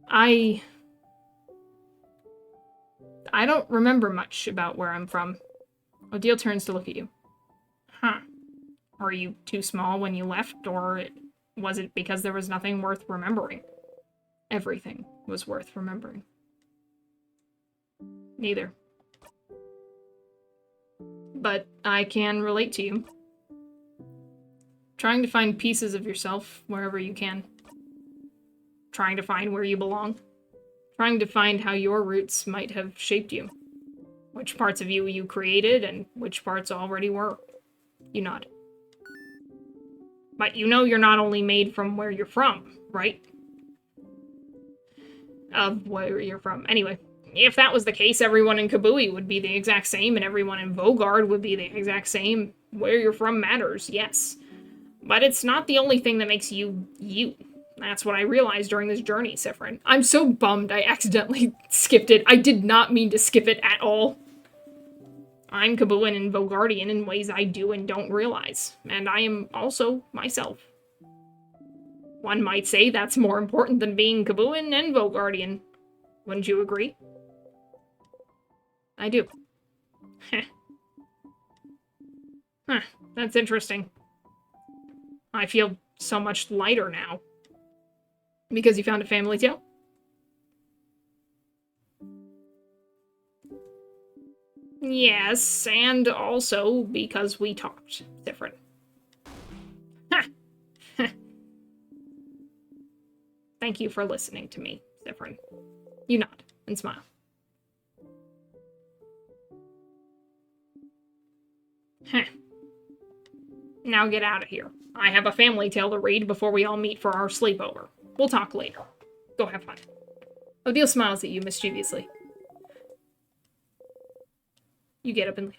I don't remember much about where I'm from. Odile turns to look at you. Huh. Are you too small when you left, or was it because there was nothing worth remembering? Everything was worth remembering. Neither. But I can relate to you. Trying to find pieces of yourself wherever you can. Trying to find where you belong. Trying to find how your roots might have shaped you. Which parts of you created and which parts already were. You nod. But you know you're not only made from where you're from, right? Of where you're from. Anyway, if that was the case, everyone in Kabui would be the exact same, and everyone in Vogard would be the exact same. Where you're from matters, yes. But it's not the only thing that makes you, you. That's what I realized during this journey, Sifrin. I'm so bummed I accidentally skipped it. I did not mean to skip it at all. I'm Kabuin and Vogardian in ways I do and don't realize, and I am also myself. One might say that's more important than being Kabuin and Vogardian. Wouldn't you agree? I do. Huh, that's interesting. I feel so much lighter now. Because you found a family tale? Yes, and also because we talked different. Thank you for listening to me, Zifrin. You nod and smile. Now get out of here. I have a family tale to read before we all meet for our sleepover. We'll talk later. Go have fun. Odile smiles at you mischievously. You get up and leave.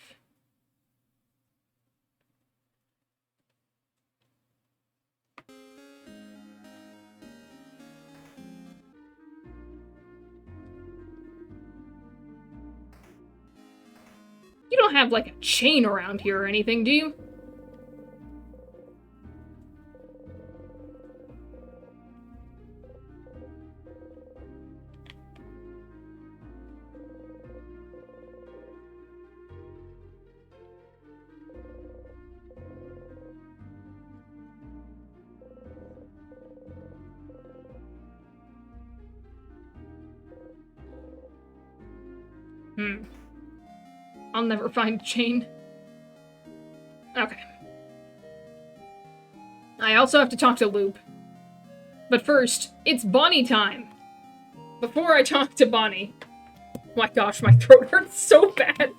You don't have, like, a chain around here or anything, do you? I'll never find a chain. Okay. I also have to talk to Loop. But first, it's Bonnie time. Before I talk to Bonnie... Oh my gosh, my throat hurts so bad.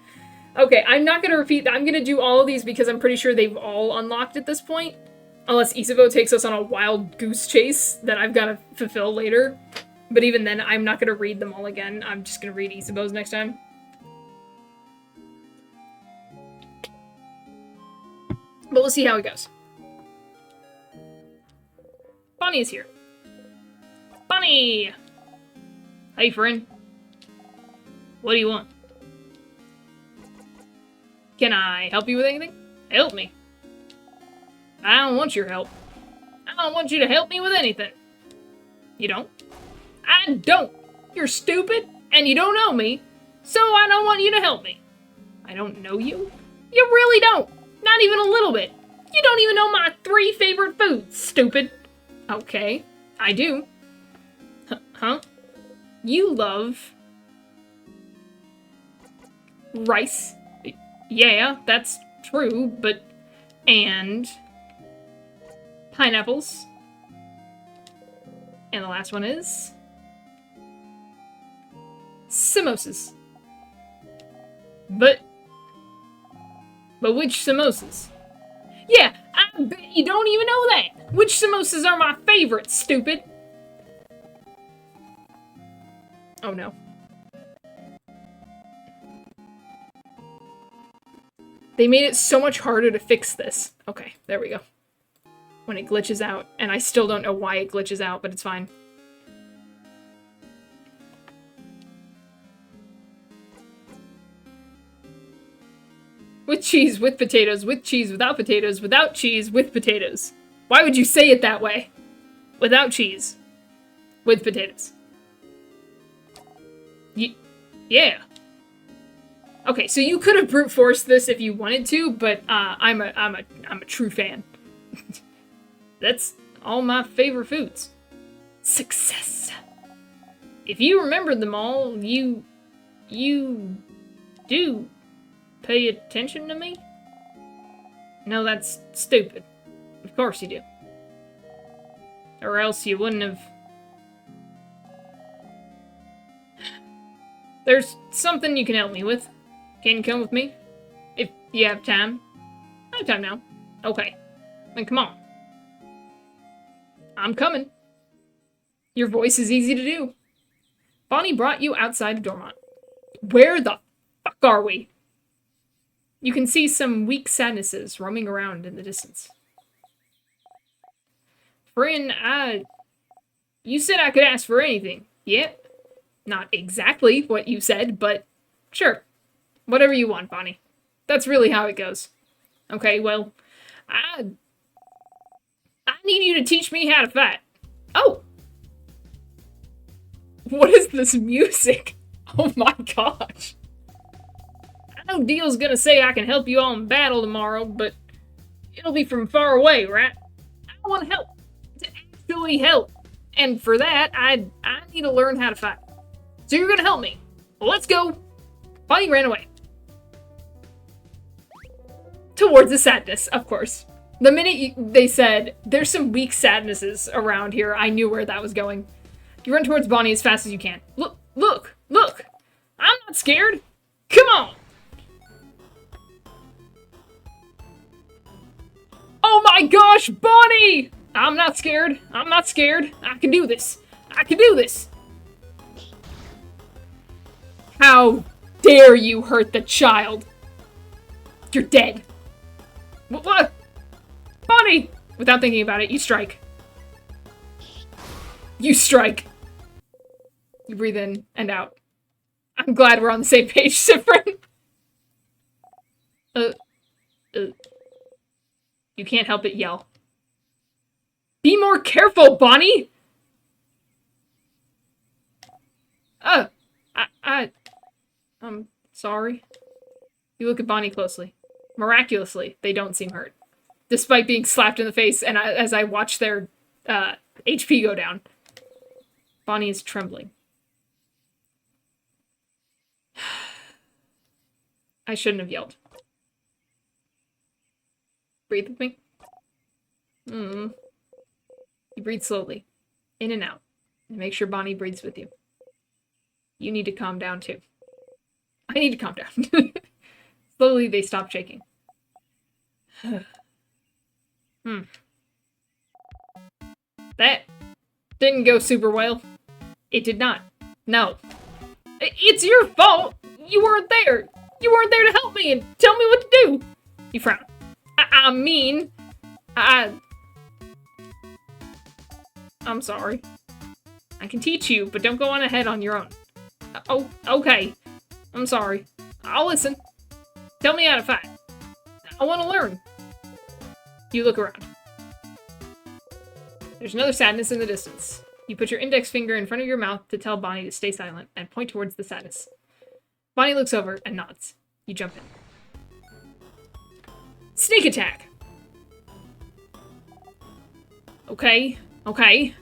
Okay, I'm not gonna repeat that. I'm gonna do all of these because I'm pretty sure they've all unlocked at this point. Unless Isabeau takes us on a wild goose chase that I've gotta fulfill later. But even then, I'm not gonna read them all again. I'm just gonna read Isabeau's next time. But we'll see how it goes. Bonnie is here. Bonnie! Hey, friend. What do you want? Can I help you with anything? Help me? I don't want your help. I don't want you to help me with anything. You don't? I don't! You're stupid, and you don't know me, so I don't want you to help me. I don't know you? You really don't! Not even a little bit. You don't even know my 3 favorite foods, stupid. Okay, I do. Huh? You love... rice. Yeah, that's true, but... and... pineapples. And the last one is... samosas. But which samosas? Yeah, I bet you don't even know that. Which samosas are my favorites, stupid? Oh no. They made it so much harder to fix this. Okay, there we go. When it glitches out, and I still don't know why it glitches out, but it's fine. With cheese, with potatoes, with cheese, without potatoes, without cheese, with potatoes. Why would you say it that way? Without cheese. With potatoes. Yeah. Okay, so you could have brute forced this if you wanted to, but I'm a true fan. That's all my favorite foods. Success. If you remembered them all, you do pay attention to me? No, that's stupid. Of course you do. Or else you wouldn't have... There's something you can help me with. Can you come with me? If you have time. I have time now. Okay. Then come on. I'm coming. Your voice is easy to do. Bonnie brought you outside of Dormont. Where the fuck are we? You can see some weak sadnesses roaming around in the distance. Friend, you said I could ask for anything. Yeah? Not exactly what you said, but sure. Whatever you want, Bonnie. That's really how it goes. Okay, well, I need you to teach me how to fight. Oh! What is this music? Oh my gosh. I know Deal's gonna say I can help you all in battle tomorrow, but it'll be from far away, right? I want to help. To actually help. And for that, I need to learn how to fight. So you're gonna help me. Well, let's go. Bonnie ran away. Towards the sadness, of course. The minute they said, there's some weak sadnesses around here, I knew where that was going. You run towards Bonnie as fast as you can. Look, look, look! I'm not scared! Come on! Oh my gosh, Bonnie! I'm not scared. I'm not scared. I can do this. I can do this! How dare you hurt the child? You're dead. What? Bonnie! Without thinking about it, you strike. You strike. You breathe in and out. I'm glad we're on the same page, Sifrin. You can't help but yell. Be more careful, Bonnie! I'm sorry. You look at Bonnie closely. Miraculously, they don't seem hurt. Despite being slapped in the face and as I watch their HP go down. Bonnie is trembling. I shouldn't have yelled. Breathe with me. You breathe slowly. In and out. And make sure Bonnie breathes with you. You need to calm down too. I need to calm down. Slowly they stop shaking. That didn't go super well. It did not. No. It's your fault! You weren't there! You weren't there to help me and tell me what to do! You frown. I'm sorry. I can teach you, but don't go on ahead on your own. Oh, okay. I'm sorry. I'll listen. Tell me how to fight. I want to learn. You look around. There's another sadness in the distance. You put your index finger in front of your mouth to tell Bonnie to stay silent and point towards the sadness. Bonnie looks over and nods. You jump in. Sneak attack! Okay. Okay.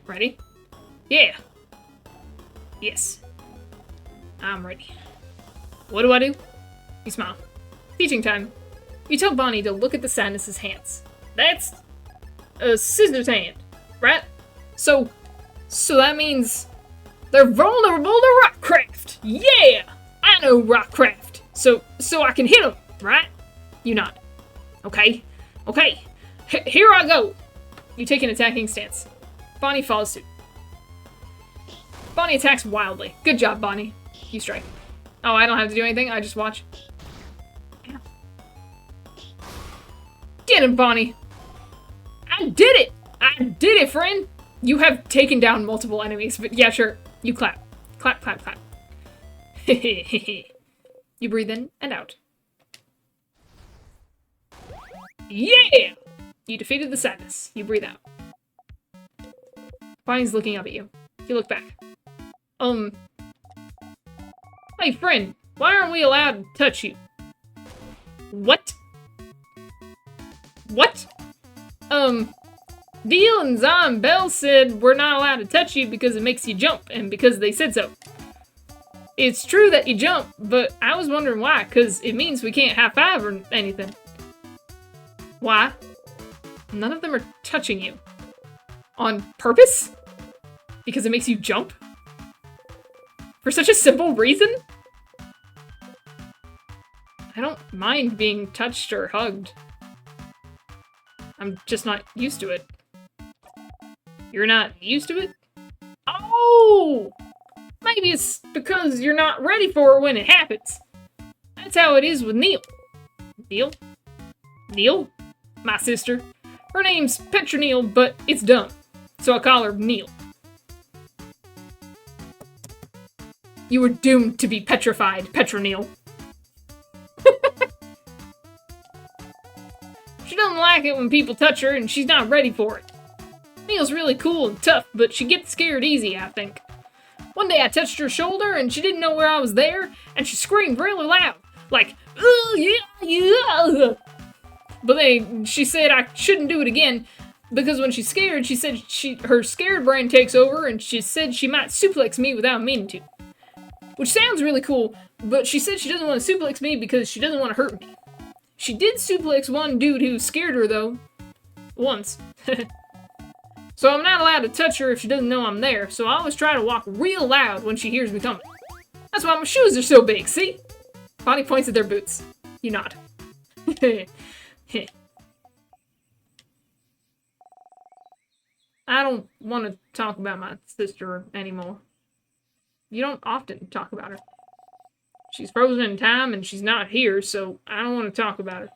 Ready? Yeah. Yes. I'm ready. What do I do? You smile. Teaching time. You tell Bonnie to look at the sadness's hands. That's a scissors hand, right? So that means they're vulnerable to rockcraft. Yeah! I know rockcraft. So I can hit them, right? You nod. Okay. Okay. Here I go. You take an attacking stance. Bonnie follows suit. Bonnie attacks wildly. Good job, Bonnie. You strike. Oh, I don't have to do anything. I just watch. Ow. Get him, Bonnie. I did it. I did it, friend. You have taken down multiple enemies, but yeah, sure. You clap. Clap, clap, clap. You breathe in and out. Yeah! You defeated the sadness. You breathe out. Bonnie's looking up at you. You look back. Hey, friend, why aren't we allowed to touch you? What? What? Deal and Zon Bell said we're not allowed to touch you because it makes you jump, and because they said so. It's true that you jump, but I was wondering why, because it means we can't high-five or anything. Why? None of them are touching you. On purpose? Because it makes you jump? For such a simple reason? I don't mind being touched or hugged. I'm just not used to it. You're not used to it? Oh! Maybe it's because you're not ready for it when it happens. That's how it is with Neil. Neil? Neil? My sister. Her name's Petronile, but it's dumb. So I call her Neil. You were doomed to be petrified, Petronile. like it when people touch her and she's not ready for it. Neil's really cool and tough, but she gets scared easy, I think. One day I touched her shoulder and she didn't know where I was there, and she screamed really loud, like, "Oh, yeah, yeah." But then she said I shouldn't do it again, because when she's scared, she said her scared brain takes over, and she said she might suplex me without meaning to. Which sounds really cool, but she said she doesn't want to suplex me because she doesn't want to hurt me. She did suplex one dude who scared her, though. Once. So I'm not allowed to touch her if she doesn't know I'm there, so I always try to walk real loud when she hears me coming. That's why my shoes are so big, see? Bonnie points at their boots. You nod. I don't want to talk about my sister anymore. You don't often talk about her. She's frozen in time and she's not here, so I don't want to talk about her.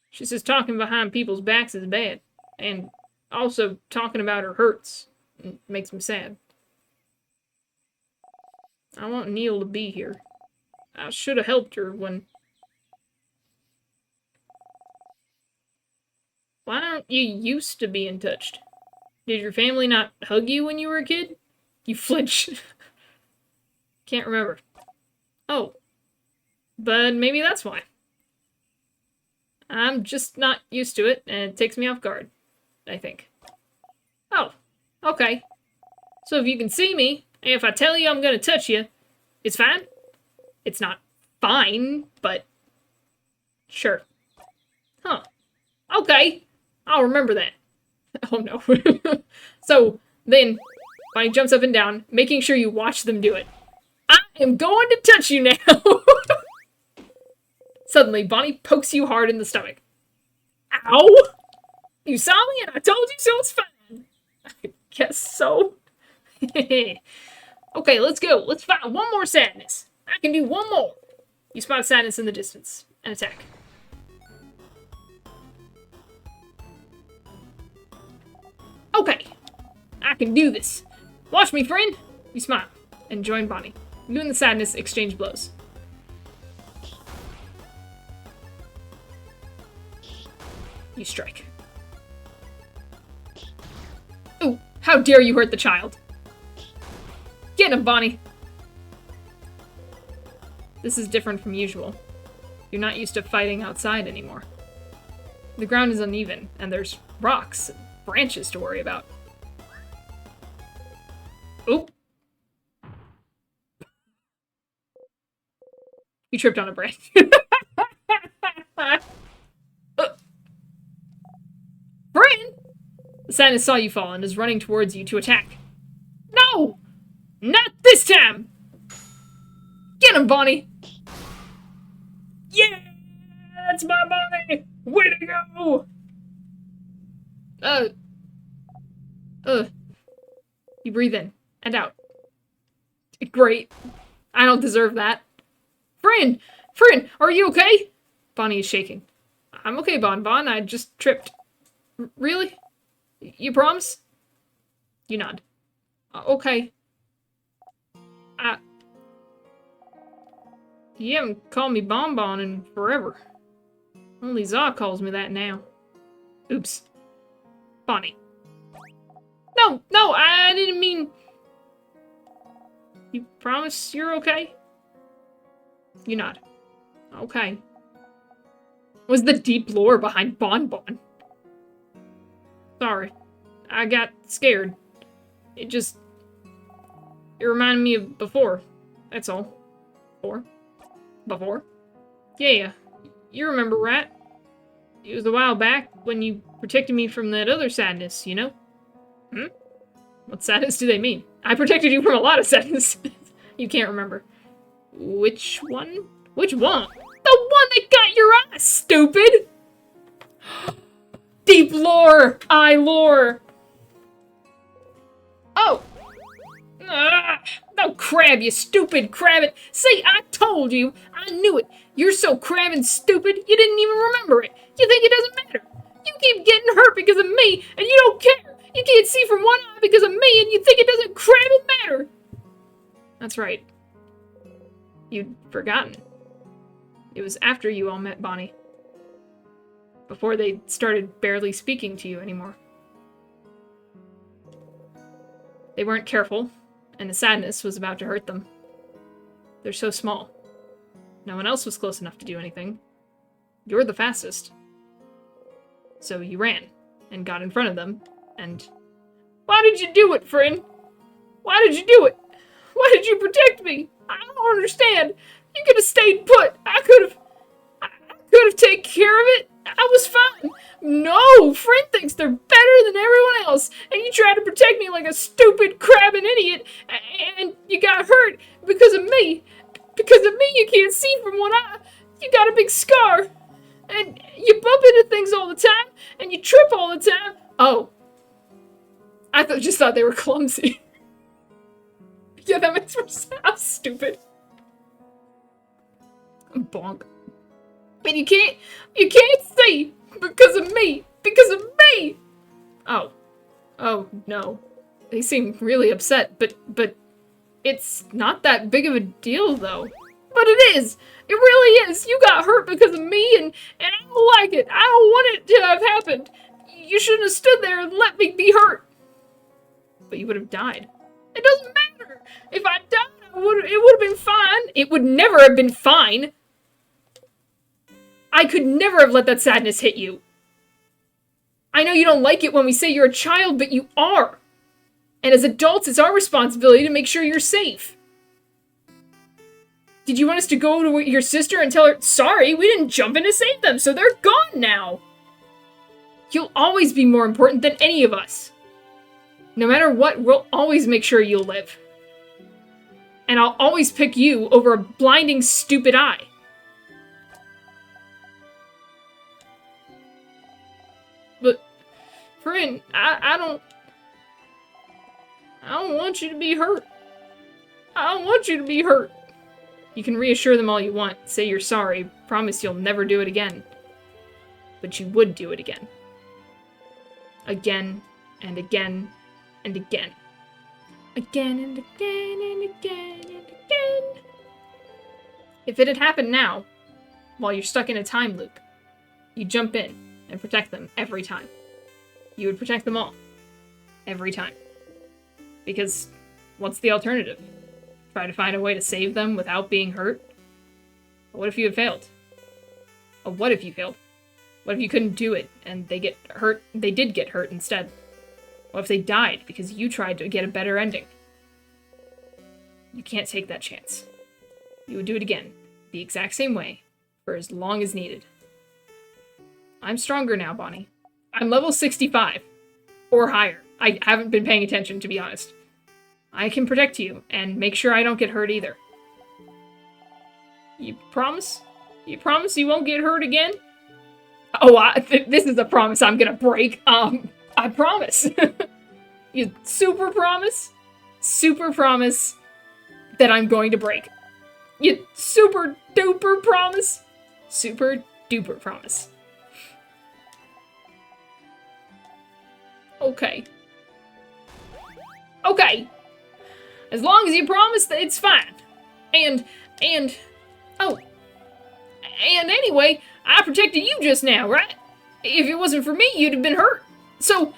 She says talking behind people's backs is bad, and also talking about her hurts. It makes me sad. I want Neil to be here. I should have helped her when... Why aren't you used to being touched? Did your family not hug you when you were a kid? You flinch. Can't remember. Oh. But maybe that's why. I'm just not used to it, and it takes me off guard, I think. Oh. Okay. So if you can see me, and if I tell you I'm gonna touch you, it's fine? It's not fine, but... Sure. Huh. Okay. I'll remember that. Oh no. So, then, Bonnie jumps up and down, making sure you watch them do it. I am going to touch you now! Suddenly, Bonnie pokes you hard in the stomach. Ow! You saw me and I told you so it's fine. I guess so. Okay, let's go. Let's find one more sadness. I can do one more. You spot sadness in the distance and attack. Okay, I can do this. Watch me, friend. You smile and join Bonnie. You and the sadness exchange blows. You strike. Ooh, how dare you hurt the child. Get him, Bonnie. This is different from usual. You're not used to fighting outside anymore. The ground is uneven, and there's rocks and branches to worry about. Oop. You tripped on a branch. Friend! The sadness saw you fall and is running towards you to attack. No! Not this time! Get him, Bonnie! Yeah! That's my Bonnie! Way to go! You breathe in and out. Great. I don't deserve that. Friend! Friend, are you okay? Bonnie is shaking. I'm okay, Bon. I just tripped. Really? You promise? You nod. Okay. You haven't called me Bonbon in forever. Only Za calls me that now. Oops. Bonnie. No, I didn't mean... You promise you're okay? You nod. Okay. Was the deep lore behind Bonbon? Sorry. I got scared. It reminded me of before. That's all. Before? Yeah. You remember, right? It was a while back when you protected me from that other sadness, you know? What sadness do they mean? I protected you from a lot of sadness. You can't remember. Which one? Which one? The one that got your ass, stupid! Deep lore! Eye lore! Oh! No crab, you stupid crabbit! See, I told you! I knew it! You're so crab and stupid, you didn't even remember it! You think it doesn't matter! You keep getting hurt because of me, and you don't care! You can't see from one eye because of me, and you think it doesn't crab matter! That's right. You'd forgotten. It was after you all met Bonnie. before they started barely speaking to you anymore. They weren't careful, and the sadness was about to hurt them. They're so small. No one else was close enough to do anything. You're the fastest. So you ran, and got in front of them, and... Why did you do it, friend? Why did you do it? Why did you protect me? I don't understand. You could have stayed put. I could have taken care of it. I was fine. No, friend thinks they're better than everyone else, and you tried to protect me like a stupid, crabbing idiot, and you got hurt because of me. Because of me, you can't see from one eye. You got a big scar, and you bump into things all the time, and you trip all the time. Oh. I just thought they were clumsy. Yeah, that makes more sense. I'm stupid. Bonk. And you can't see because of me. Because of me! Oh. Oh, no. They seem really upset, but it's not that big of a deal, though. But it is! It really is! You got hurt because of me, and I don't like it. I don't want it to have happened. You shouldn't have stood there and let me be hurt. But you would have died. It doesn't matter! If I died, it would have been fine. It would never have been fine. I could never have let that sadness hit you. I know you don't like it when we say you're a child, but you are. And as adults, it's our responsibility to make sure you're safe. Did you want us to go to your sister and tell her, sorry, we didn't jump in to save them, so they're gone now? You'll always be more important than any of us. No matter what, we'll always make sure you'll live. And I'll always pick you over a blinding, stupid eye. But, friend, I don't want you to be hurt. I don't want you to be hurt. You can reassure them all you want. Say you're sorry. Promise you'll never do it again. But you would do it again. Again, and again, and again. Again, and again, and again, and again. If it had happened now, while you're stuck in a time loop, you'd jump in and protect them every time. You would protect them all. Every time. Because what's the alternative? Try to find a way to save them without being hurt? What if you had failed? Or what if you failed? What if you couldn't do it and they get hurt? They did get hurt instead. What if they died because you tried to get a better ending? You can't take that chance. You would do it again, the exact same way, for as long as needed. I'm stronger now, Bonnie. I'm level 65. Or higher. I haven't been paying attention, to be honest. I can protect you, and make sure I don't get hurt either. You promise? You promise you won't get hurt again? Oh, this is a promise I'm gonna break. I promise. You super promise? Super promise that I'm going to break. You super duper promise? Super duper promise. Okay. Okay. As long as you promise that it's fine. And anyway, I protected you just now, right? If it wasn't for me, you'd have been hurt. So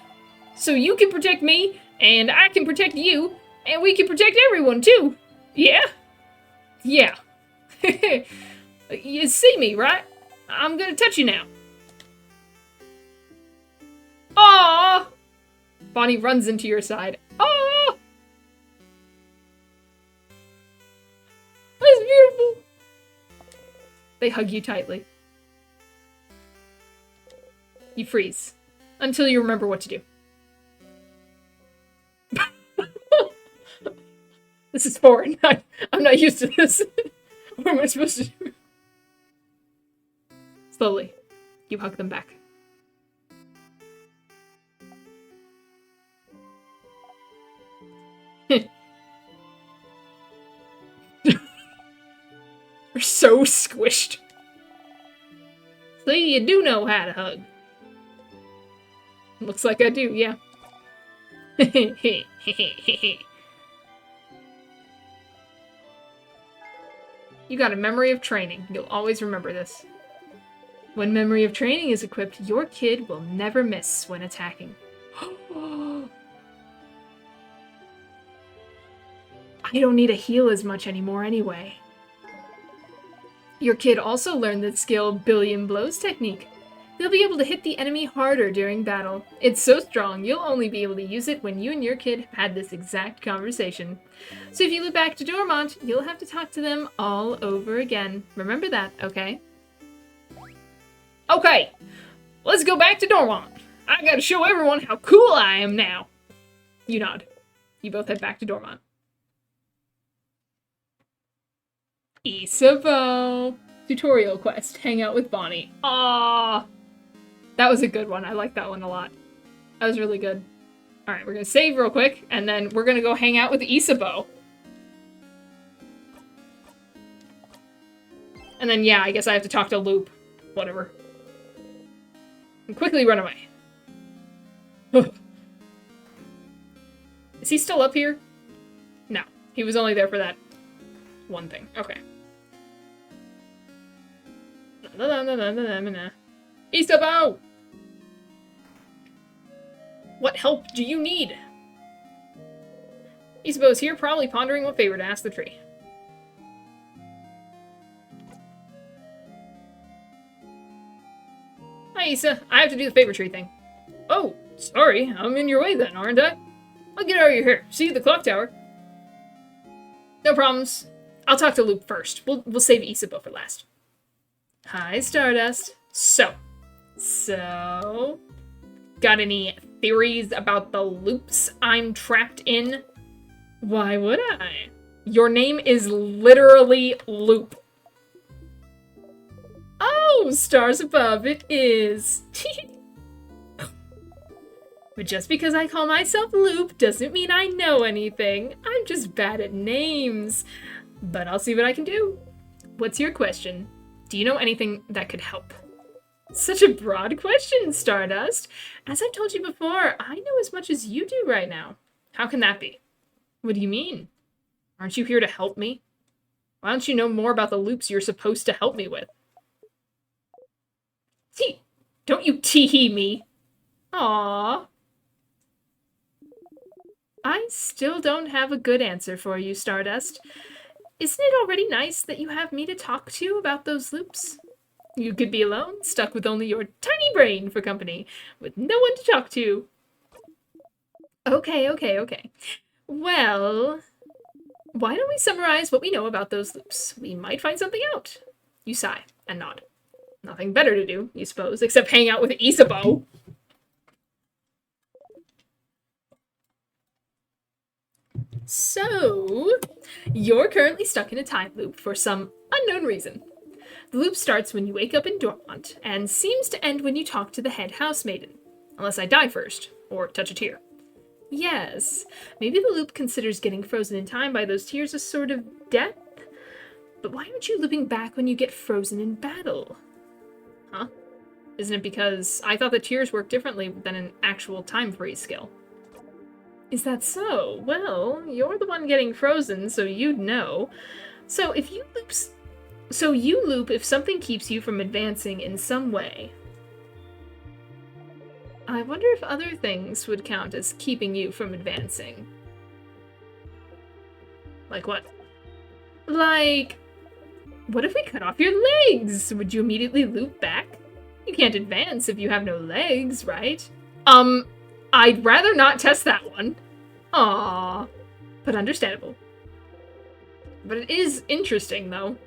you can protect me, and I can protect you, and we can protect everyone too. Yeah? Yeah. You see me, right? I'm gonna touch you now. Aww! Bonnie runs into your side. Aww! That's beautiful! They hug you tightly. You freeze. Until you remember what to do. This is foreign. I'm not used to this. What am I supposed to do? Slowly, you hug them back. You're so squished. See, you do know how to hug. Looks like I do, yeah. You got a memory of training. You'll always remember this. When memory of training is equipped, your kid will never miss when attacking. I don't need to heal as much anymore anyway. Your kid also learned the skill Billion Blows technique. They'll be able to hit the enemy harder during battle. It's so strong, you'll only be able to use it when you and your kid have had this exact conversation. So if you loop back to Dormont, you'll have to talk to them all over again. Remember that, okay? Okay, let's go back to Dormont. I gotta show everyone how cool I am now. You nod. You both head back to Dormont. Isabeau. Tutorial quest. Hang out with Bonnie. Aww. That was a good one. I like that one a lot. That was really good. Alright, we're gonna save real quick, and then we're gonna go hang out with Isabeau. And then, yeah, I guess I have to talk to Loop. Whatever. And quickly run away. Is he still up here? No. He was only there for that one thing. Okay. Isabeau! What help do you need? Isabeau's here, probably pondering what favor to ask the tree. Hi, Isa. I have to do the favor tree thing. Oh, sorry. I'm in your way then, aren't I? I'll get out of your hair. See you at the clock tower. No problems. I'll talk to Loop first. We'll save Isabeau for last. Hi, Stardust. So, got any theories about the loops I'm trapped in? Why would I? Your name is literally Loop. Oh, stars above, it is. But just because I call myself Loop doesn't mean I know anything. I'm just bad at names. But I'll see what I can do. What's your question? Do you know anything that could help? Such a broad question, Stardust. As I've told you before, I know as much as you do right now. How can that be? What do you mean? Aren't you here to help me? Why don't you know more about the loops you're supposed to help me with? See, don't you tee-hee me. Aww. I still don't have a good answer for you, Stardust. Isn't it already nice that you have me to talk to about those loops? You could be alone, stuck with only your tiny brain for company, with no one to talk to. Okay. Well, why don't we summarize what we know about those loops? We might find something out. You sigh and nod. Nothing better to do, you suppose, except hang out with Isabeau. So, you're currently stuck in a time loop for some unknown reason. The loop starts when you wake up in Dormont, and seems to end when you talk to the head housemaiden. Unless I die first, or touch a tear. Yes, maybe the loop considers getting frozen in time by those tears a sort of death? But why aren't you looping back when you get frozen in battle? Huh? Isn't it because I thought the tears worked differently than an actual time freeze skill? Is that so? Well, you're the one getting frozen, so you'd know. So you loop if something keeps you from advancing in some way. I wonder if other things would count as keeping you from advancing. Like what? Like, what if we cut off your legs? Would you immediately loop back? You can't advance if you have no legs, right? I'd rather not test that one. Aww. But understandable. But it is interesting, though.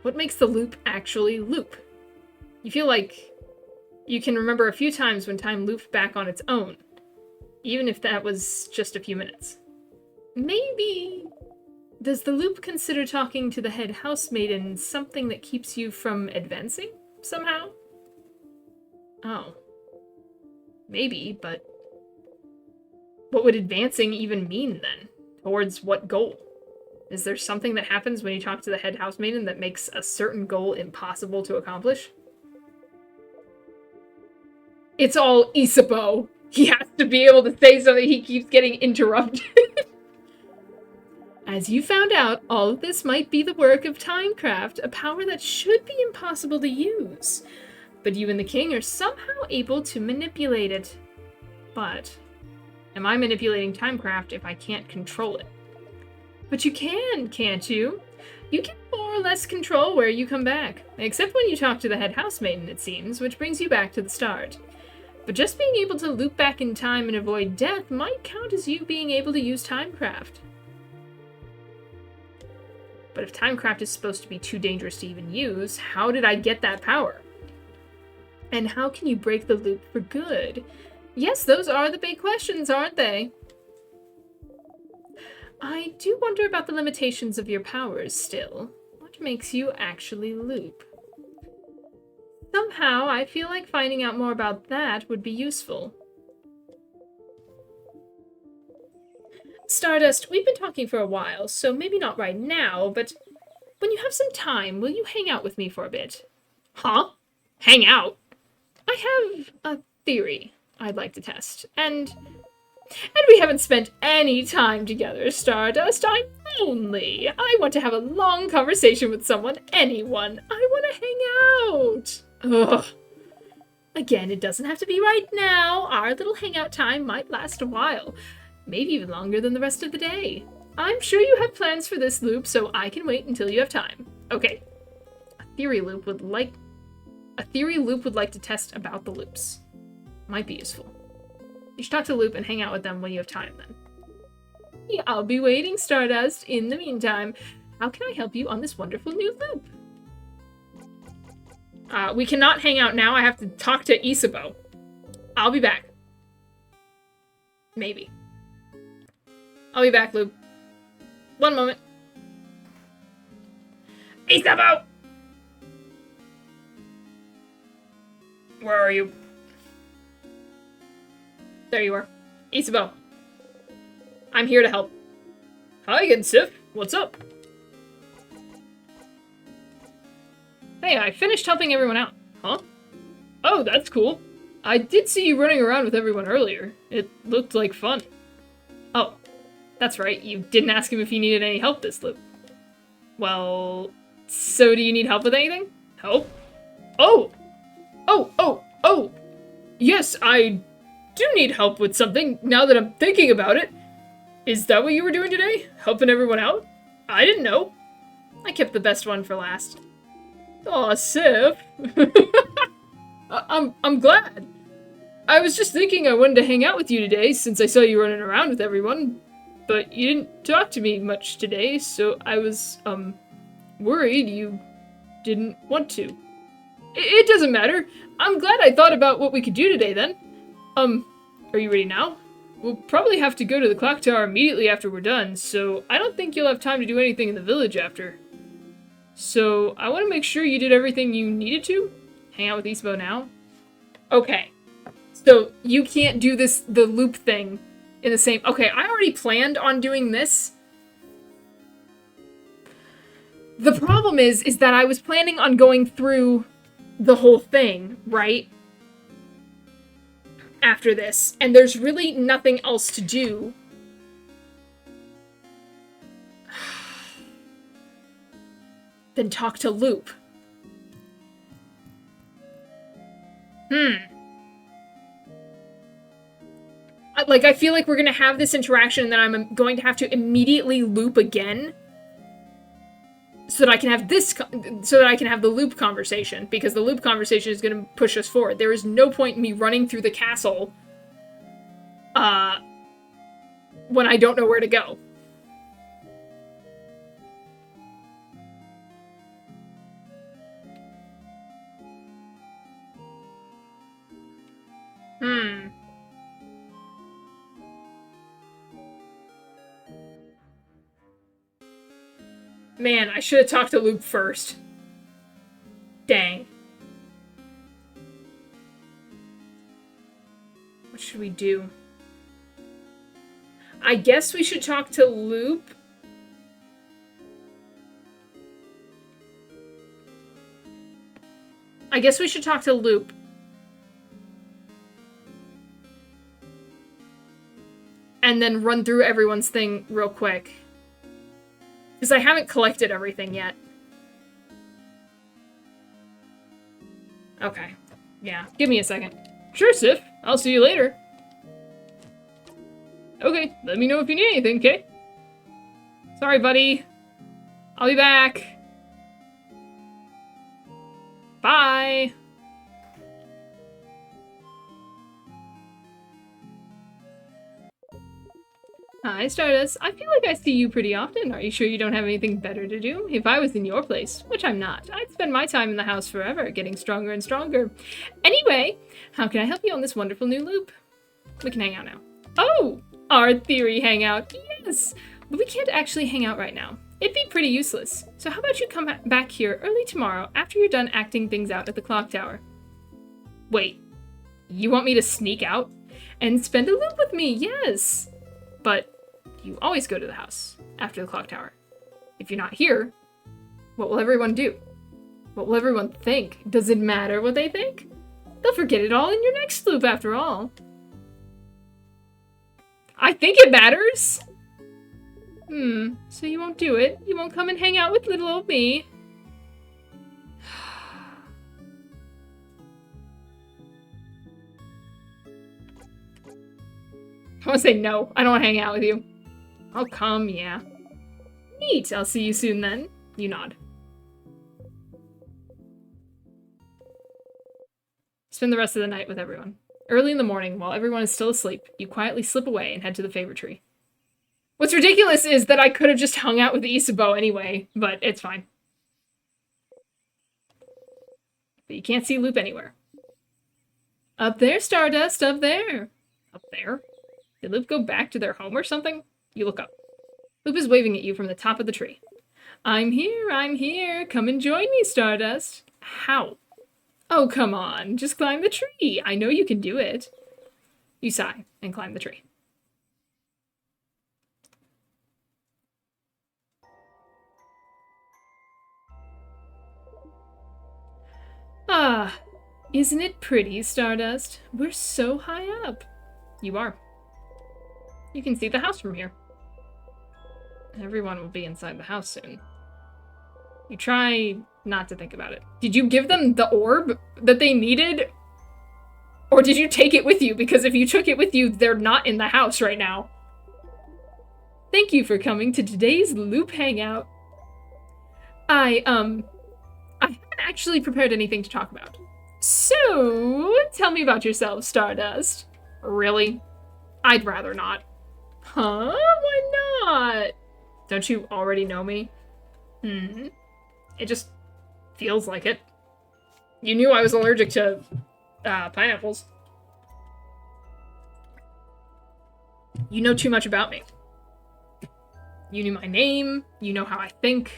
What makes the loop actually loop? You feel like you can remember a few times when time looped back on its own, even if that was just a few minutes. Maybe... Does the loop consider talking to the head housemaiden something that keeps you from advancing, somehow? Oh. Maybe, but... What would advancing even mean, then? Towards what goal? Is there something that happens when you talk to the head housemaiden that makes a certain goal impossible to accomplish? It's all Isabeau. He has to be able to say something. He keeps getting interrupted. As you found out, all of this might be the work of Timecraft, a power that should be impossible to use. but you and the king are somehow able to manipulate it. But am I manipulating Timecraft if I can't control it? But you can, can't you? You can more or less control where you come back, except when you talk to the head housemaiden, it seems, which brings you back to the start. But just being able to loop back in time and avoid death might count as you being able to use Timecraft. But if Timecraft is supposed to be too dangerous to even use, how did I get that power? And how can you break the loop for good? Yes, those are the big questions, aren't they? I do wonder about the limitations of your powers still. What makes you actually loop? Somehow, I feel like finding out more about that would be useful. Stardust, we've been talking for a while, so maybe not right now, but when you have some time, will you hang out with me for a bit? Huh? Hang out? I have a theory I'd like to test, and we haven't spent any time together, Stardust. I'm lonely. I want to have a long conversation with someone, anyone. I want to hang out. Ugh. Again, it doesn't have to be right now. Our little hangout time might last a while. Maybe even longer than the rest of the day. I'm sure you have plans for this loop, so I can wait until you have time. Okay. A theory loop would like to test about the loops. Might be useful. You should talk to Loop and hang out with them when you have time, then. Yeah, I'll be waiting, Stardust. In the meantime, how can I help you on this wonderful new loop? We cannot hang out now. I have to talk to Isabeau. I'll be back. Maybe. I'll be back, Loop. One moment. Isabeau! Where are you? There you are. Isabeau. I'm here to help. Hi again, Sif. What's up? Hey, I finished helping everyone out. Huh? Oh, that's cool. I did see you running around with everyone earlier. It looked like fun. Oh, that's right. You didn't ask him if he needed any help this loop. Well, so do you need help with anything? Help? Oh! Oh! Yes, I do need help with something, now that I'm thinking about it. Is that what you were doing today? Helping everyone out? I didn't know. I kept the best one for last. Aw, Sif. I'm glad. I was just thinking I wanted to hang out with you today since I saw you running around with everyone, but you didn't talk to me much today, so I was, worried you didn't want to. It doesn't matter. I'm glad I thought about what we could do today then. Are you ready now? We'll probably have to go to the clock tower immediately after we're done, so I don't think you'll have time to do anything in the village after. So, I want to make sure you did everything you needed to. Hang out with Isabeau now. Okay. So, you can't do the loop thing in the same... Okay, I already planned on doing this. The problem is that I was planning on going through the whole thing, right? After this, and there's really nothing else to do. Then talk to Loop. Like, I feel like we're gonna have this interaction and then I'm going to have to immediately loop again so that I can have the loop conversation, because the loop conversation is going to push us forward. There is no point in me running through the castle when I don't know where to go. Man, I should have talked to Luke first. Dang. What should we do? I guess we should talk to Loop. I guess we should talk to Loop. And then run through everyone's thing real quick. Because I haven't collected everything yet. Okay. Yeah, give me a second. Sure, Sif. I'll see you later. Okay, let me know if you need anything, okay? Sorry, buddy. I'll be back. Bye. Hi, Stardust. I feel like I see you pretty often. Are you sure you don't have anything better to do? If I was in your place, which I'm not, I'd spend my time in the house forever, getting stronger and stronger. Anyway, how can I help you on this wonderful new loop? We can hang out now. Oh, our theory hangout. Yes, but we can't actually hang out right now. It'd be pretty useless. So how about you come back here early tomorrow after you're done acting things out at the clock tower? Wait, you want me to sneak out and spend a loop with me? Yes. But you always go to the house after the clock tower. If you're not here, what will everyone do? What will everyone think? Does it matter what they think? They'll forget it all in your next loop after all. I think it matters. So you won't do it? You won't come and hang out with little old me? I want to say no. I don't want to hang out with you. I'll come, yeah. Neat. I'll see you soon then. You nod. Spend the rest of the night with everyone. Early in the morning, while everyone is still asleep, you quietly slip away and head to the favorite tree. What's ridiculous is that I could have just hung out with Isabeau anyway, but it's fine. But you can't see Loop anywhere. Up there, Stardust, up there. Up there? Did Loop go back to their home or something? You look up. Loop is waving at you from the top of the tree. I'm here. Come and join me, Stardust. How? Oh, come on. Just climb the tree. I know you can do it. You sigh and climb the tree. Ah, isn't it pretty, Stardust? We're so high up. You are. You can see the house from here. Everyone will be inside the house soon. You try not to think about it. Did you give them the orb that they needed? Or did you take it with you? Because if you took it with you, they're not in the house right now. Thank you for coming to today's Loop Hangout. I haven't actually prepared anything to talk about. So, tell me about yourself, Stardust. Really? I'd rather not. Huh? Why not? Don't you already know me? It just feels like it. You knew I was allergic to pineapples. You know too much about me. You knew my name. You know how I think.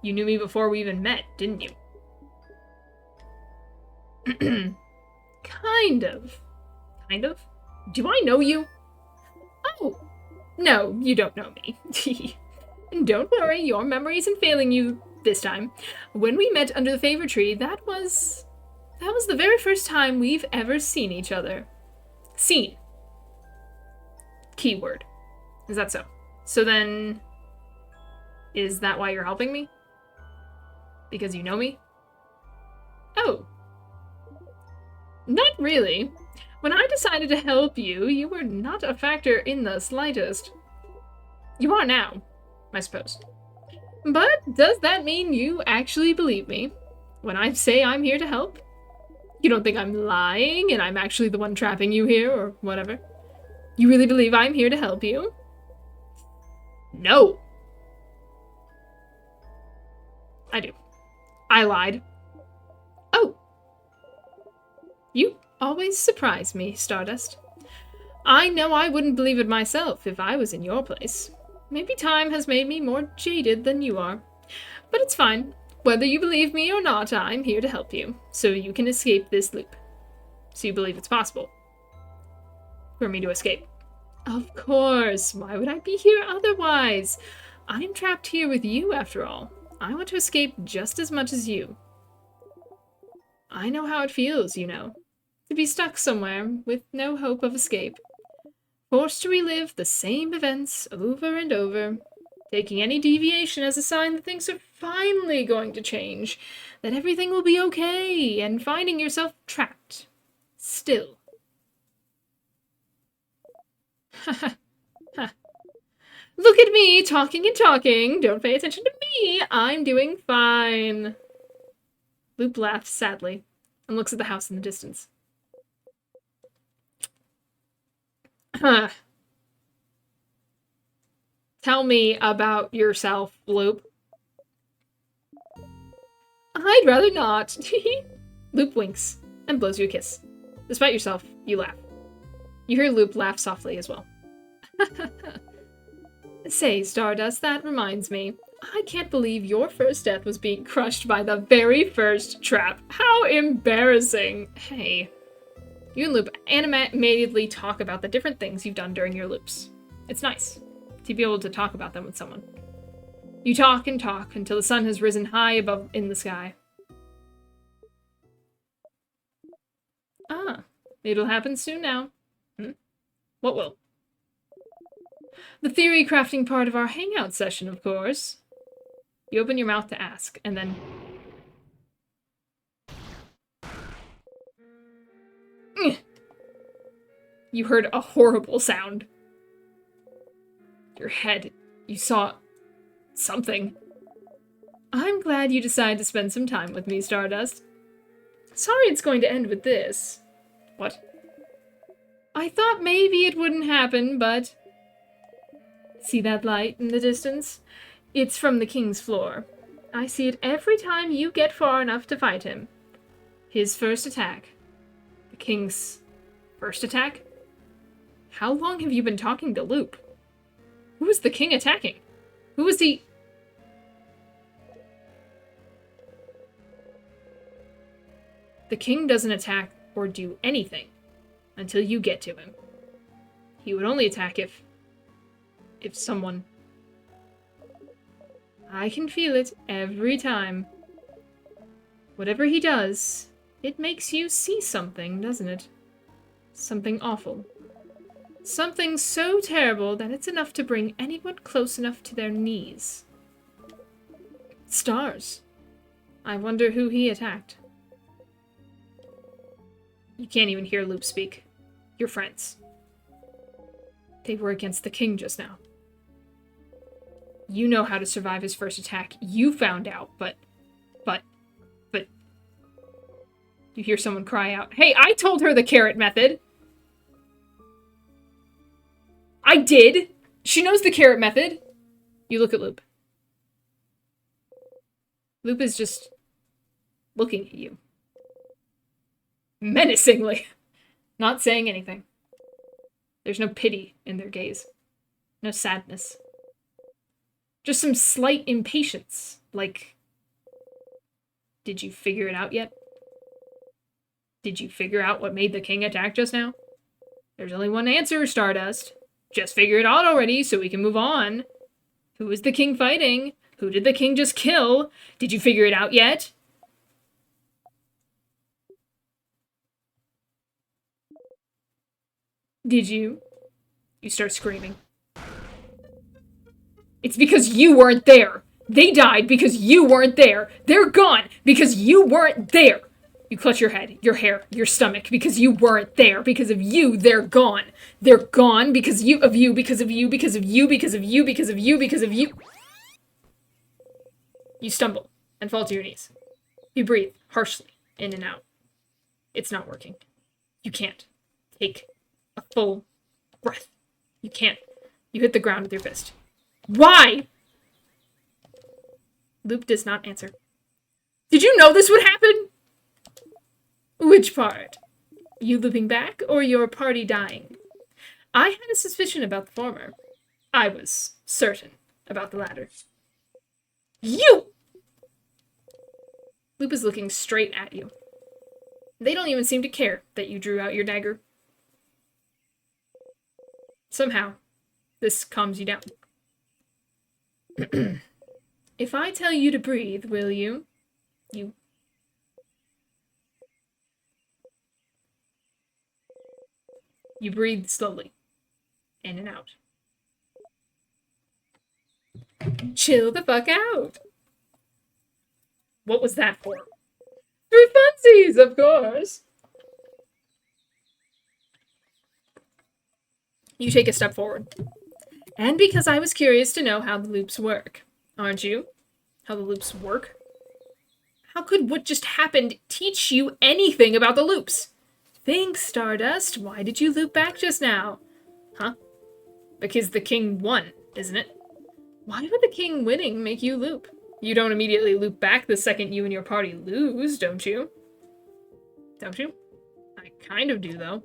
You knew me before we even met, didn't you? Kind of. Kind of? Do I know you? Oh, no, you don't know me. Don't worry, your memory isn't failing you this time. When we met under the favor tree, that was the very first time we've ever seen each other. Seen. Keyword. Is that so? So then, is that why you're helping me? Because you know me? Oh. Not really. When I decided to help you, you were not a factor in the slightest. You are now, I suppose. But does that mean you actually believe me when I say I'm here to help? You don't think I'm lying and I'm actually the one trapping you here or whatever? You really believe I'm here to help you? No. I do. I lied. Oh. You always surprise me, Stardust. I know I wouldn't believe it myself if I was in your place. Maybe time has made me more jaded than you are. But it's fine. Whether you believe me or not, I'm here to help you, so you can escape this loop. So you believe it's possible for me to escape? Of course. Why would I be here otherwise? I'm trapped here with you, after all. I want to escape just as much as you. I know how it feels, you know, to be stuck somewhere with no hope of escape. Forced to relive the same events over and over. taking any deviation as a sign that things are finally going to change, that everything will be okay, and finding yourself trapped. Still. Look at me, talking and talking. Don't pay attention to me. I'm doing fine. Loop laughs sadly and looks at the house in the distance. Tell me about yourself, Loop. I'd rather not. Loop winks and blows you a kiss. Despite yourself, you laugh. You hear Loop laugh softly as well. Say, Stardust, that reminds me. I can't believe your first death was being crushed by the very first trap. How embarrassing. Hey. You and Loop animatedly talk about the different things you've done during your loops. It's nice to be able to talk about them with someone. You talk and talk until the sun has risen high above in the sky. Ah, it'll happen soon now. What will? The theory crafting part of our hangout session, of course. You open your mouth to ask, and then... You heard a horrible sound. Your head. You saw... something. I'm glad you decided to spend some time with me, Stardust. Sorry it's going to end with this. What? I thought maybe it wouldn't happen, but... See that light in the distance? It's from the king's floor. I see it every time you get far enough to fight him. His first attack. The king's first attack? How long have you been talking to Loop? Who was the king attacking? Who was he... The king doesn't attack or do anything until you get to him. He would only attack if someone... I can feel it every time. Whatever he does, it makes you see something, doesn't it? Something awful. Something so terrible that it's enough to bring anyone close enough to their knees. Stars. I wonder who he attacked. You can't even hear Loop speak. Your friends. They were against the king just now. You know how to survive his first attack. You found out, but... You hear someone cry out, "Hey, I told her the carrot method!" I did! She knows the carrot method! You look at Loop. Loop is just looking at you. Menacingly. Not saying anything. There's no pity in their gaze. No sadness. Just some slight impatience. Like, did you figure it out yet? Did you figure out what made the king attack just now? There's only one answer, Stardust. Just figure it out already so we can move on. Who is the king fighting? Who did the king just kill? Did you figure it out yet? Did you? You start screaming. It's because you weren't there. They died because you weren't there. They're gone because you weren't there. You clutch your head, your hair, your stomach because you weren't there. Because of you, they're gone. They're gone because of you, because of you, because of you, because of you, because of you, because of you. You stumble and fall to your knees. You breathe harshly in and out. It's not working. You can't take a full breath. You can't. You hit the ground with your fist. Why? Loop does not answer. Did you know this would happen? Which part? You looping back or your party dying? I had a suspicion about the former. I was certain about the latter. You! Loop is looking straight at you. They don't even seem to care that you drew out your dagger. Somehow, this calms you down. If I tell you to breathe, will you? You breathe slowly, in and out. Chill the fuck out. What was that for? For funsies, of course. You take a step forward. And because I was curious to know how the loops work. Aren't you? How the loops work? How could what just happened teach you anything about the loops? Think, Stardust. Why did you loop back just now? Huh? Because the king won, isn't it? Why would the king winning make you loop? You don't immediately loop back the second you and your party lose, don't you? Don't you? I kind of do, though.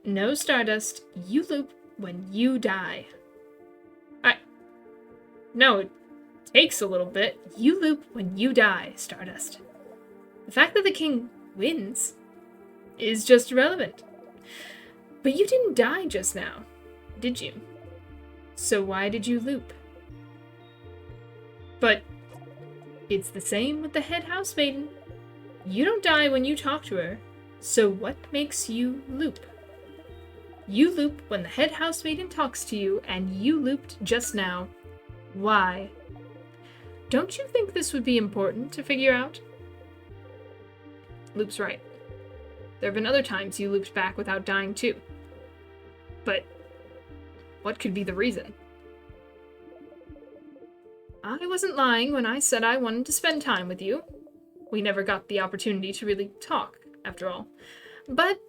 No, Stardust. You loop when you die. No, it takes a little bit. You loop when you die, Stardust. The fact that the king wins is just irrelevant. But you didn't die just now, did you? So why did you loop? But it's the same with the head housemaiden. You don't die when you talk to her, so what makes you loop? You loop when the head housemaiden talks to you, and you looped just now. Why? Don't you think this would be important to figure out? Loop's right. There have been other times you looped back without dying too. But what could be the reason? I wasn't lying when I said I wanted to spend time with you. We never got the opportunity to really talk, after all. But,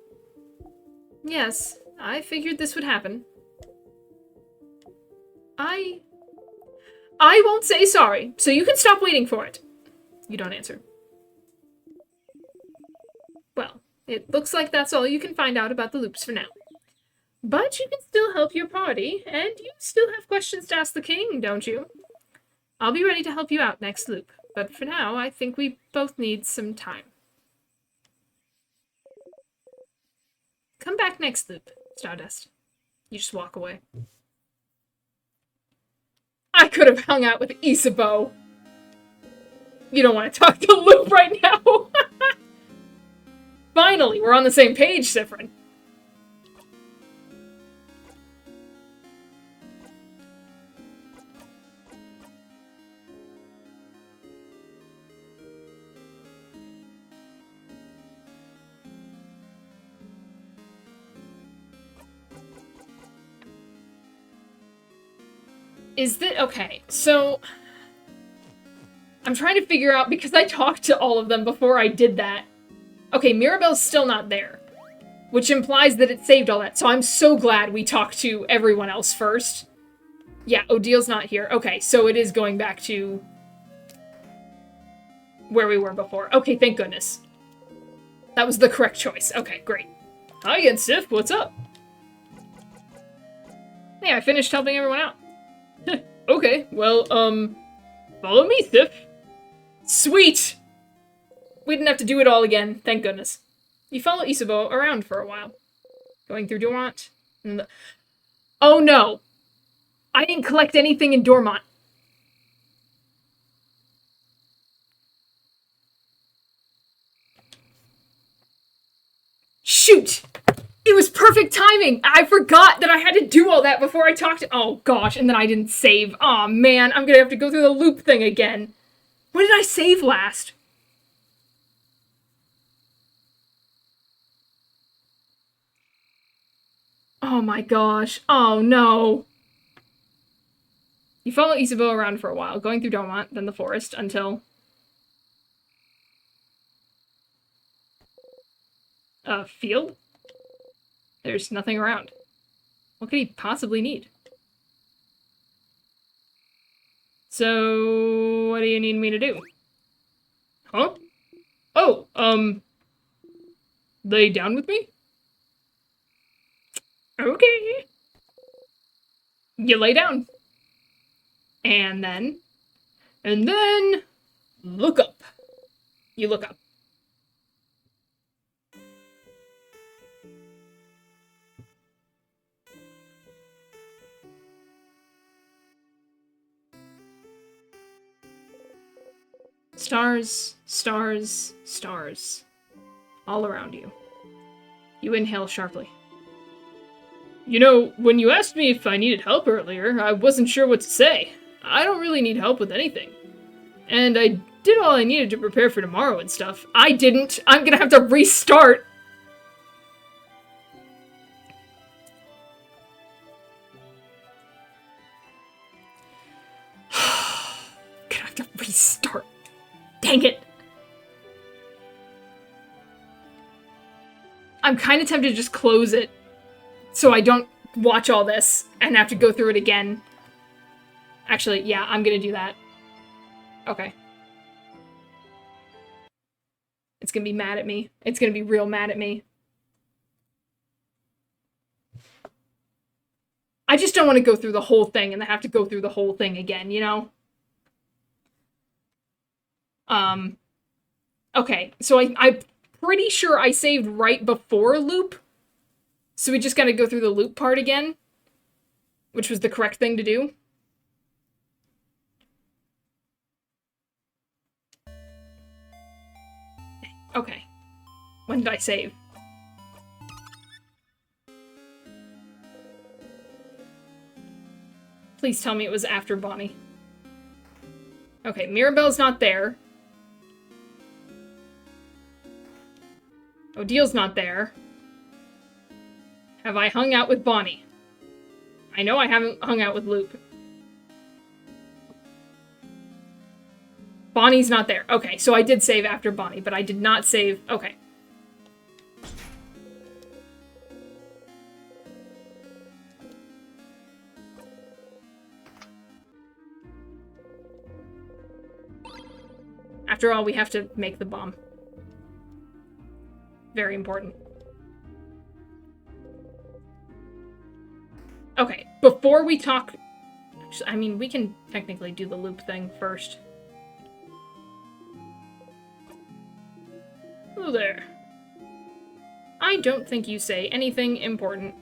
yes, I figured this would happen. I won't say sorry, so you can stop waiting for it. You don't answer. Well, it looks like that's all you can find out about the loops for now. But you can still help your party, and you still have questions to ask the king, don't you? I'll be ready to help you out next loop, but for now, I think we both need some time. Come back next loop, Stardust. You just walk away. I could have hung out with Isabeau. You don't want to talk to Loop right now. Finally, we're on the same page, Sifrin. Is that... okay, so... I'm trying to figure out, because I talked to all of them before I did that. Okay, Mirabelle's still not there. Which implies that it saved all that, so I'm so glad we talked to everyone else first. Yeah, Odile's not here. Okay, so it is going back to... where we were before. Okay, thank goodness. That was the correct choice. Okay, great. Hi again, Sif, what's up? Hey, I finished helping everyone out. Okay, well, follow me, Sif. Sweet! We didn't have to do it all again, thank goodness. You follow Isabeau around for a while. Going through Dormont. Oh no! I didn't collect anything in Dormont. Shoot! It was perfect timing! I forgot that I had to do all that before I talked to- oh gosh, and then I didn't save. Aw man, I'm gonna have to go through the loop thing again. When did I save last? Oh my gosh. Oh no. You follow Isabeau around for a while, going through Dormont, then the forest, until... a field? There's nothing around. What could he possibly need? So, what do you need me to do? Huh? Oh, lay down with me? Okay. You lay down. And then, look up. You look up. Stars, stars, stars. All around you. You inhale sharply. You know, when you asked me if I needed help earlier, I wasn't sure what to say. I don't really need help with anything. And I did all I needed to prepare for tomorrow and stuff. I didn't. I'm gonna have to restart. Gonna have to restart. Dang it. I'm kind of tempted to just close it so I don't watch all this and have to go through it again. Actually, yeah, I'm gonna do that. Okay. It's gonna be mad at me. It's gonna be real mad at me. I just don't want to go through the whole thing and then have to go through the whole thing again, you know? Okay, so I'm pretty sure I saved right before loop. So we just gotta go through the loop part again, which was the correct thing to do. Okay. When did I save? Please tell me it was after Bonnie. Okay, Mirabelle's not there. Odile's not there. Have I hung out with Bonnie? I know I haven't hung out with Loop. Bonnie's not there. Okay, so I did save after Bonnie, but I did not save... Okay. After all, we have to make the bomb. Very important. Okay, before we talk... I mean, we can technically do the loop thing first. Hello there. I don't think you say anything important.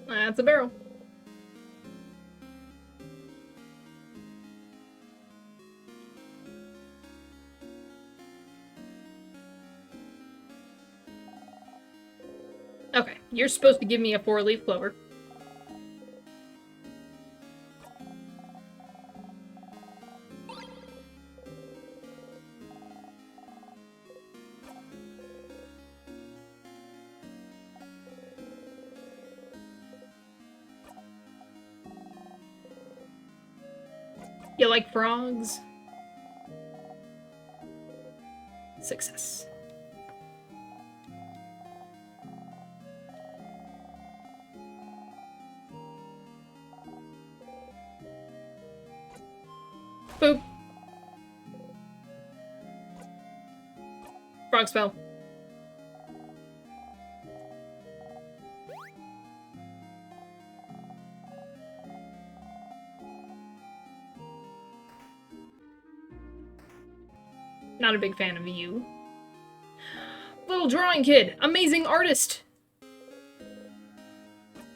That's a barrel. Okay, you're supposed to give me a 4-leaf clover. You like frogs? Success. Boop. Frog spell. Not a big fan of you. Little drawing kid. Amazing artist.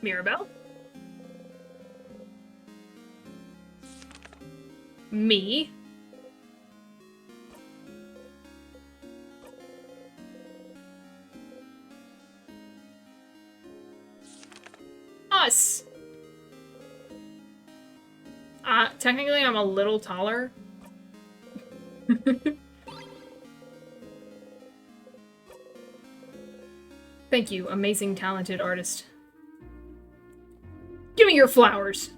Mirabelle? Me? Us! Technically I'm a little taller. Thank you, amazing, talented artist. Give me your flowers!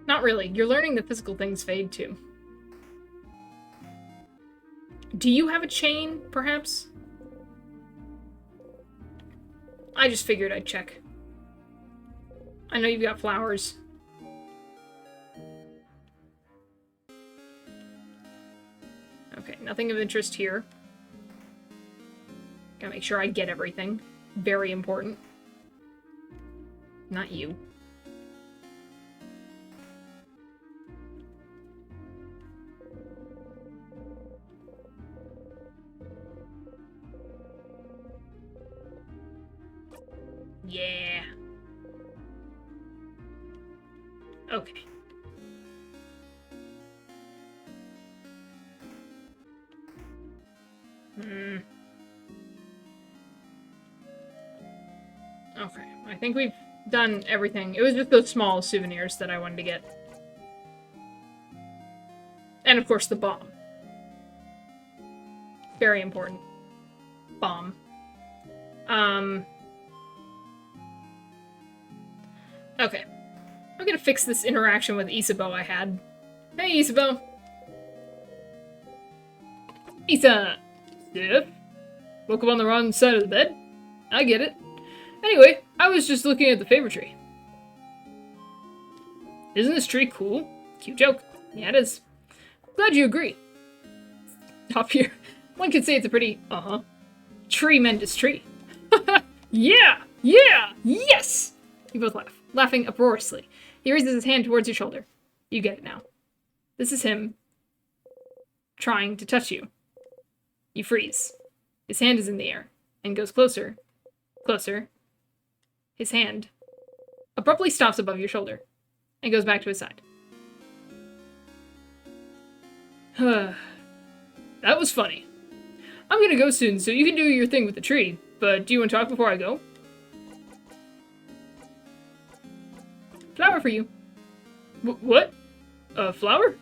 Not really. You're learning that physical things fade too. Do you have a chain, perhaps? I just figured I'd check. I know you've got flowers. Okay, nothing of interest here. Gotta make sure I get everything. Very important. Not you. Yeah. Okay. Okay, I think we've done everything. It was just those small souvenirs that I wanted to get. And of course the bomb. Very important. Bomb. Okay. I'm gonna fix this interaction with Isabeau I had. Hey, Isabeau. Isa! Stiff? Woke up on the wrong side of the bed? I get it. Anyway, I was just looking at the favor tree. Isn't this tree cool? Cute joke. Yeah, it is. Glad you agree. Top here. One could say it's a pretty, tremendous tree. Yeah! Yeah! Yes! You both laugh, laughing uproariously. He raises his hand towards your shoulder. You get it now. This is him trying to touch you. You freeze. His hand is in the air and goes closer, closer. His hand abruptly stops above your shoulder and goes back to his side. That was funny. I'm gonna go soon, so you can do your thing with the tree, but do you want to talk before I go? Flower for you. What? A flower?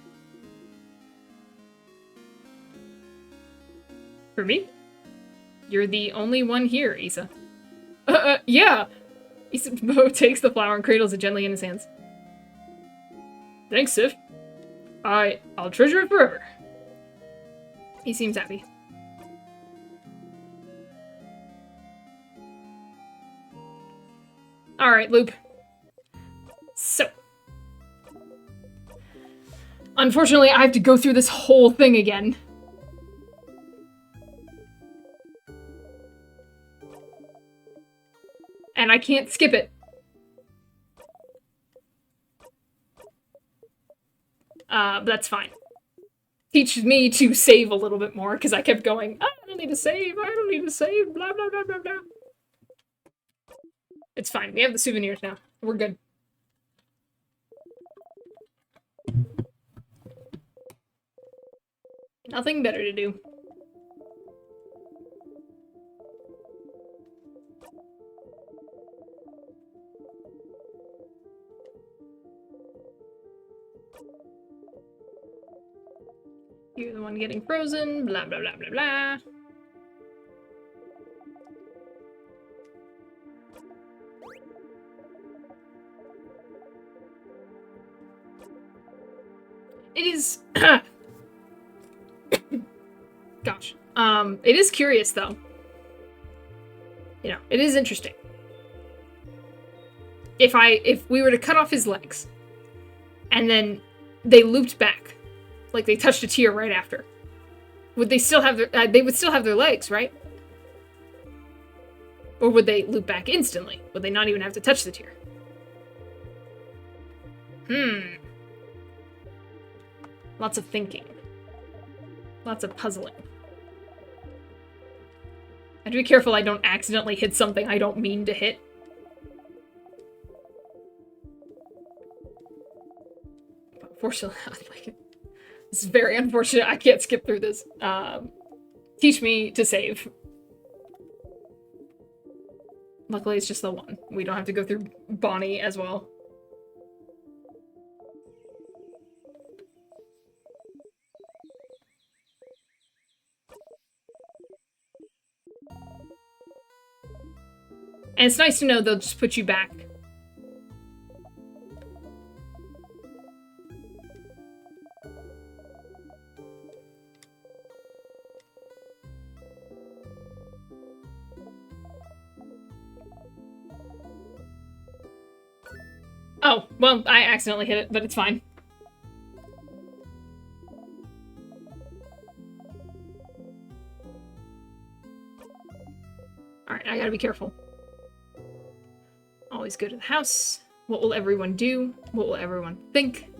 For me? You're the only one here, Isa. Yeah! Isabeau takes the flower and cradles it gently in his hands. Thanks, Sif. I'll treasure it forever. He seems happy. Alright, Loop. So. Unfortunately, I have to go through this whole thing again. And I can't skip it. But that's fine. Teaches me to save a little bit more, because I kept going, I don't need to save, I don't need to save, blah, blah, blah, blah, blah. It's fine. We have the souvenirs now. We're good. Nothing better to do. You're the one getting frozen, blah, blah, blah, blah, blah. It is... Gosh. It is curious, though. You know, it is interesting. If we were to cut off his legs, and then they looped back, like they touched a tear right after, would they still have their... they would still have their legs, right? Or would they loop back instantly? Would they not even have to touch the tear? Lots of thinking. Lots of puzzling. I have to be careful I don't accidentally hit something I don't mean to hit. Unfortunately, this is very unfortunate. I can't skip through this. Teach me to save. Luckily, it's just the one. We don't have to go through Bonnie as well. And it's nice to know they'll just put you back. Oh, well, I accidentally hit it, but it's fine. Alright, I gotta be careful. Always go to the house. What will everyone do? What will everyone think?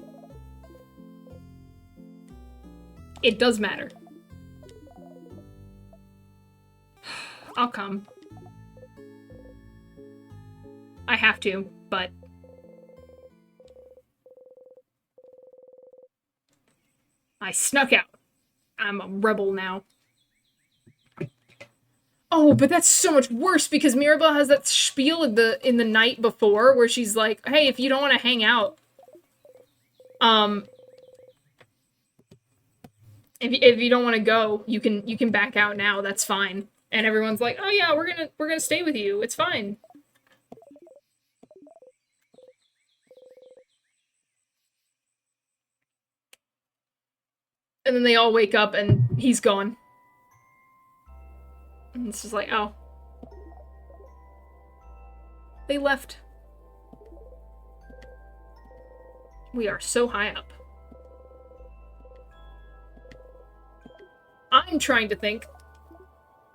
It does matter. I'll come. I have to, but... I snuck out. I'm a rebel now. Oh, but that's so much worse because Mirabelle has that spiel in the night before where she's like, "Hey, if you don't want to hang out, if you don't want to go, you can back out now. That's fine." And everyone's like, "Oh yeah, we're gonna stay with you. It's fine." And then they all wake up and he's gone. And it's just like, oh. They left. We are so high up. I'm trying to think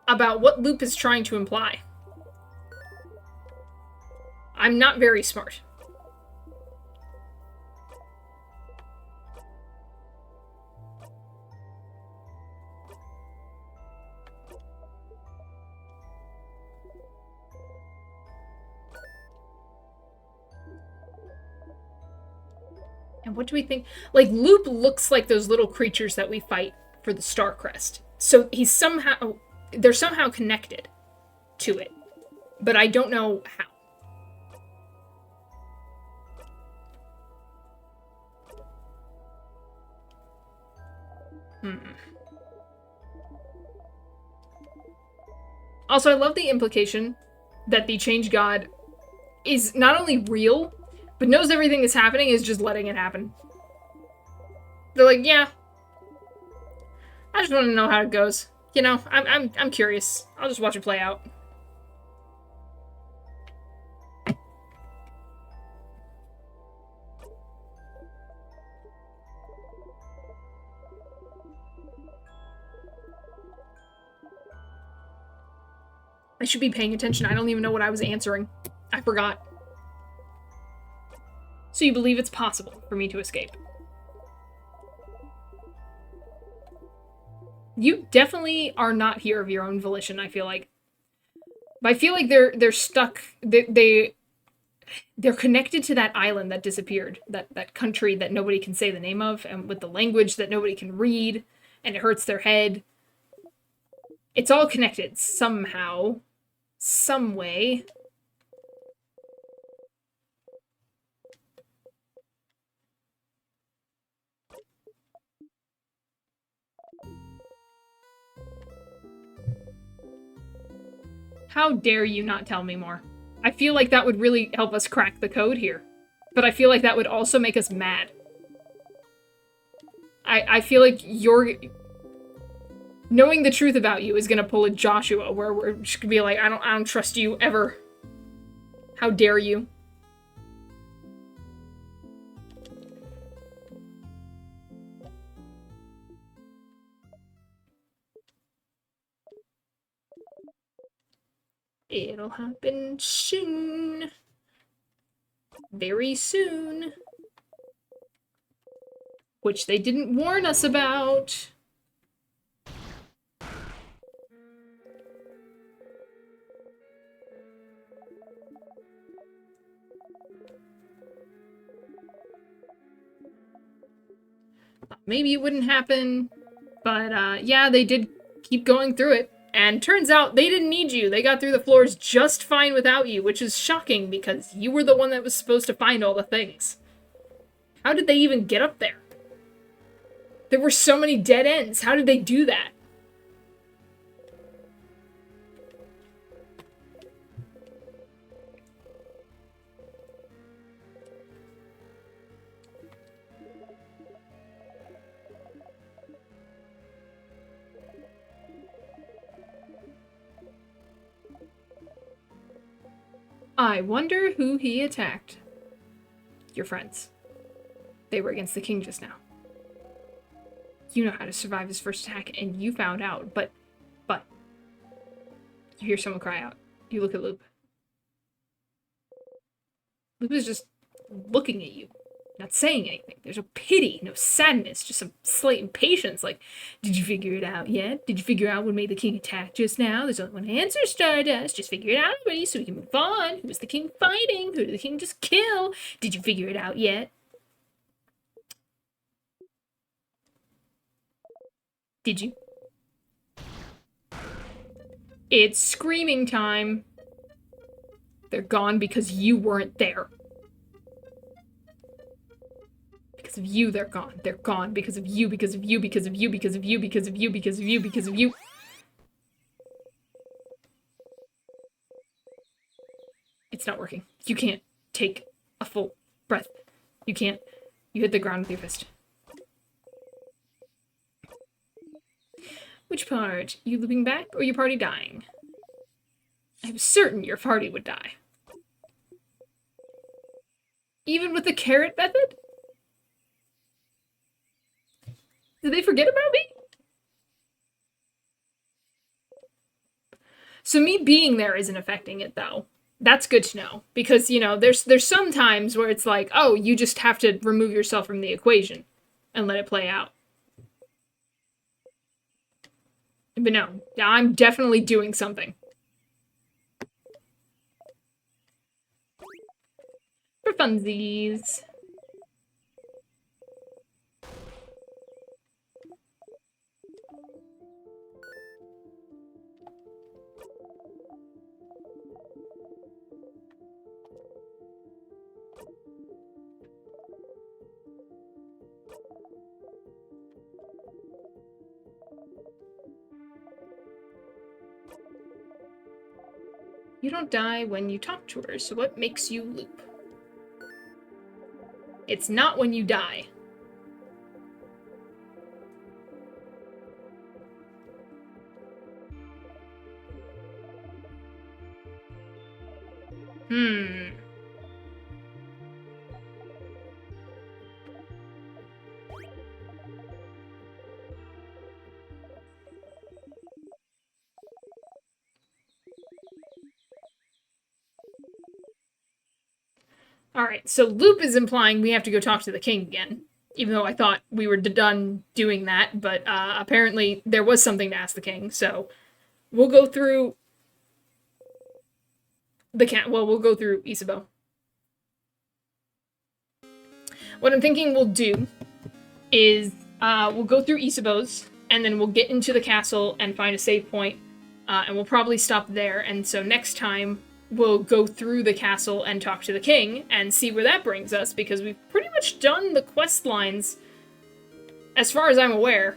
about what Loop is trying to imply. I'm not very smart. And what do we think? Like, Loop looks like those little creatures that we fight for the Star Crest. So he's somehow... They're somehow connected to it. But I don't know how. Also, I love the implication that the Change God is not only real, but knows everything that's happening is just letting it happen. They're like, yeah, I just want to know how it goes. You know, I'm curious. I'll just watch it play out. I should be paying attention. I don't even know what I was answering. I forgot. So you believe it's possible for me to escape? You definitely are not here of your own volition, I feel like. But I feel like they're stuck. They're connected to that island that disappeared. That country that nobody can say the name of, and with the language that nobody can read, and it hurts their head. It's all connected somehow. Some way. How dare you not tell me more? I feel like that would really help us crack the code here. But I feel like that would also make us mad. I feel like knowing the truth about you is gonna pull a Joshua where we're just gonna be like, I don't trust you ever. How dare you? It'll happen soon. Very soon. Which they didn't warn us about. Maybe it wouldn't happen, but yeah, they did keep going through it. And turns out they didn't need you. They got through the floors just fine without you, which is shocking because you were the one that was supposed to find all the things. How did they even get up there? There were so many dead ends. How did they do that? I wonder who he attacked. Your friends. They were against the king just now. You know how to survive his first attack, and you found out, but... You hear someone cry out. You look at Loop. Loop is just looking at you, not saying anything. There's no pity, no sadness, just some slight impatience. Like, did you figure it out yet? Did you figure out what made the king attack just now? There's only one answer, Stardust. Just figure it out already so we can move on. Who was the king fighting? Who did the king just kill? Did you figure it out yet? Did you? It's screaming time. They're gone because you weren't there. Because of you, they're gone. They're gone because of you, because of you, because of you, because of you, because of you, because of you, because of you. It's not working. You can't take a full breath. You can't. You hit the ground with your fist. Which part? You looping back or your party dying? I was certain your party would die. Even with the carrot method? Did they forget about me? So me being there isn't affecting it, though. That's good to know. Because, you know, there's some times where it's like, oh, you just have to remove yourself from the equation and let it play out. But no, I'm definitely doing something. For funsies. You don't die when you talk to her, so what makes you loop? It's not when you die. Alright, so Loop is implying we have to go talk to the king again. Even though I thought we were done doing that, but apparently there was something to ask the king, so we'll go through we'll go through Isabeau. What I'm thinking we'll do is we'll go through Isabeau's, and then we'll get into the castle and find a save point, and we'll probably stop there, and so next time we'll go through the castle and talk to the king and see where that brings us, because we've pretty much done the quest lines, as far as I'm aware,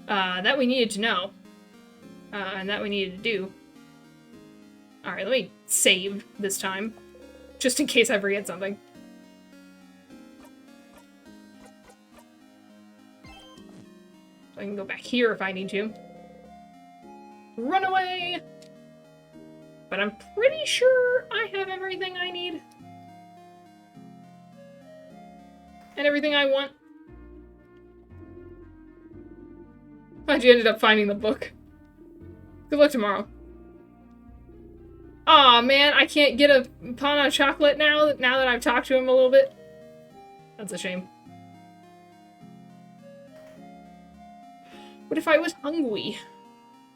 that we needed to know, and that we needed to do. Alright, let me save this time, just in case I forget something. So I can go back here if I need to. Run away! But I'm pretty sure I have everything I need. And everything I want. Glad you ended up finding the book. Good luck tomorrow. Aw, man, I can't get a Pana chocolate now that I've talked to him a little bit. That's a shame. What if I was hungry?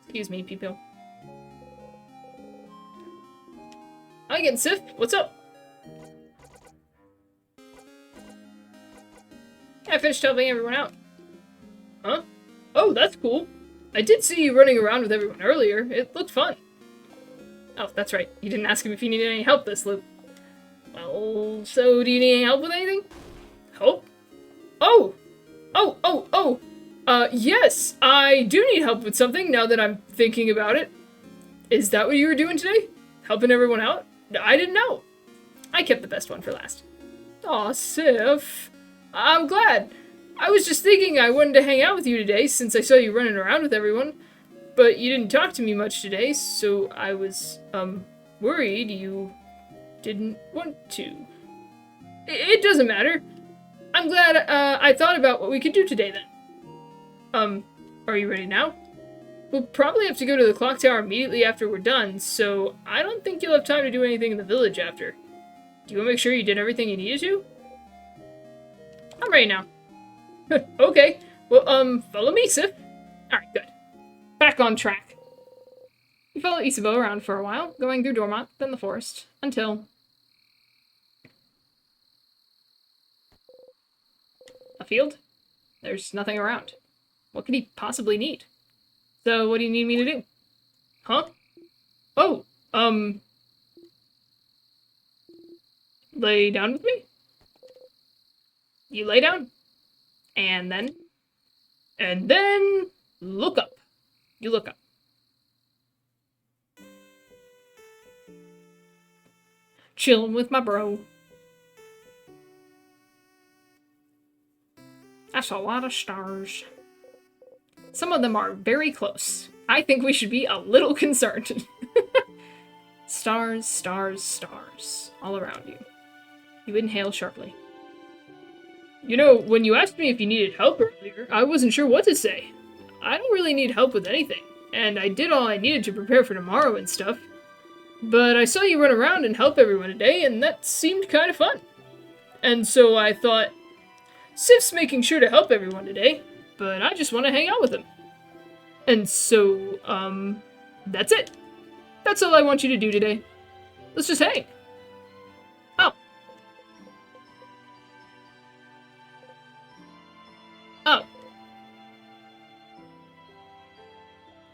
Excuse me, people. Hi again, Sif. What's up? I finished helping everyone out. Huh? Oh, that's cool. I did see you running around with everyone earlier. It looked fun. Oh, that's right. You didn't ask him if he needed any help this loop. Well, so do you need any help with anything? Help? Oh! Yes, I do need help with something now that I'm thinking about it. Is that what you were doing today? Helping everyone out? I didn't know. I kept the best one for last. Aw, Sif. I'm glad. I was just thinking I wanted to hang out with you today since I saw you running around with everyone. But you didn't talk to me much today, so I was, worried you didn't want to. It doesn't matter. I'm glad, I thought about what we could do today then. Are you ready now? We'll probably have to go to the clock tower immediately after we're done, so I don't think you'll have time to do anything in the village after. Do you want to make sure you did everything you needed to? I'm ready now. Okay. Well, follow me, Sif. Alright, good. Back on track. You follow Isabeau around for a while, going through Dormont, then the forest, until... a field? There's nothing around. What could he possibly need? So, what do you need me to do? Huh? Oh, lay down with me? You lay down? And then? And then, look up. You look up. Chilling with my bro. That's a lot of stars. Some of them are very close. I think we should be a little concerned. Stars, stars, stars. All around you. You inhale sharply. You know, when you asked me if you needed help earlier, I wasn't sure what to say. I don't really need help with anything, and I did all I needed to prepare for tomorrow and stuff. But I saw you run around and help everyone today, and that seemed kind of fun. And so I thought, Sif's making sure to help everyone today, but I just want to hang out with him. And so, that's it. That's all I want you to do today. Let's just hang. Oh. Oh.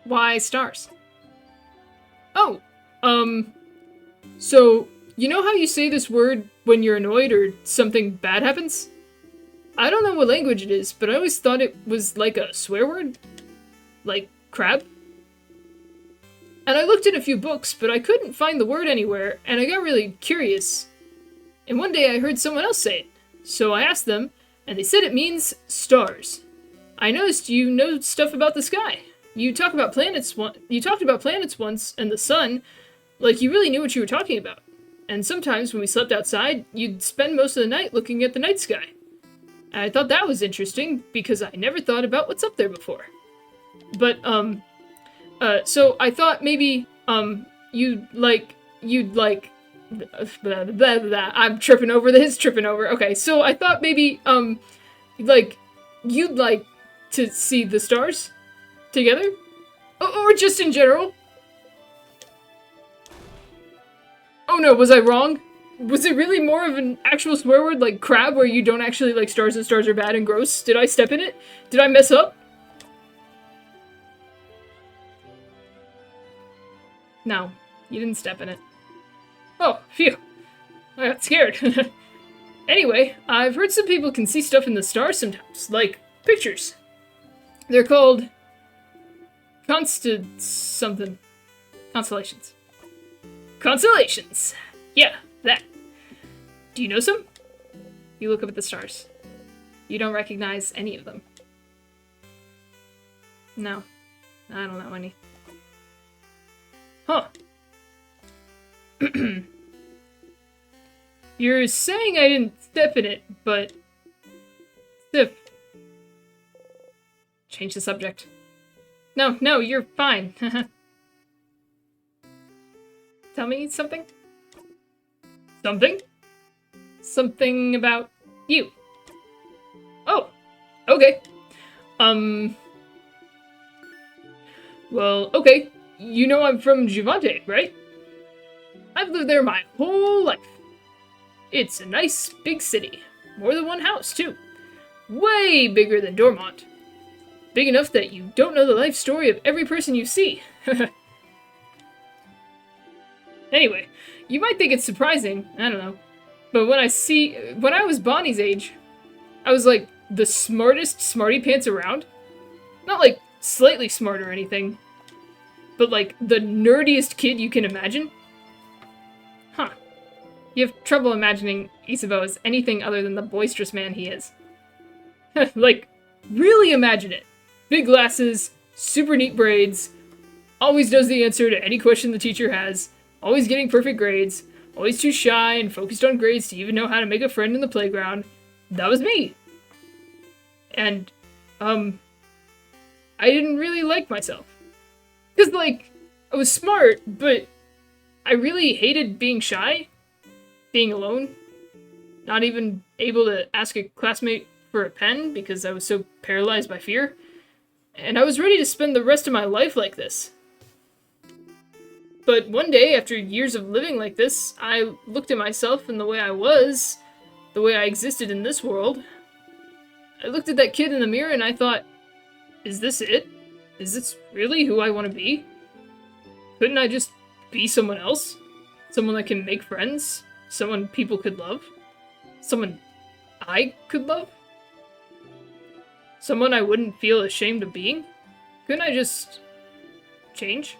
Why stars? Oh, so, you know how you say this word when you're annoyed or something bad happens? I don't know what language it is, but I always thought it was like a swear word. Like crab. And I looked in a few books, but I couldn't find the word anywhere, and I got really curious. And one day I heard someone else say it, so I asked them, and they said it means stars. I noticed you know stuff about the sky. You talked about planets once, and the sun, like you really knew what you were talking about. And sometimes when we slept outside, you'd spend most of the night looking at the night sky. And I thought that was interesting, because I never thought about what's up there before. But, so I thought maybe, you'd like, blah, blah, blah. I'm tripping over this, Okay, so I thought maybe, like, you'd like to see the stars together? Or just in general? Oh no, was I wrong? Was it really more of an actual swear word like crab where you don't actually like stars and stars are bad and gross? Did I step in it? Did I mess up? No, you didn't step in it. Oh, phew. I got scared. Anyway, I've heard some people can see stuff in the stars sometimes, like pictures. They're called Constellations. Constellations! Yeah, that. Do you know some? You look up at the stars. You don't recognize any of them. No, I don't know any. Huh. You're saying I didn't step in it, but... Sif. Change the subject. No, you're fine. Tell me something? Something? Something about you. Oh, okay. Well, okay. You know I'm from Givante, right? I've lived there my whole life. It's a nice, big city. More than one house, too. Way bigger than Dormont. Big enough that you don't know the life story of every person you see. Anyway, you might think it's surprising, I don't know. But when I was Bonnie's age, I was like the smartest smarty pants around. Not like slightly smart or anything, but like the nerdiest kid you can imagine. Huh. You have trouble imagining Isabeau as anything other than the boisterous man he is. Like, really imagine it. Big glasses, super neat braids, always knows the answer to any question the teacher has, always getting perfect grades, always too shy and focused on grades to even know how to make a friend in the playground. That was me. And, I didn't really like myself. Because, like, I was smart, but I really hated being shy, being alone, not even able to ask a classmate for a pen because I was so paralyzed by fear. And I was ready to spend the rest of my life like this. But one day, after years of living like this, I looked at myself and the way I was, the way I existed in this world. I looked at that kid in the mirror and I thought, is this it? Is this really who I want to be? Couldn't I just be someone else? Someone that can make friends? Someone people could love? Someone I could love? Someone I wouldn't feel ashamed of being? Couldn't I just change?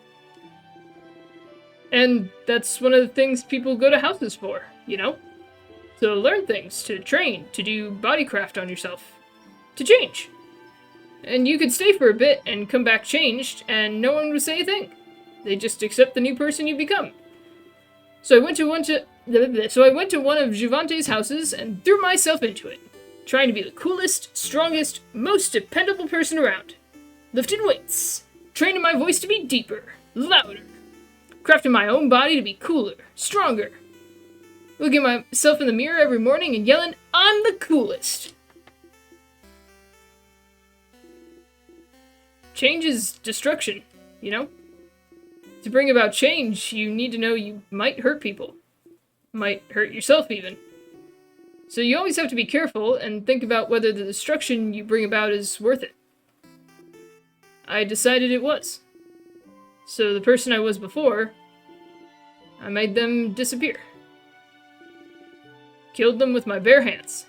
And that's one of the things people go to houses for, you know? To learn things, to train, to do bodycraft on yourself, to change. And you could stay for a bit and come back changed, and no one would say a thing. They just accept the new person you become. So I went to one of Juvante's houses and threw myself into it, trying to be the coolest, strongest, most dependable person around. Lifted weights, training my voice to be deeper, louder, crafting my own body to be cooler, stronger. Looking at myself in the mirror every morning and yelling, I'm the coolest. Change is destruction, you know? To bring about change, you need to know you might hurt people. Might hurt yourself even. So you always have to be careful and think about whether the destruction you bring about is worth it. I decided it was. So the person I was before, I made them disappear. Killed them with my bare hands.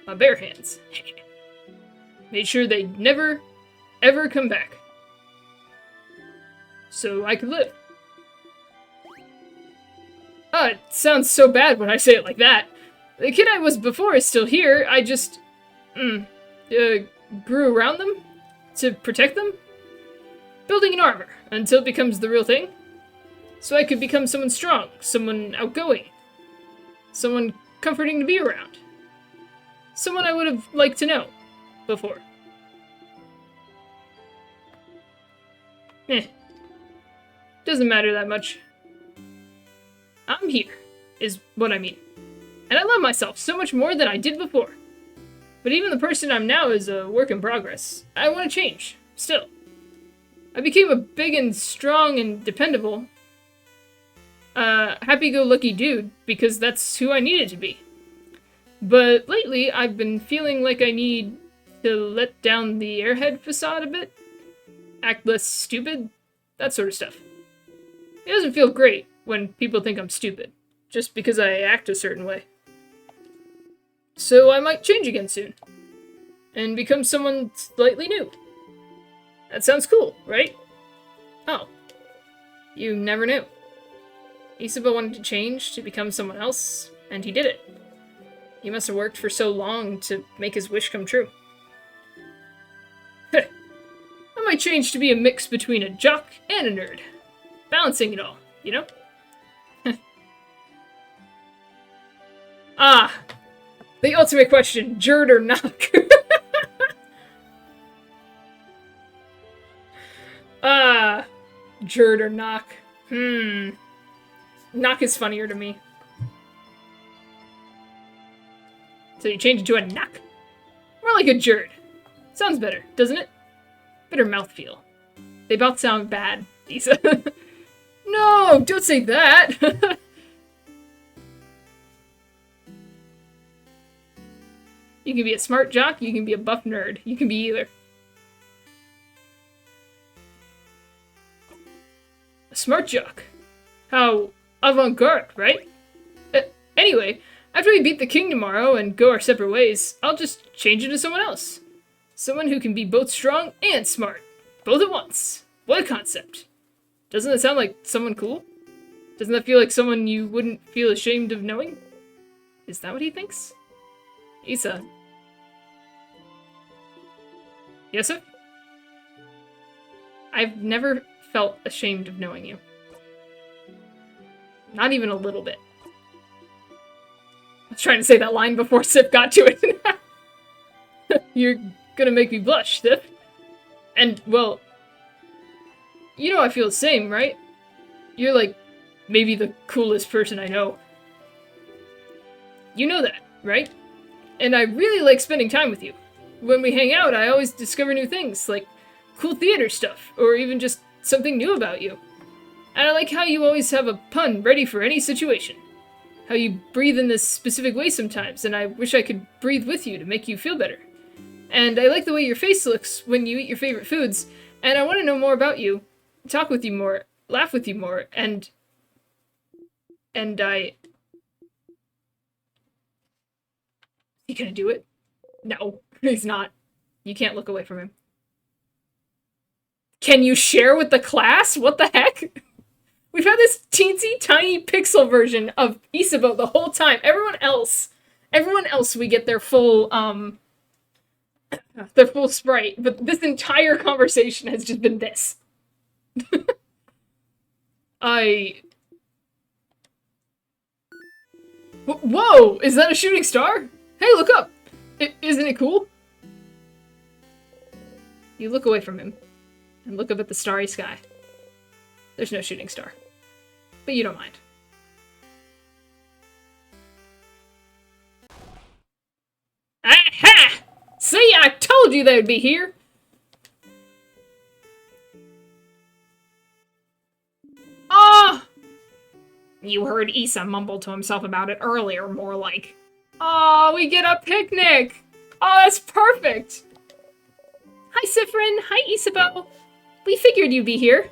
My bare hands. Made sure they'd never, ever come back. So I could live. Oh, it sounds so bad when I say it like that. The kid I was before is still here, I just... grew around them? To protect them? Building an armor, until it becomes the real thing. So I could become someone strong, someone outgoing. Someone comforting to be around. Someone I would have liked to know before. Doesn't matter that much. I'm here, is what I mean. And I love myself so much more than I did before. But even the person I'm now is a work in progress. I want to change, still. I became a big and strong and dependable, happy-go-lucky dude because that's who I needed to be. But lately, I've been feeling like I need to let down the airhead facade a bit. Act less stupid, that sort of stuff. It doesn't feel great when people think I'm stupid, just because I act a certain way. So I might change again soon, and become someone slightly new. That sounds cool, right? Oh, you never knew. Isaba wanted to change, to become someone else, and he did it. He must have worked for so long to make his wish come true. I might change to be a mix between a jock and a nerd. Balancing it all, you know? Ah, the ultimate question, Jerd or knock? Jerd or knock? Knock is funnier to me. So you change it to a knock? More like a Jerd. Sounds better, doesn't it? Better mouthfeel. They both sound bad, Isa. No, don't say that! You can be a smart jock, you can be a buff nerd. You can be either. A smart jock. How avant-garde, right? Anyway, after we beat the king tomorrow and go our separate ways, I'll just change into someone else. Someone who can be both strong and smart. Both at once. What a concept. Doesn't that sound like someone cool? Doesn't that feel like someone you wouldn't feel ashamed of knowing? Is that what he thinks? Isa. Yes, sir? I've never felt ashamed of knowing you. Not even a little bit. I was trying to say that line before Sip got to it. You're gonna make me blush, Sip. And, well, You know I feel the same, right? You're like, maybe the coolest person I know. You know that, right? And I really like spending time with you. When we hang out, I always discover new things, like cool theater stuff, or even just something new about you. And I like how you always have a pun ready for any situation. How you breathe in this specific way sometimes, and I wish I could breathe with you to make you feel better. And I like the way your face looks when you eat your favorite foods, and I want to know more about you, talk with you more, laugh with you more, and I... He gonna do it? No, he's not. You can't look away from him. Can you share with the class? What the heck? We've had this teensy tiny pixel version of Isabeau the whole time. Everyone else, we get their full sprite, but this entire conversation has just been this. Whoa! Is that a shooting star? Hey, look up! Isn't it cool? You look away from him, and look up at the starry sky. There's no shooting star. But you don't mind. Aha! See, I told you they'd be here! Ah! You heard Issa mumble to himself about it earlier, more like. Oh, we get a picnic! Oh, that's perfect! Hi, Sifrin. Hi, Isabeau. We figured you'd be here.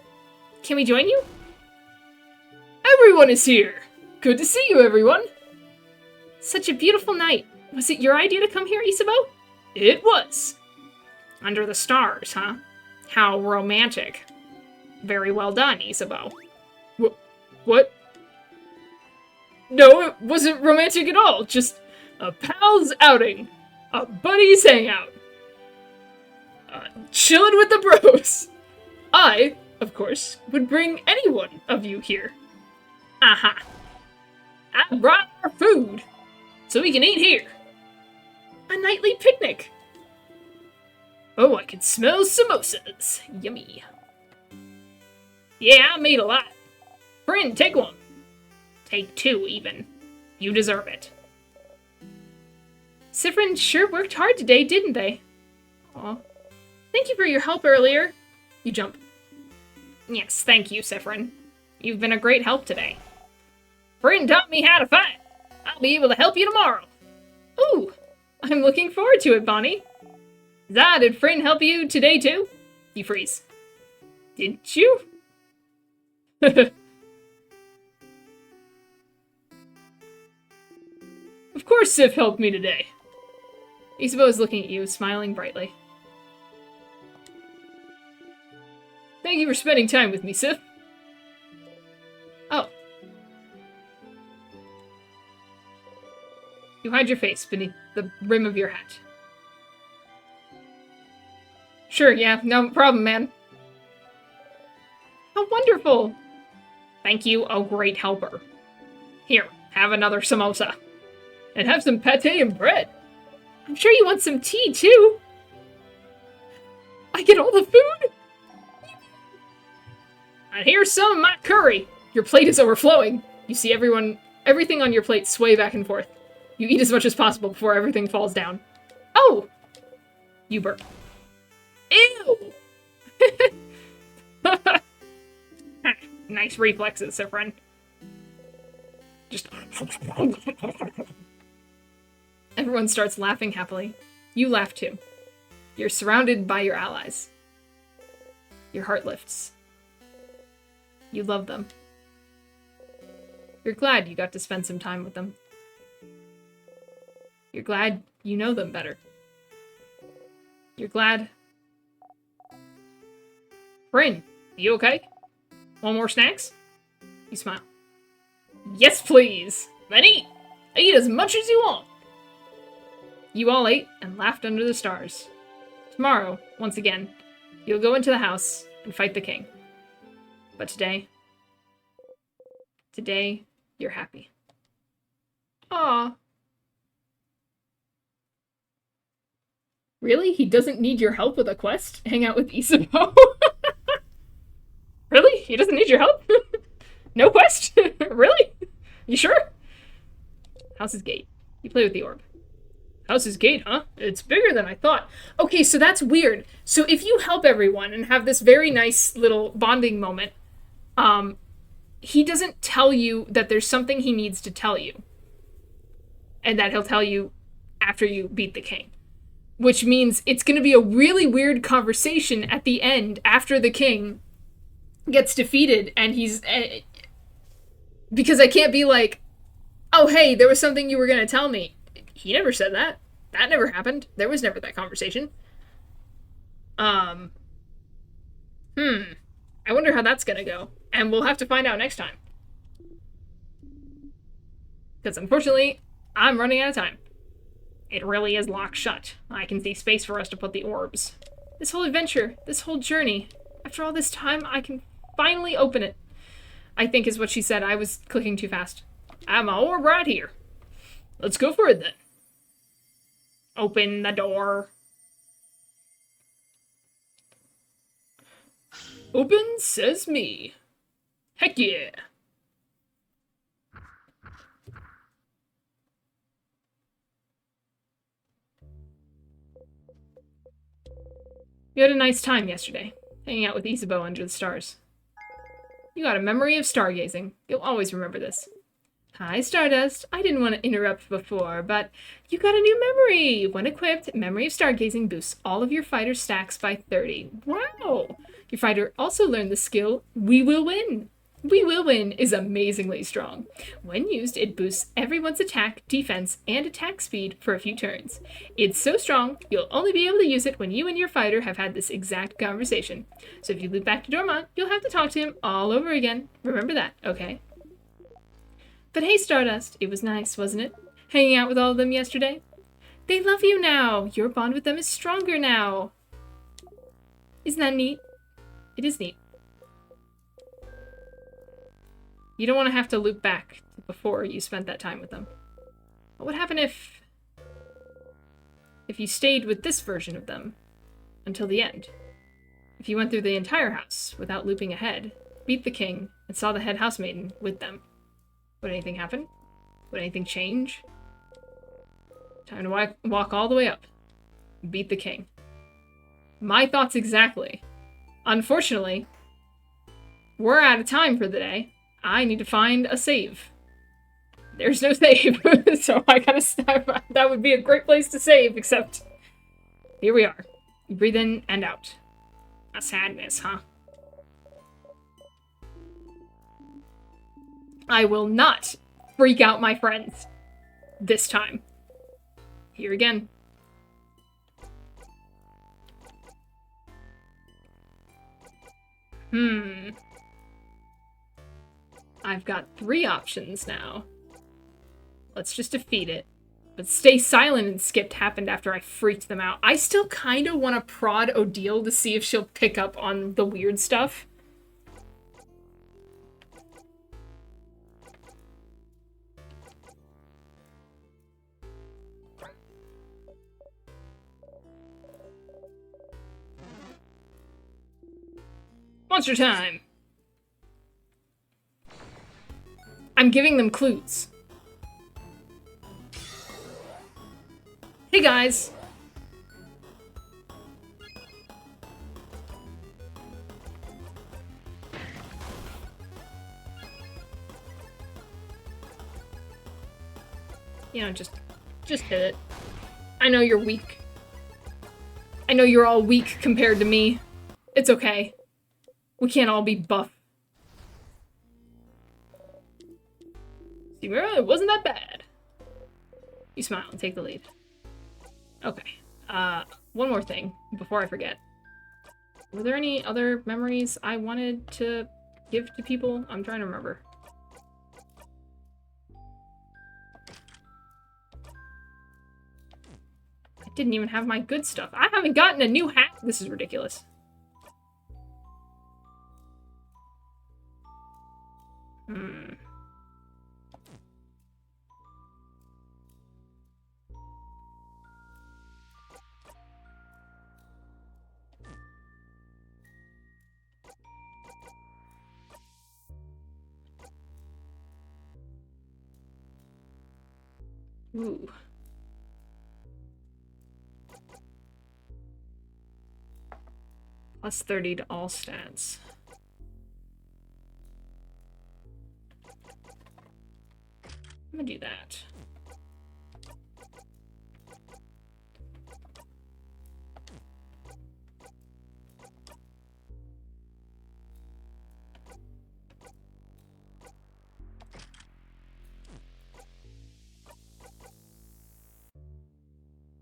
Can we join you? Everyone is here! Good to see you, everyone! Such a beautiful night. Was it your idea to come here, Isabeau? It was. Under the stars, huh? How romantic. Very well done, Isabeau. What? No, it wasn't romantic at all. Just a pal's outing. A buddy's hangout. Chilling with the bros. I, of course, would bring any one of you here. Aha. I brought our food, so we can eat here. A nightly picnic. Oh, I can smell samosas. Yummy. Yeah, I made a lot. Friend, take one. Take two, even. You deserve it. Sifrin sure worked hard today, didn't they? Aw. Thank you for your help earlier. You jump. Yes, thank you, Sifrin. You've been a great help today. Friend taught me how to fight. I'll be able to help you tomorrow. Ooh, I'm looking forward to it, Bonnie. Zah, did Friend help you today too? You freeze. Didn't you? Of course Sif helped me today. Isabeau is looking at you, smiling brightly. Thank you for spending time with me, Sif. Oh. You hide your face beneath the rim of your hat. Sure, yeah, no problem, man. How wonderful! Thank you, oh great helper. Here, have another samosa. And have some pate and bread. I'm sure you want some tea, too. I get all the food? And here's some of my curry. Your plate is overflowing. You see everything on your plate sway back and forth. You eat as much as possible before everything falls down. Oh! You burp. Ew! Nice reflexes, Sifrin. Just... Everyone starts laughing happily. You laugh too. You're surrounded by your allies. Your heart lifts. You love them. You're glad you got to spend some time with them. You're glad you know them better. You're glad... Bryn, you okay? Want more snacks? You smile. Yes, please! Then eat! Eat as much as you want! You all ate and laughed under the stars. Tomorrow, once again, you'll go into the house and fight the king. But today, you're happy. Aw. Really? He doesn't need your help with a quest? Hang out with Isabeau? He doesn't need your help? No quest? Really? You sure? House's gate. You play with the orb. House's gate, huh? It's bigger than I thought. Okay, so that's weird. So if you help everyone and have this very nice little bonding moment, he doesn't tell you that there's something he needs to tell you. And that he'll tell you after you beat the king. Which means it's going to be a really weird conversation at the end after the king gets defeated and he's... because I can't be like, oh, hey, there was something you were going to tell me. He never said that. That never happened. There was never that conversation. I wonder how that's going to go. And we'll have to find out next time. Because unfortunately, I'm running out of time. It really is locked shut. I can see space for us to put the orbs. This whole adventure, this whole journey, after all this time, I can finally open it. I think is what she said. I was clicking too fast. I have my orb right here. Let's go for it then. Open the door. Open, says me. Heck yeah. You had a nice time yesterday, hanging out with Isabeau under the stars. You got a memory of stargazing. You'll always remember this. Hi, Stardust. I didn't want to interrupt before, but you got a new memory. When equipped, Memory of Stargazing boosts all of your fighter stacks by 30. Wow! Your fighter also learned the skill, We Will Win. We Will Win is amazingly strong. When used, it boosts everyone's attack, defense, and attack speed for a few turns. It's so strong, you'll only be able to use it when you and your fighter have had this exact conversation. So if you loop back to Dormont, you'll have to talk to him all over again. Remember that, okay? But hey, Stardust, it was nice, wasn't it? Hanging out with all of them yesterday? They love you now. Your bond with them is stronger now. Isn't that neat? It is neat. You don't want to have to loop back to before you spent that time with them. What would happen if you stayed with this version of them until the end? If you went through the entire house without looping ahead, beat the king, and saw the head housemaiden with them? Would anything happen? Would anything change? Time to walk all the way up. Beat the king. My thoughts exactly. Unfortunately, we're out of time for the day. I need to find a save. There's no save, so I gotta stop. That would be a great place to save, except here we are. You breathe in and out. A sadness, huh? I will not freak out my friends this time. Here again. I've got 3 options now. Let's just defeat it. But stay silent and skipped happened after I freaked them out. I still kind of want to prod Odile to see if she'll pick up on the weird stuff. Monster time! I'm giving them clues. Hey guys! You know, just hit it. I know you're weak. I know you're all weak compared to me. It's okay. We can't all be buff. See, it wasn't that bad. You smile and take the lead. Okay. One more thing before I forget. Were there any other memories I wanted to give to people? I'm trying to remember. I didn't even have my good stuff. I haven't gotten a new hat. This is ridiculous. Ooh. Plus 30 to all stats. I'm gonna do that.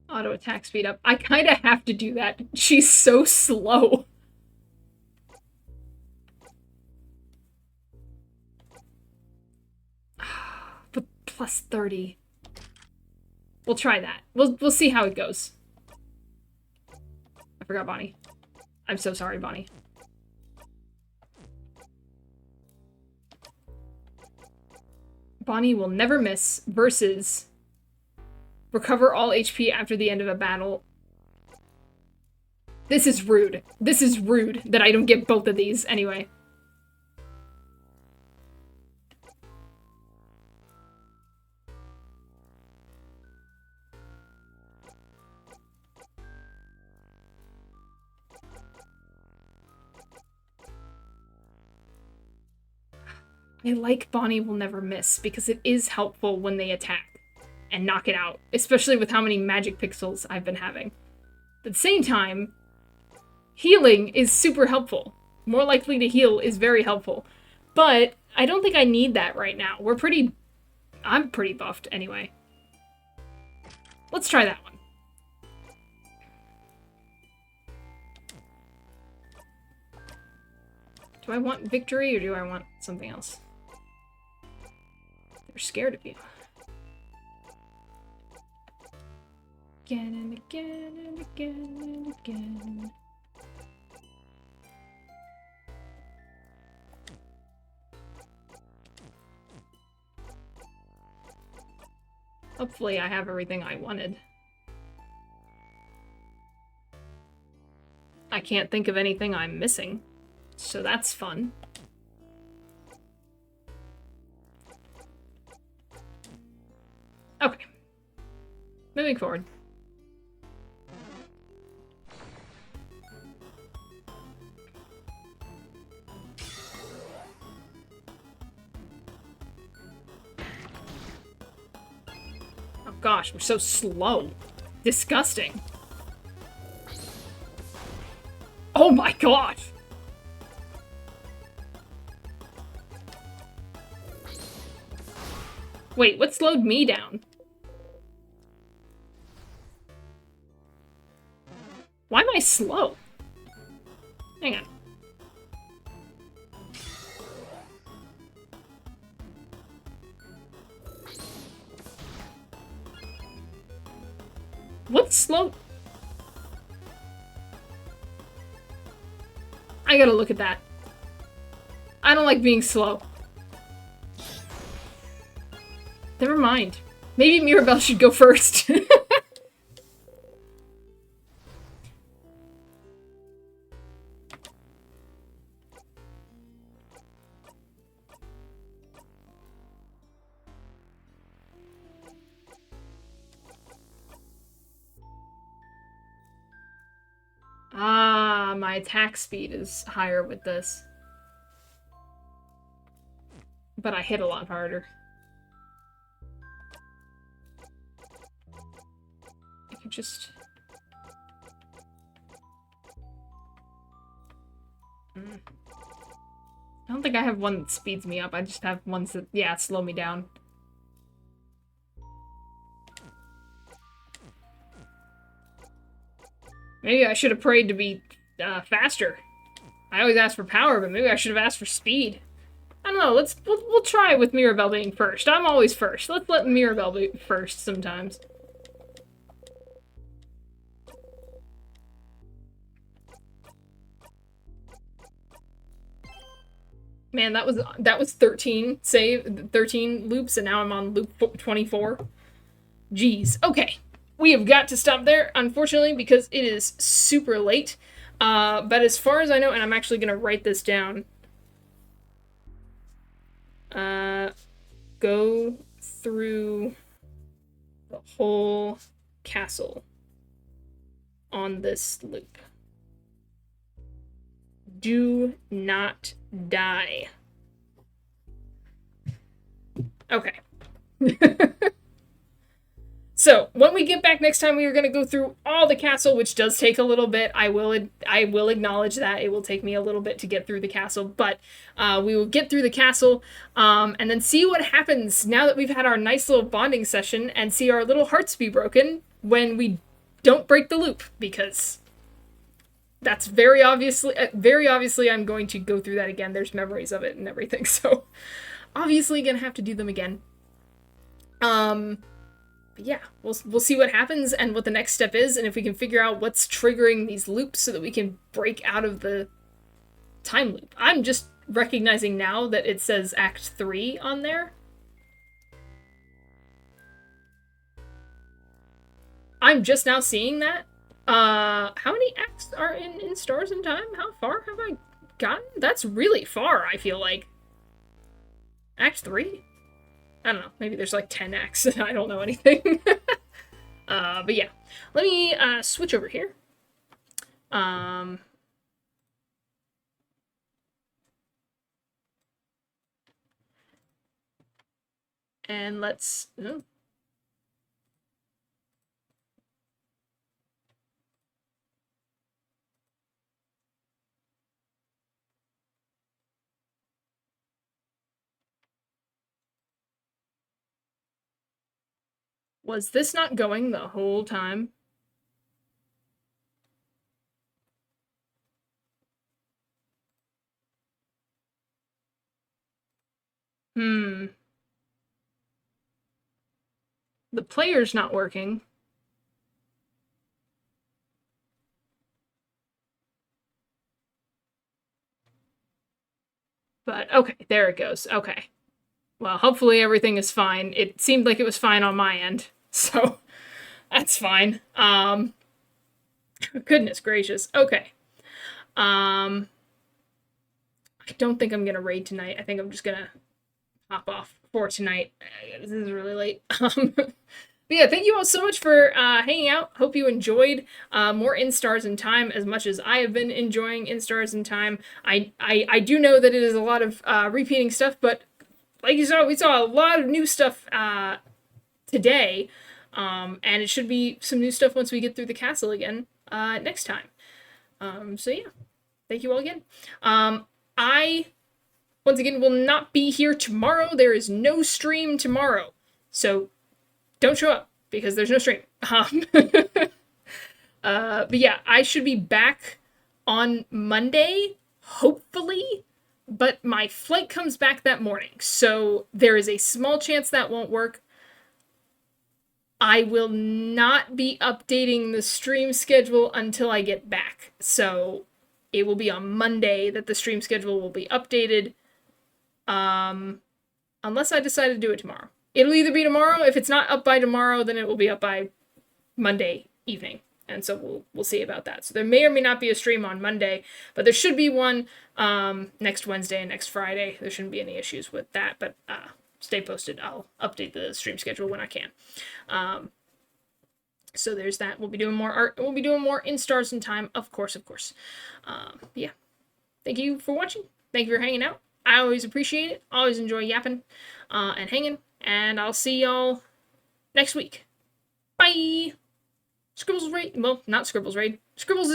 Auto attack speed up. I kind of have to do that. She's so slow. But plus 30. We'll try that. We'll see how it goes. I forgot Bonnie. I'm so sorry, Bonnie. Bonnie will never miss versus recover all HP after the end of a battle. This is rude. This is rude that I don't get both of these anyway. I like Bonnie will never miss because it is helpful when they attack and knock it out, especially with how many magic pixels I've been having. At the same time, healing is super helpful. More likely to heal is very helpful. But I don't think I need that right now. I'm pretty buffed anyway. Let's try that one. Do I want victory or do I want something else? They're scared of you. Again and again and again and again. Hopefully I have everything I wanted. I can't think of anything I'm missing, so that's fun. Okay. Moving forward. Oh gosh, we're so slow. Disgusting. Oh my gosh! Wait, what slowed me down? Why am I slow? Hang on. What's slow? I gotta look at that. I don't like being slow. Never mind. Maybe Mirabelle should go first. Ah, my attack speed is higher with this. But I hit a lot harder. I could just... I don't think I have one that speeds me up. I just have ones that, yeah, slow me down. Maybe I should have prayed to be faster. I always ask for power, but maybe I should have asked for speed. I don't know. We'll try with Mirabelle being first. I'm always first. Let's let Mirabelle be first sometimes. Man, that was 13 loops, and now I'm on loop 24. Jeez. Okay. We have got to stop there, unfortunately, because it is super late. But as far as I know, and I'm actually going to write this down. Go through the whole castle on this loop. Do not die. Okay. So, when we get back next time, we are going to go through all the castle, which does take a little bit. I will acknowledge that. It will take me a little bit to get through the castle, but we will get through the castle and then see what happens now that we've had our nice little bonding session and see our little hearts be broken when we don't break the loop, because that's very obviously I'm going to go through that again. There's memories of it and everything, so obviously gonna have to do them again. But yeah, we'll see what happens and what the next step is, and if we can figure out what's triggering these loops so that we can break out of the time loop. I'm just recognizing now that it says Act 3 on there. I'm just now seeing that. How many acts are in Stars in Time? How far have I gotten? That's really far, I feel like. Act 3? I don't know, maybe there's like 10 acts and I don't know anything. But yeah, let me switch over here. And let's... Oh. Was this not going the whole time? The player's not working. But, okay, there it goes. Okay. Well, hopefully everything is fine. It seemed like it was fine on my end, so that's fine. Goodness gracious. Okay. I don't think I'm gonna raid tonight. I think I'm just gonna hop off for tonight. This is really late. But yeah, thank you all so much for hanging out. Hope you enjoyed more In Stars in Time as much as I have been enjoying In Stars in Time. I do know that it is a lot of repeating stuff, but like you saw, we saw a lot of new stuff today, and it should be some new stuff once we get through the castle again next time. So yeah, thank you all again. I, once again, will not be here tomorrow. There is no stream tomorrow, so don't show up because there's no stream. But yeah, I should be back on Monday, hopefully. But my flight comes back that morning, so there is a small chance that won't work. I will not be updating the stream schedule until I get back, so it will be on Monday that the stream schedule will be updated, unless I decide to do it tomorrow. It'll either be tomorrow. If it's not up by tomorrow, then it will be up by Monday evening. And so we'll see about that. So there may or may not be a stream on Monday, but there should be one next Wednesday and next Friday. There shouldn't be any issues with that, but stay posted. I'll update the stream schedule when I can. So there's that. We'll be doing more art. We'll be doing more In Stars in Time, of course. Yeah. Thank you for watching. Thank you for hanging out. I always appreciate it. Always enjoy yapping and hanging. And I'll see y'all next week. Bye! Scribbles Raid. Well, not Scribbles Raid. Scribbles is